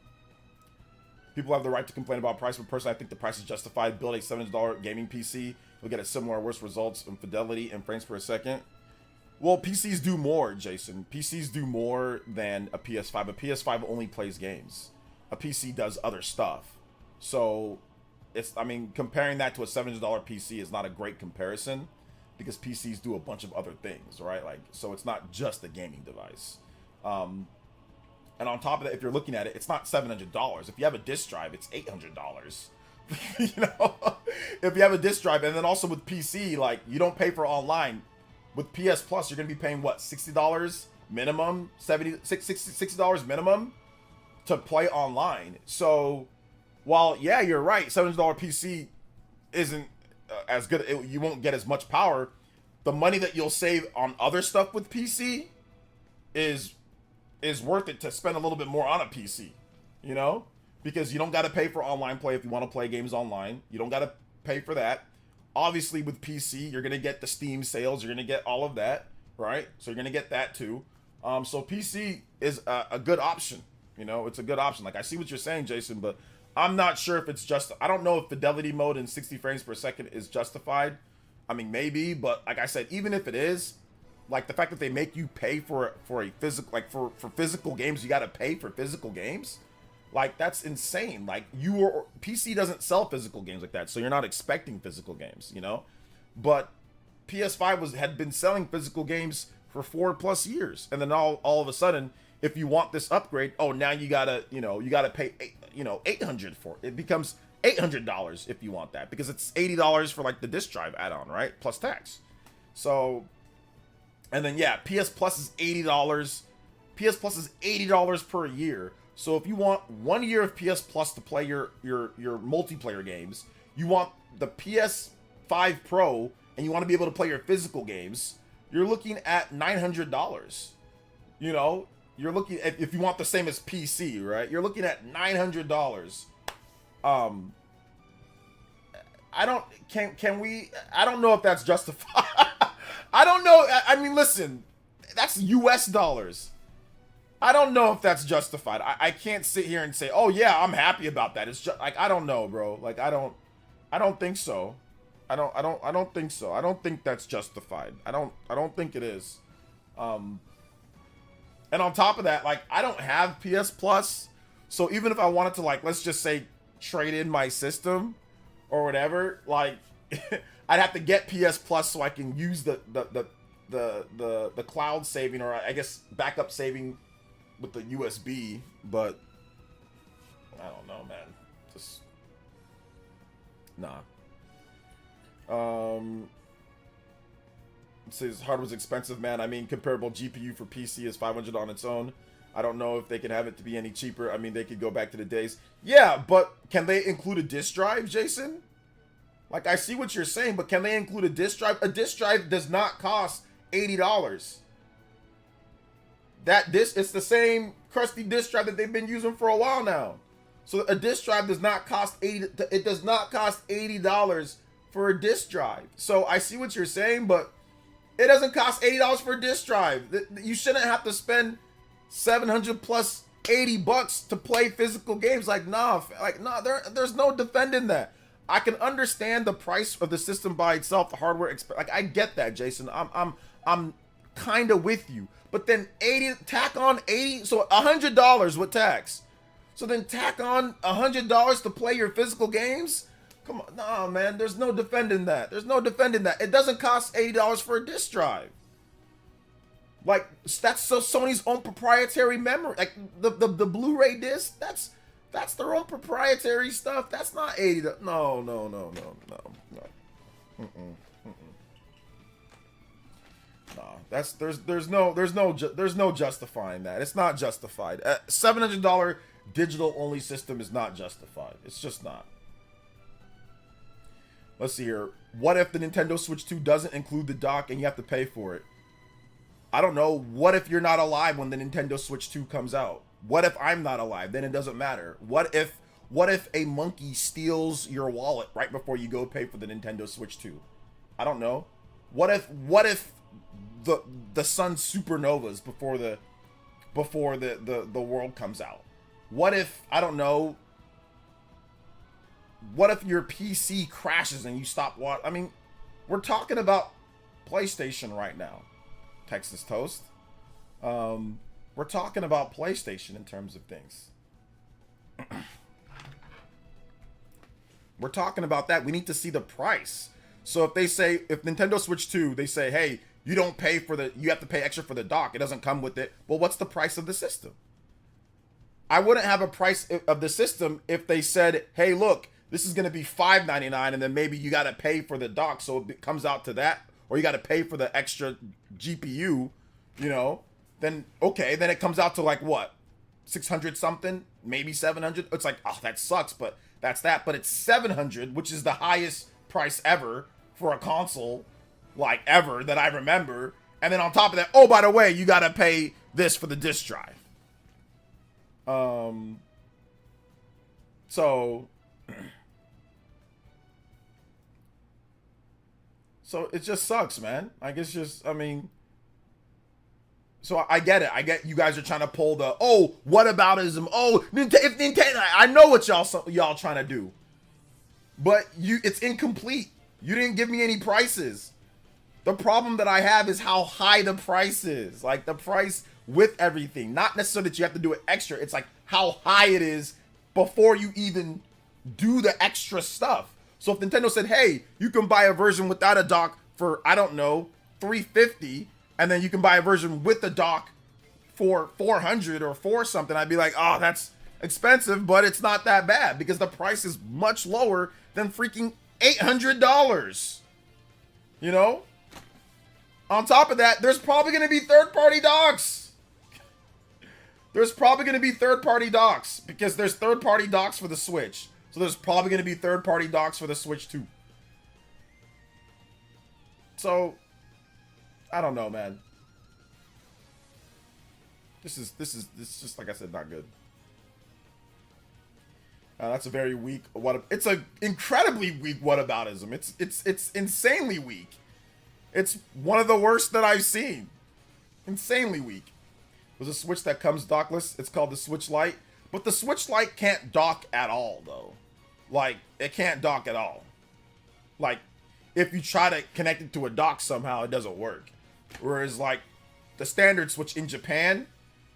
People have the right to complain about price, but personally I think the price is justified. Build a $700 gaming PC, you'll get a similar or worse results in fidelity and frames per second. Well, PCs do more, Jason. PCs do more than a PS5. A PS5 only plays games. A PC does other stuff. So I mean, comparing that to a $700 PC is not a great comparison because PCs do a bunch of other things, right? Like, so it's not just a gaming device. And on top of that, if you're looking at it, it's not $700. If you have a disk drive, it's $800. You know, if you have a disk drive, and then also with PC, like you don't pay for online. With PS Plus, you're gonna be paying what, $60 minimum, $60 minimum to play online. So while yeah, you're right, $700 PC isn't as good. You won't get as much power. The money that you'll save on other stuff with PC is worth it to spend a little bit more on a PC, you know, because you don't got to pay for online play if you want to play games online. You don't got to pay for that. Obviously, with PC, you're gonna get the Steam sales. You're gonna get all of that, right? So you're gonna get that too. So PC is a good option. You know, it's a good option. Like I see what you're saying, Jason, but I'm not sure if it's just. I don't know if fidelity mode in 60 frames per second is justified. I mean, maybe, but like I said, even if it is, like the fact that they make you pay for a physical, like for physical games, you got to pay for physical games. Like that's insane. Like PC doesn't sell physical games like that, so you're not expecting physical games, you know. But PS5 had been selling physical games for 4+ years, and then all of a sudden, if you want this upgrade, oh now you gotta pay $800 for it. It becomes $800 if you want that because it's $80 for like the disc drive add-on, right, plus tax. So, and then yeah, PS Plus is $80. PS Plus is $80 per year. So if you want 1 year of PS Plus to play your multiplayer games, you want the PS5 Pro, and you want to be able to play your physical games, you're looking at $900. You know, you're looking at, if you want the same as PC, right? You're looking at $900. I don't know if that's justified. I don't know. I mean, listen, that's US dollars. I don't know if that's justified. I can't sit here and say, oh yeah, I'm happy about that. It's just like, I don't know, bro. Like, I don't think so. I don't think so. I don't think that's justified. I don't think it is. And on top of that, like, I don't have PS Plus. So even if I wanted to, like, let's just say trade in my system or whatever, like, I'd have to get PS Plus so I can use the cloud saving, or I guess backup saving with the USB, but I don't know, man. Just nah. It says hardware's expensive, man. I mean, comparable GPU for PC is $500 on its own. I don't know if they can have it to be any cheaper. I mean, they could go back to the days. Yeah, but can they include a disk drive, Jason? Like, I see what you're saying, but can they include a disk drive? A disk drive does not cost $80. It's the same crusty disk drive that they've been using for a while now. So a disk drive does not cost it does not cost $80 for a disk drive. So I see what you're saying, but it doesn't cost $80 for a disk drive. You shouldn't have to spend $700 plus $80 to play physical games. Like, nah, there's no defending that. I can understand the price of the system by itself, the hardware. Like, I get that, Jason. I'm kind of with you. But then tack on 80, so $100 with tax. So then tack on $100 to play your physical games. Come on, nah, man. There's no defending that. There's no defending that. It doesn't cost $80 for a disc drive. Like, that's so Sony's own proprietary memory. Like the Blu-ray disc, that's their own proprietary stuff. That's not $80. No. Nah, there's no justifying that. It's not justified. $700 digital only system is not justified. It's just not. Let's see here. What if the Nintendo Switch 2 doesn't include the dock and you have to pay for it? I don't know. What if you're not alive when the Nintendo Switch 2 comes out? What if I'm not alive? Then it doesn't matter. What if a monkey steals your wallet right before you go pay for the Nintendo Switch 2? I don't know. What if the sun supernovas before the world comes out? What if, I don't know, what if your PC crashes and you stop watching? I mean, we're talking about PlayStation right now, Texas Toast. We're talking about PlayStation in terms of things. We're talking about that. We need to see the price. So if Nintendo Switch 2, they say, hey, you have to pay extra for the dock. It doesn't come with it. Well, what's the price of the system? I wouldn't have a price of the system if they said, hey, look, this is going to be $5.99, and then maybe you got to pay for the dock, so it comes out to that, or you got to pay for the extra GPU, you know, then okay, then it comes out to like what, 600 something, maybe 700. It's like, oh, that sucks, but that's that. But it's 700, which is the highest price ever for a console, like ever that I remember. And then on top of that, oh, by the way, you got to pay this for the disc drive. So it just sucks, man. Like, it's just, I mean, so I get it. I get you guys are trying to pull the, oh, what aboutism? Oh, if Nintendo, I know what y'all trying to do, but it's incomplete. You didn't give me any prices. The problem that I have is how high the price is. Like, the price with everything, not necessarily that you have to do it extra. It's like how high it is before you even do the extra stuff. So if Nintendo said, hey, you can buy a version without a dock for, I don't know, $350, and then you can buy a version with the dock for $400 or for something, I'd be like, oh, that's expensive, but it's not that bad because the price is much lower than freaking $800. You know? On top of that, there's probably going to be third-party docks. There's probably going to be third-party docks because there's third-party docks for the Switch. So there's probably going to be third-party docks for the Switch too. So, I don't know, man. This is just, like I said, not good. That's a very weak it's a incredibly weak whataboutism. It's insanely weak. It's one of the worst that I've seen. Insanely weak. There's a Switch that comes dockless. It's called the Switch Lite. But the Switch Lite can't dock at all, though. Like, it can't dock at all. Like, if you try to connect it to a dock somehow, it doesn't work. Whereas, like, the standard Switch in Japan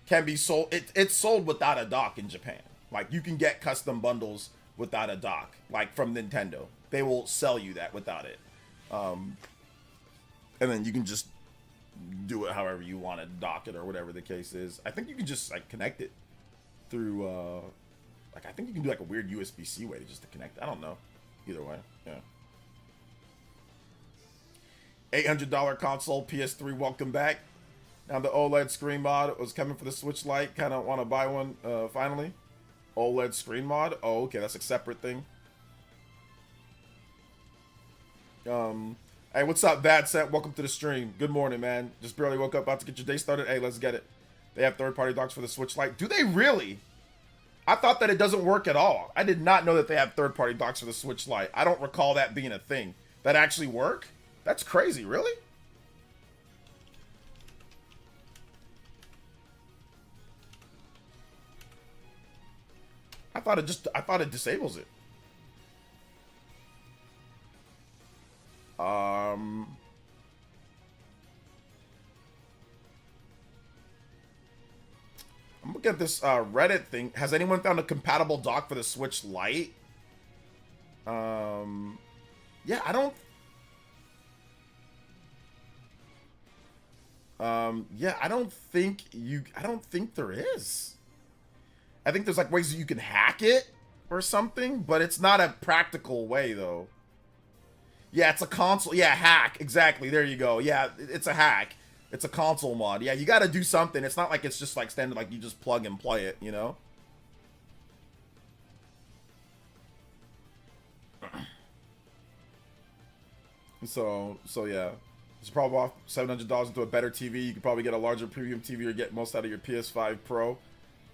can be sold. It's sold without a dock in Japan. Like, you can get custom bundles without a dock. Like, from Nintendo. They will sell you that without it. And then you can just do it however you want to dock it or whatever the case is. I think you can just, like, connect it through, like, I think you can do, like, a weird USB-C way to connect it. I don't know. Either way, yeah. $800 console, PS3, welcome back. Now the OLED screen mod was coming for the Switch Lite. Kind of want to buy one, finally. OLED screen mod? Oh, okay, that's a separate thing. Hey, what's up, Bad Set? Welcome to the stream. Good morning, man. Just barely woke up, about to get your day started. Hey, let's get it. They have third-party docks for the Switch Lite. Do they really? I thought that it doesn't work at all. I did not know that they have third-party docks for the Switch Lite. I don't recall that being a thing. That actually work? That's crazy, really? I thought it disables it. I'm looking at this Reddit thing. Has anyone found a compatible dock for the Switch Lite? Yeah, I don't. Yeah, I don't think there is. I think there's like ways that you can hack it or something, but it's not a practical way though. Yeah, it's a console. Yeah, hack. Exactly. There you go. Yeah, it's a hack. It's a console mod. Yeah, you got to do something. It's not like it's just like standard, like you just plug and play it, you know? So yeah. It's probably off $700 into a better TV. You could probably get a larger premium TV or get most out of your PS5 Pro.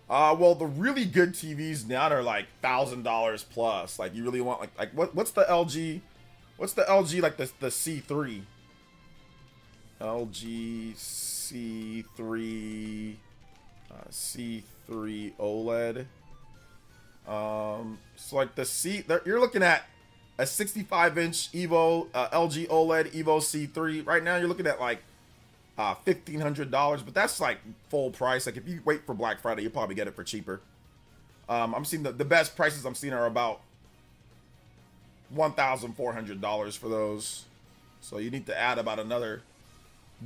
Well, the really good TVs now are like $1,000 plus. Like, you really want like what's the LG? What's the LG, like the C3? LG C3 C3 OLED. So like the you're looking at a 65-inch Evo LG OLED Evo C3. Right now you're looking at like $1,500, but that's like full price. Like if you wait for Black Friday, you'll probably get it for cheaper. I'm seeing the best prices I'm seeing are about $1,400 for those. So you need to add about another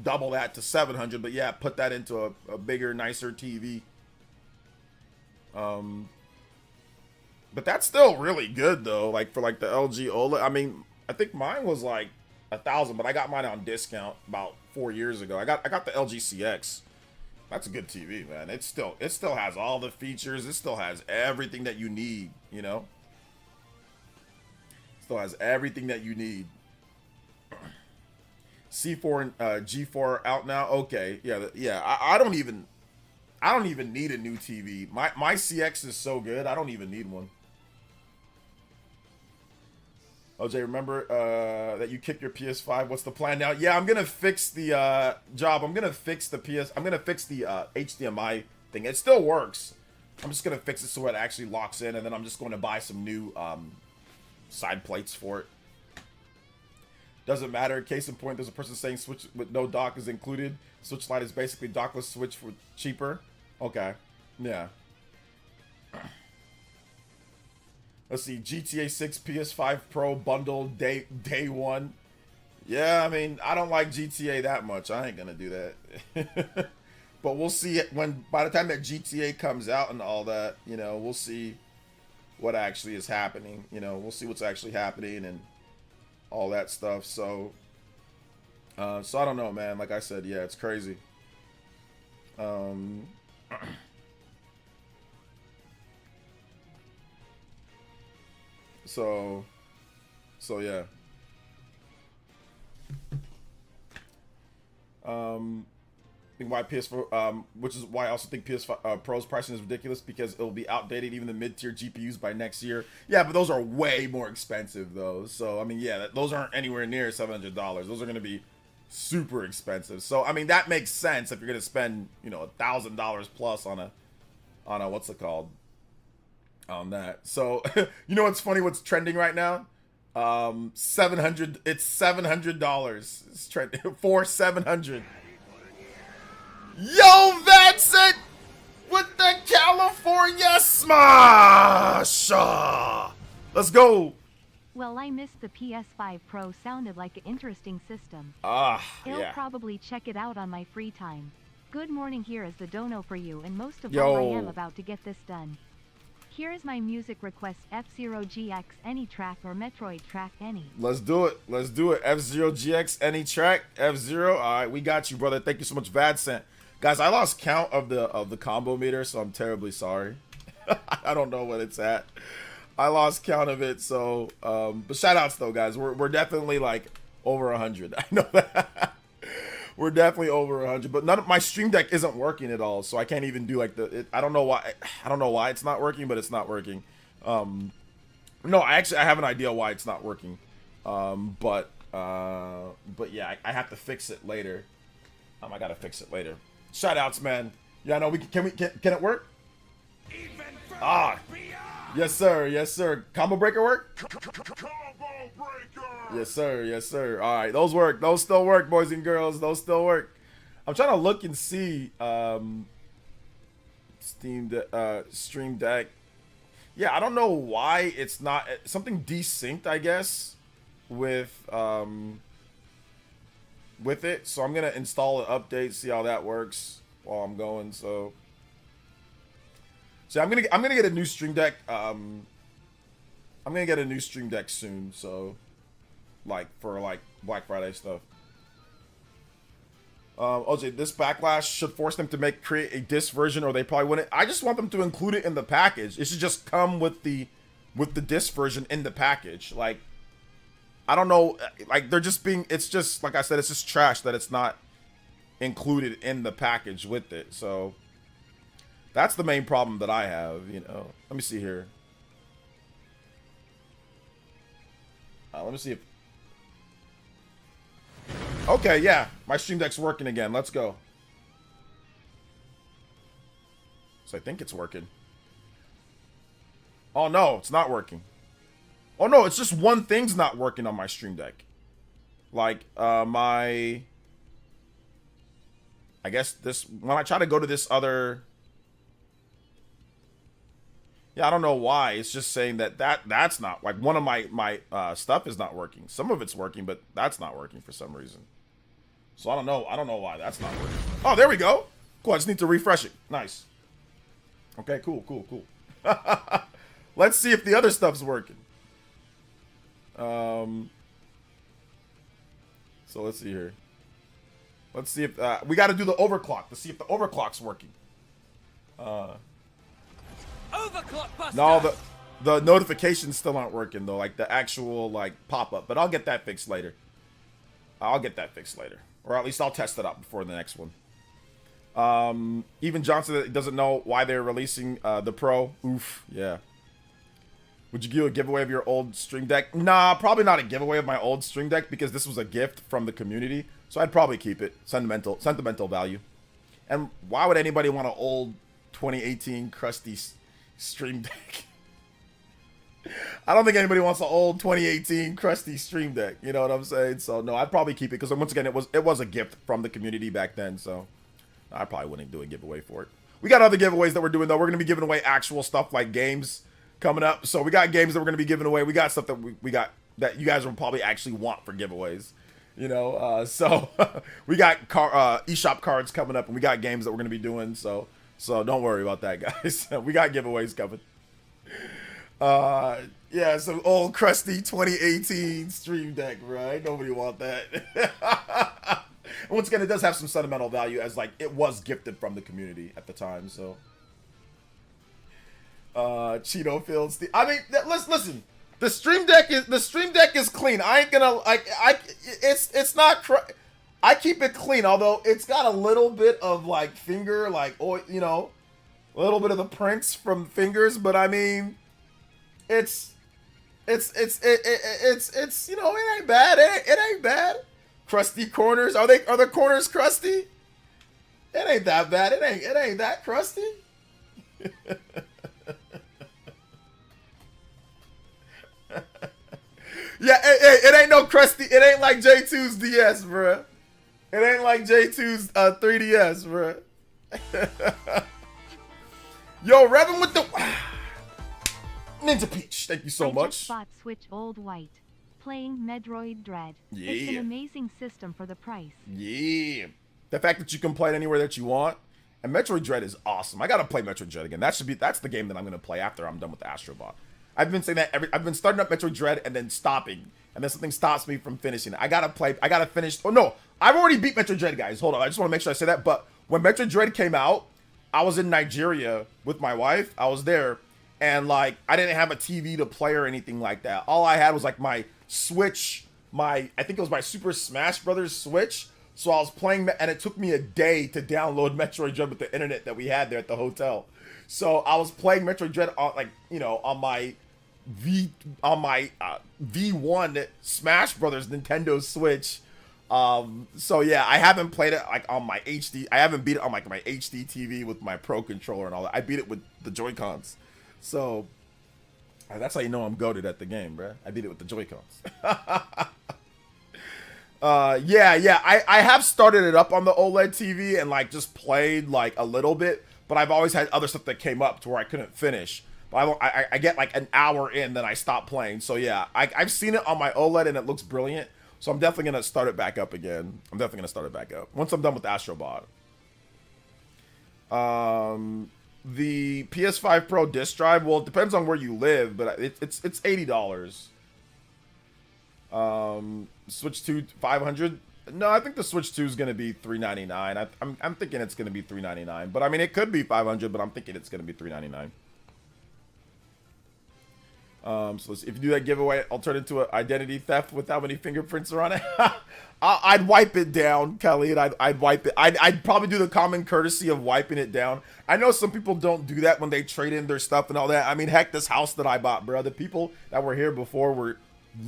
double that to $700. But yeah, put that into a bigger, nicer TV. But that's still really good though. Like for like the LG OLED. I mean, I think mine was like $1,000, but I got mine on discount about 4 years ago. I got the LG CX. That's a good TV, man. It still has all the features. It still has everything that you need, you know? Still has everything that you need. C4 and G4 out now. Okay, yeah. I don't even need a new TV. My CX is so good. I don't even need one. OJ, remember that you kicked your PS5. What's the plan now? Yeah, I'm gonna fix the job. I'm gonna fix the HDMI thing. It still works. I'm just gonna fix it so it actually locks in, and then I'm just going to buy some new side plates for it. Doesn't matter. Case in point, there's a person saying Switch with no dock is included. Switch Lite is basically dockless Switch for cheaper. Okay, yeah. Let's see, GTA 6 PS5 Pro bundle day one. Yeah, I mean, I don't like GTA that much. I ain't gonna do that. But we'll see it by the time that GTA comes out and all that, you know, we'll see what actually is happening. You know, we'll see what's actually happening and all that stuff. So I don't know, man. Like I said, yeah, it's crazy. So yeah. I think why PS4, which is why I also think PS5 Pro's pricing is ridiculous, because it'll be outdated, even the mid-tier GPUs, by next year. Yeah, but those are way more expensive though. So I mean, yeah, those aren't anywhere near $700. Those are going to be super expensive. So I mean, that makes sense if you're going to spend, you know, $1,000 plus on a what's it called, on that. So you know what's funny? What's trending right now? 700. It's $700. It's trending for 700. Yo, that's it with the California smash. Let's go. Well, I missed the PS5 Pro. Sounded like an interesting system. I'll Probably check it out on my free time. Good morning, here is the dono for you, and most of all, I am about to get this done. Here is my music request: F-Zero GX any track or Metroid track any. Let's do it. Let's do it. F-Zero GX any track. F-Zero. All right, we got you, brother. Thank you so much, Vadsent. Guys, I lost count of the combo meter, so I'm terribly sorry. I don't know what it's at. I lost count of it, so but shout outs though, guys. We're definitely like over 100. I know that. We're definitely over 100, but none of my stream deck isn't working at all, so I can't even do like I don't know why. I don't know why it's not working, but it's not working. No, I have an idea why it's not working. But yeah, I have to fix it later. I gotta fix it later. Shout outs, man. Yeah, no, can it work? Yes sir, yes sir. Combo breaker work? Combo breaker. Yes sir, yes sir. All right, those work. Those still work, boys and girls. Those still work. I'm trying to look and see Stream Deck. Yeah, I don't know why it's not something desynced, I guess, with it. So I'm gonna install an update, see how that works while I'm going. So I'm gonna get a new Stream Deck. I'm gonna get a new Stream Deck soon. So for Black Friday stuff. OJ, this backlash should force them to create a disc version, or they probably wouldn't. I just want them to include it in the package. It should just come with the disc version in the package. Like, I don't know, like they're just being. It's just like I said, it's just trash that it's not included in the package with it. So that's the main problem that I have. You know, let me see here. Let me see if. Okay, yeah, my Stream Deck's working again. Let's go. So I think it's working. Oh no, it's not working. Oh no, it's just one thing's not working on my Stream Deck. Like, I guess this, when I try to go to this other. Yeah, I don't know why. It's just saying that's not, like, one of my stuff is not working. Some of it's working, but that's not working for some reason. So I don't know why that's not working. Oh, there we go. Cool, I just need to refresh it. Nice. Okay, cool. Let's see if the other stuff's working. So let's see here. Let's see if we got to do the overclock to see if the overclock's working. Overclock buster. No, the notifications still aren't working though, like the actual like pop-up. But I'll get that fixed later. Or at least I'll test it out before the next one. Even Johnson doesn't know why they're releasing the Pro. Oof, yeah. Would you do a giveaway of your old Stream Deck? Nah, probably not a giveaway of my old Stream Deck because this was a gift from the community. So I'd probably keep it. Sentimental value. And why would anybody want an old 2018 crusty Stream Deck? I don't think anybody wants an old 2018 crusty Stream Deck. You know what I'm saying? So no, I'd probably keep it because once again, it was a gift from the community back then. So I probably wouldn't do a giveaway for it. We got other giveaways that we're doing though. We're gonna be giving away actual stuff like games coming up. So we got games that we're gonna be giving away. We got stuff that we got that you guys will probably actually want for giveaways. You know, so we got eShop cards coming up, and we got games that we're gonna be doing. So don't worry about that, guys. We got giveaways coming. Yeah, some old crusty 2018 Stream Deck, right? Nobody want that. And once again, it does have some sentimental value as like it was gifted from the community at the time. So Cheeto Fields. I mean, listen. The Stream Deck is clean. I ain't gonna like it's not I keep it clean, although it's got a little bit of like finger like or you know, a little bit of the prints from fingers, but I mean it's you know, it ain't bad. It ain't bad. Crusty corners. Are the corners crusty? It ain't that bad. It ain't that crusty. Yeah, it ain't no crusty. It ain't like J2's DS, bruh. It ain't like J2's 3DS, bruh. Yo, Revin with the Ninja Peach. Thank you so much. Just bought Switch Old White, playing Metroid Dread. Yeah. It's an amazing system for the price. Yeah. The fact that you can play it anywhere that you want. And Metroid Dread is awesome. I gotta play Metroid Dread again. That's the game that I'm gonna play after I'm done with the Astro Bot. I've been saying that I've been starting up Metroid Dread and then stopping. And then something stops me from finishing it. I gotta finish. Oh no, I've already beat Metroid Dread, guys. Hold on. I just want to make sure I say that. But when Metroid Dread came out, I was in Nigeria with my wife. I was there. And like, I didn't have a TV to play or anything like that. All I had was like my Switch, I think it was my Super Smash Brothers Switch. So I was playing, and it took me a day to download Metroid Dread with the internet that we had there at the hotel. So I was playing Metroid Dread on like, you know, on my V1 Smash Brothers Nintendo Switch. So yeah, I haven't played it like on my HD. I haven't beat it on like my HD TV with my Pro controller and all that. I beat it with the Joy-Cons. So that's how you know I'm goated at the game, bruh. I beat it with the Joy-Cons. Yeah. I have started it up on the OLED TV and like just played like a little bit, but I've always had other stuff that came up to where I couldn't finish. But I get like an hour in, then I stop playing. So yeah, I've seen it on my OLED and it looks brilliant. So I'm definitely gonna start it back up again. Once I'm done with Astro Bot. The PS5 Pro disc drive, well, it depends on where you live, but it's $80. Switch 2 500. No, I think the Switch 2 is gonna be $399. I'm thinking it's gonna be $399, but I mean it could be $500, but I'm thinking it's gonna be $399. So if you do that giveaway, I'll turn it into an identity theft with how many fingerprints are on it. I'd wipe it down, Kelly, and I'd wipe it. I'd probably do the common courtesy of wiping it down. I know some people don't do that when they trade in their stuff and all that. I mean, heck, this house that I bought, bro, the people that were here before were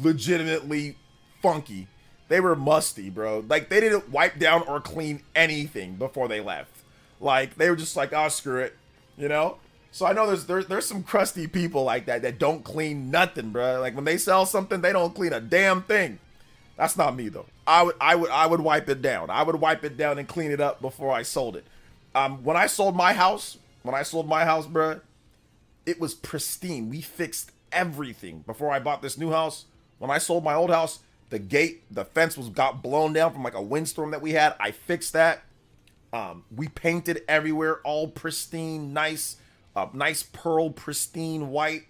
legitimately funky. They were musty, bro. Like, they didn't wipe down or clean anything before they left. Like, they were just like, oh, screw it, you know? So I know there's some crusty people like that don't clean nothing, bro. Like when they sell something, they don't clean a damn thing. That's not me though. I would wipe it down. I would wipe it down and clean it up before I sold it. When I sold my house, bro, it was pristine. We fixed everything before I bought this new house. When I sold my old house, the fence got blown down from like a windstorm that we had. I fixed that. We painted everywhere, all pristine, nice pearl pristine white.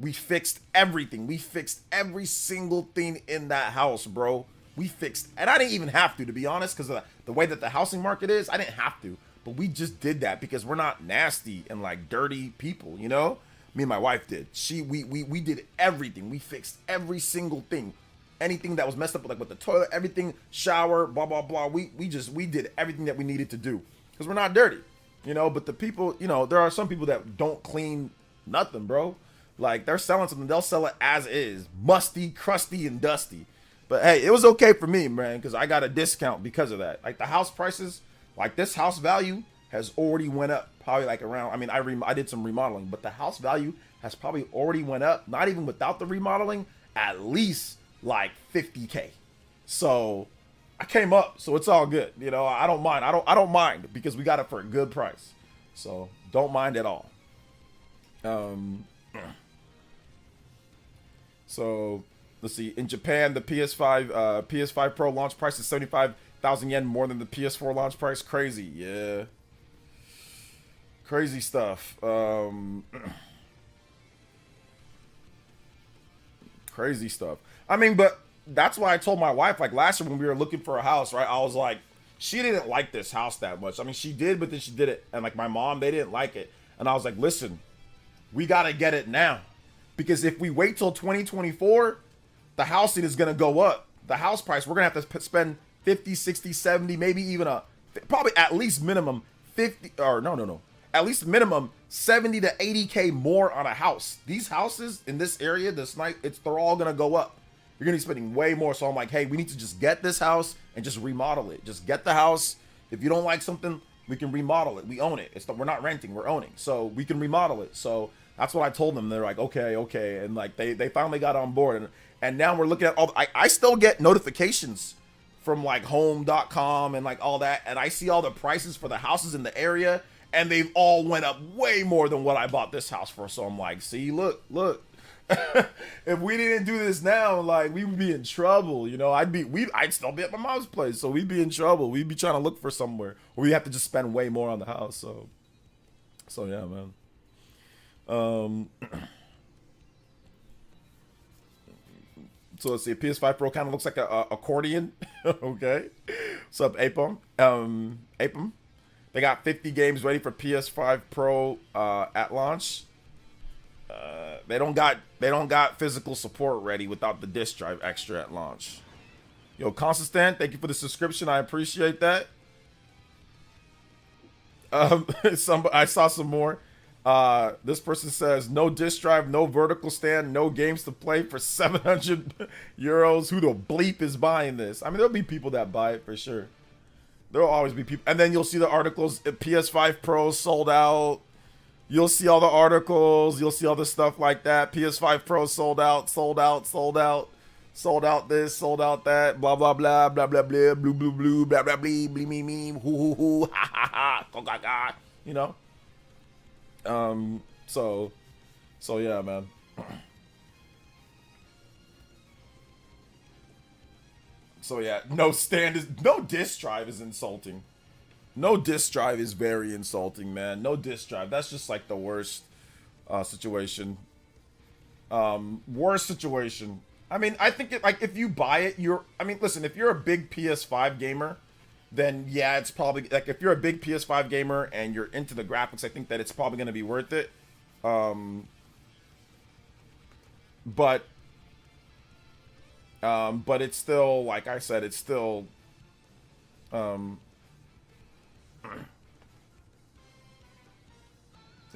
We fixed everything. We fixed every single thing in that house, bro. We fixed, and I didn't even have to be honest, because of the way that the housing market is. I didn't have to, but we just did that because we're not nasty and like dirty people, you know. Me and my wife did. We did everything. We fixed every single thing. Anything that was messed up, like with the toilet, everything, shower, blah blah blah. We did everything that we needed to do because we're not dirty. You know, but the people, you know, there are some people that don't clean nothing, bro. Like, they're selling something, they'll sell it as is. Musty, crusty, and dusty. But, hey, it was okay for me, man, because I got a discount because of that. Like, the house prices, like, this house value has already went up probably, like, around, I mean, I did some remodeling, but the house value has probably already went up, not even without the remodeling, at least, like, 50K. So I came up, so it's all good. You know, I don't mind. I don't mind because we got it for a good price. So don't mind at all. So let's see. In Japan, the PS5 Pro launch price is 75,000 yen more than the PS4 launch price. Crazy, yeah. Crazy stuff. Crazy stuff. I mean, but that's why I told my wife, like last year when we were looking for a house, right? I was like, she didn't like this house that much. I mean, she did, but then she did it. And like my mom, they didn't like it. And I was like, listen, we got to get it now because if we wait till 2024, the housing is going to go up. The house price, we're going to have to spend 50, 60, 70, maybe even probably at least minimum 50, or no. At least minimum 70 to 80K more on a house. These houses in this area, they're all going to go up. You're going to be spending way more. So I'm like, hey, we need to just get this house and just remodel it. Just get the house. If you don't like something, we can remodel it. We own it. We're not renting, we're owning. So we can remodel it. So that's what I told them. They're like, okay. And like, they finally got on board. And now we're looking at I still get notifications from like home.com and like all that. And I see all the prices for the houses in the area. And they've all went up way more than what I bought this house for. So I'm like, see, look. If we didn't do this now, like, we would be in trouble. You know, I'd still be at my mom's place. So we'd be in trouble. We'd be trying to look for somewhere. Or we have to just spend way more on the house. So yeah, man. So let's see. PS5 Pro kind of looks like a accordion. Okay. What's up, Apom? Apom. They got 50 games ready for PS5 Pro at launch. They don't got physical support ready without the disc drive extra at launch. Yo, Consistent, thank you for the subscription. I appreciate that. I saw some more. This person says no disc drive, no vertical stand, no games to play for 700 euros. Who the bleep is buying this? I mean, there'll be people that buy it for sure. There'll always be people. And then you'll see the articles, PS5 Pro sold out. You'll see all the articles. You'll see all the stuff like that. PS5 Pro sold out, sold out this, sold out that, blah, blah, blah, blah, blah, blah, blue, blue, blue, blah, blah, blah, blee, me, me, hoo, hoo, hoo, ha, ha, ha, go, ga, ga, you know? So yeah, man. So yeah, no disc drive is insulting. No disc drive is very insulting, man. No disc drive. That's just like the worst situation. Worst situation. I mean, I think if you buy it, listen, if you're a big PS5 gamer, then yeah, it's probably like if you're a big PS5 gamer and you're into the graphics, I think that it's probably going to be worth it. But it's still, like I said, it's still, it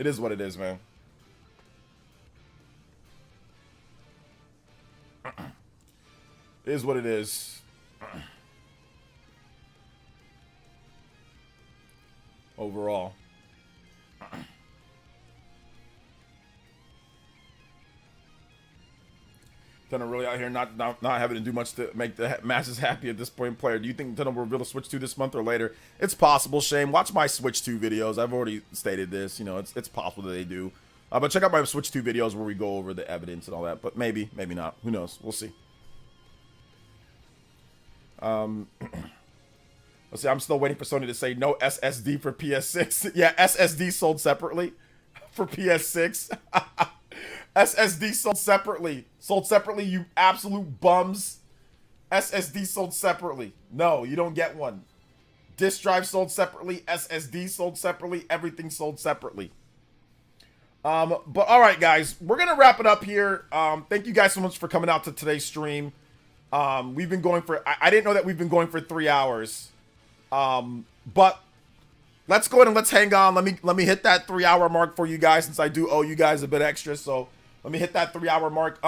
is what it is, man. It is what it is. Overall. Nintendo really out here not having to do much to make the masses happy at this point. Player, do you think Nintendo will reveal a Switch 2 this month or later? It's possible, Shane. Watch my Switch 2 videos. I've already stated this. You know, it's possible that they do. But check out my Switch 2 videos where we go over the evidence and all that. But maybe not. Who knows? We'll see. Let's see. I'm still waiting for Sony to say no SSD for PS6. Yeah, SSD sold separately for PS6. SSD sold separately. Sold separately, you absolute bums. SSD sold separately. No, you don't get one. Disk drive sold separately. SSD sold separately. Everything sold separately. But all right, guys, we're gonna wrap it up here. Thank you guys so much for coming out to today's stream. We've been going for, I didn't know that we've been going for 3 hours. But let's go ahead and let's hang on. Let me hit that 3 hour mark for you guys, since I do owe you guys a bit extra. So let me hit that 3 hour mark.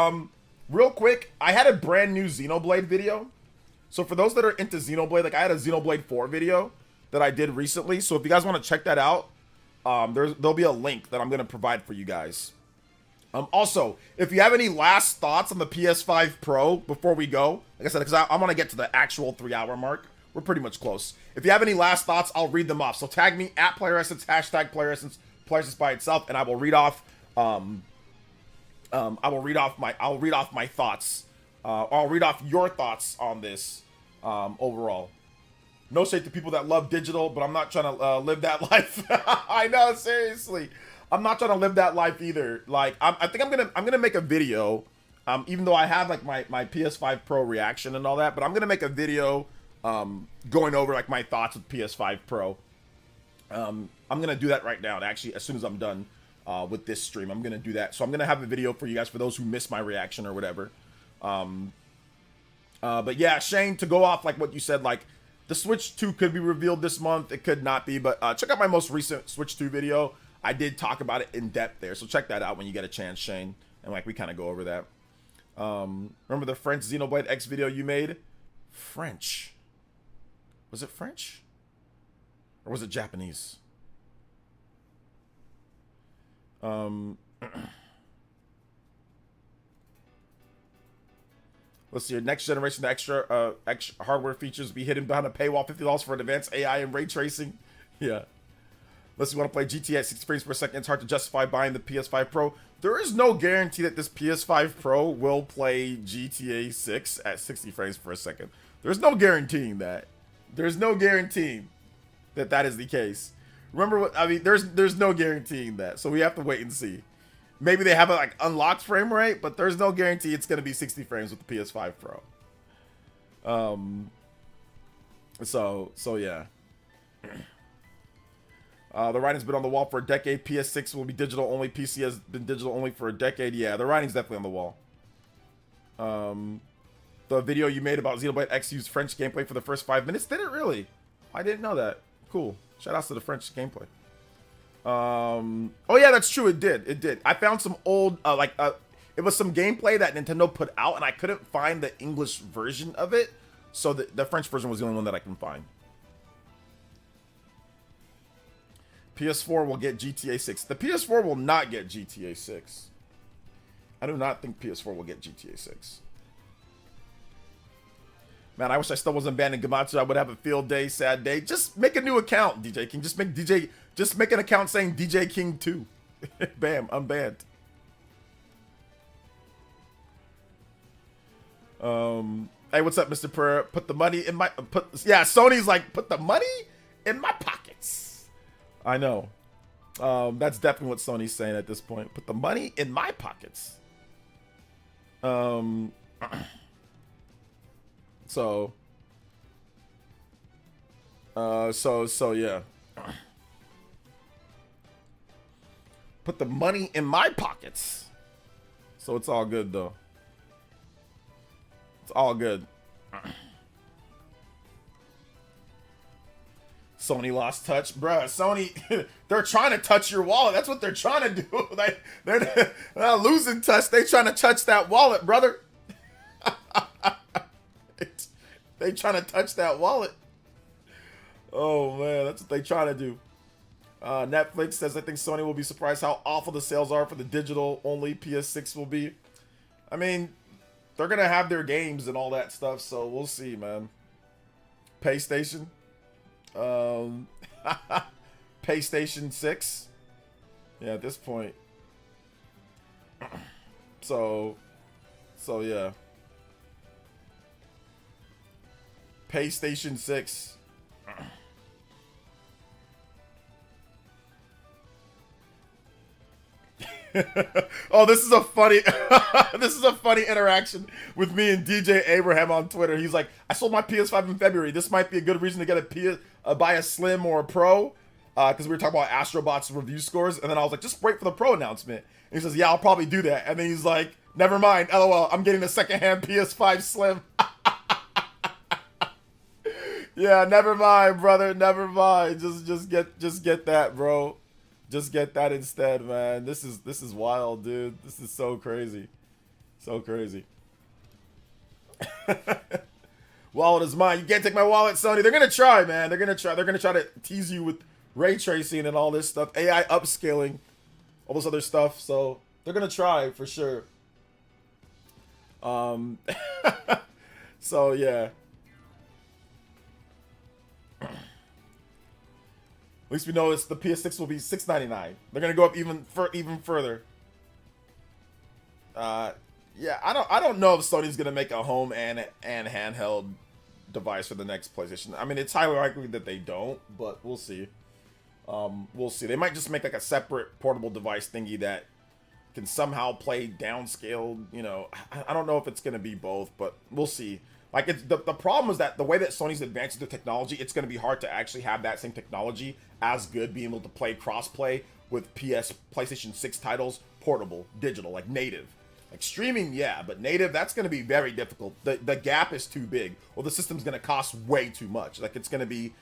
Real quick, I had a brand new Xenoblade video. So for those that are into Xenoblade, like I had a Xenoblade 4 video that I did recently. So if you guys want to check that out, there'll be a link that I'm going to provide for you guys. Also, if you have any last thoughts on the PS5 Pro before we go, like I said, because I want to get to the actual 3 hour mark. We're pretty much close. If you have any last thoughts, I'll read them off. So tag me at PlayerEssence, hashtag PlayerEssence, PlayerEssence by itself, and I will read off. I'll read off my thoughts. I'll read off your thoughts on this overall. No shade to people that love digital, but I'm not trying to live that life. I know, seriously, I'm not trying to live that life either. Like I think I'm gonna make a video. Even though I have like my PS5 Pro reaction and all that, but I'm gonna make a video. Going over like my thoughts with PS5 Pro. I'm gonna do that right now, actually, as soon as I'm done with this stream. I'm gonna do that. So I'm gonna have a video for you guys for those who missed my reaction or whatever. But yeah, Shane, to go off like what you said, like the Switch 2 could be revealed this month. It could not be, but check out my most recent Switch 2 video. I did talk about it in depth there, so check that out when you get a chance, Shane. And like we kind of go over that. Remember the French Xenoblade X video you made? French. Was it French? Or was it Japanese? Let's see. Next generation extra hardware features be hidden behind a paywall. $50 for advanced AI and ray tracing. Yeah. Unless you want to play GTA at 60 frames per second, it's hard to justify buying the PS5 Pro. There is no guarantee that this PS5 Pro will play GTA 6 at 60 frames per second. There's no guaranteeing that. There's no guaranteeing that that is the case. Remember what I mean? There's no guaranteeing that. So we have to wait and see. Maybe they have a like unlocked frame rate, but there's no guarantee it's going to be 60 frames with the PS5 Pro. So yeah. The writing's been on the wall for a decade. PS6 will be digital only. PC has been digital only for a decade. Yeah, the writing's definitely on the wall. The video you made about Xenoblade X used French gameplay for the first 5 minutes. Did it really? I didn't know that. Cool. Shout outs to the French gameplay. Oh yeah, that's true. It did. It did. I found some old, it was some gameplay that Nintendo put out, and I couldn't find the English version of it. So the French version was the only one that I can find. PS4 will get GTA 6. The PS4 will not get GTA 6. I do not think PS4 will get GTA 6. Man, I wish I still wasn't banned in Gamatsu. I would have a field day, sad day. Just make a new account, DJ King. Just make an account saying DJ King 2. Bam, I'm banned. Hey, what's up, Mr. Pereira? Put the money in my yeah, Sony's like, put the money in my pockets. I know. That's definitely what Sony's saying at this point. Put the money in my pockets. So yeah. Put the money in my pockets. So it's all good though. It's all good. Sony lost touch. Bruh, Sony, they're trying to touch your wallet. That's what they're trying to do. They're not losing touch. They're trying to touch that wallet, brother. They trying to touch that wallet. Oh, man, that's what they trying to do. Netflix says, I think Sony will be surprised how awful the sales are for the digital-only PS6 will be. I mean, they're going to have their games and all that stuff, so we'll see, man. PlayStation. PlayStation 6. Yeah, at this point. So yeah. PlayStation 6. Oh, this is a funny interaction with me and DJ Abraham on Twitter. He's like, I sold my PS5 in February. This might be a good reason to get buy a Slim or a Pro, because we were talking about Astro Bot's review scores. And then I was like, just wait for the Pro announcement. And he says, yeah, I'll probably do that. And then he's like, never mind, LOL, I'm getting a secondhand PS5 Slim. Yeah, never mind, brother, never mind. Just get that, bro. Just get that instead, man. This is wild, dude. This is so crazy. So crazy. Wallet is mine. You can't take my wallet, Sony. They're gonna try, man. They're gonna try to tease you with ray tracing and all this stuff, AI upscaling, all this other stuff. So they're gonna try for sure. So yeah. At least we know it's the PS6 will be $699. They're gonna go up even further. Yeah, I don't know if Sony's gonna make a home and handheld device for the next PlayStation. I mean, it's highly likely that they don't, but we'll see. We'll see. They might just make like a separate portable device thingy that can somehow play downscaled. You know, I don't know if it's gonna be both, but we'll see. Like, it's the problem is that the way that Sony's advancing the technology, it's going to be hard to actually have that same technology as good, being able to play cross-play with PlayStation 6 titles, portable, digital, like native. Like streaming, yeah, but native, that's going to be very difficult. The gap is too big, or the system's going to cost way too much. Like, it's going to be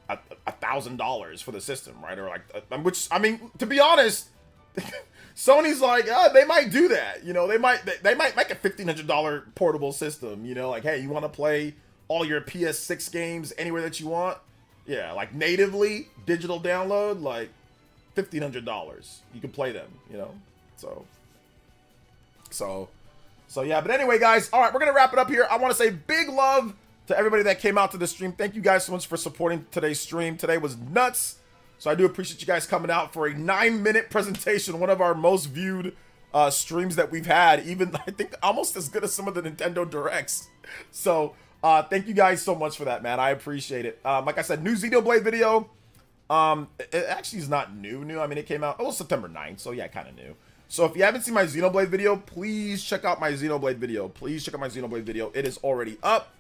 $1,000 for the system, right? Or like, which, I mean, to be honest, Sony's like, they might do that. You know, they might make a $1,500 portable system. You know, like, hey, you want to play all your PS6 games anywhere that you want? Yeah, like natively digital download, like $1,500. You can play them. You know, so yeah. But anyway, guys, all right, we're gonna wrap it up here. I want to say big love to everybody that came out to the stream. Thank you guys so much for supporting today's stream. Today was nuts. So I do appreciate you guys coming out for a 9-minute presentation, one of our most viewed streams that we've had, even I think almost as good as some of the Nintendo Directs. So thank you guys so much for that, man. I appreciate it. Like I said, new Xenoblade video. It actually is not new. I mean, it came out, it was September 9th, so yeah, kind of new. So if you haven't seen my Xenoblade video, please check out my Xenoblade video. It is already up.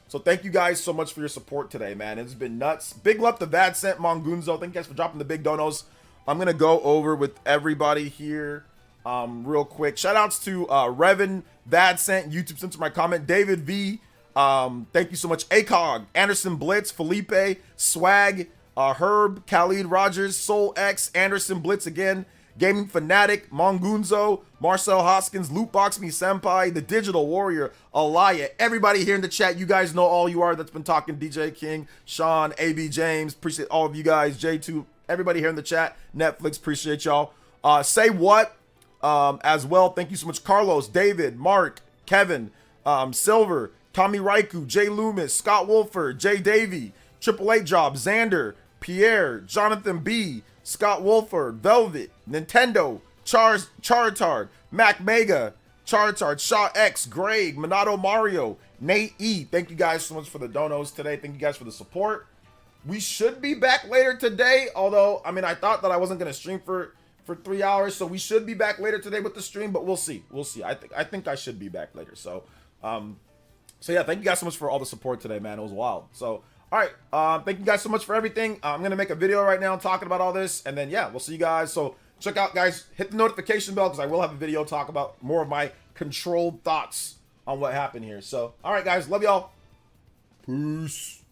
So thank you guys so much for your support today, man. It's been nuts. Big love to Vadsent, Mongunzo. Thank you guys for dropping the big donos. I'm going to go over with everybody here real quick. Shout outs to Revan, Vadsent, YouTube Censor My Comment, David V. Thank you so much. ACOG, Anderson Blitz, Felipe, Swag, Herb, Khalid Rogers, Soul X, Anderson Blitz again, Gaming Fanatic, Mongunzo, Marcel Hoskins, Lootbox Me Senpai, The Digital Warrior, Alaya, everybody here in the chat, you guys know all you are that's been talking, DJ King, Sean, AB James, appreciate all of you guys, J2, everybody here in the chat, Netflix, appreciate y'all. Say What, as well, thank you so much, Carlos, David, Mark, Kevin, Silver, Tommy Raiku, Jay Loomis, Scott Wolford, Jay Davey, Triple Eight Job, Xander, Pierre, Jonathan B, Scott Wolford, Velvet, Nintendo, Chartard, Mac Mega, Chartard, Shaw X, Greg, Minato Mario, Nate E. Thank you guys so much for the donos today. Thank you guys for the support. We should be back later today, although, I mean, I thought that I wasn't going to stream for 3 hours, so we should be back later today with the stream, but we'll see. We'll see. I think I should be back later. So yeah, thank you guys so much for all the support today, man. It was wild. So, all right, thank you guys so much for everything. I'm going to make a video right now talking about all this, and then, yeah, we'll see you guys. So, check out, guys, hit the notification bell, because I will have a video talk about more of my controlled thoughts on what happened here. So, all right, guys, love y'all. Peace.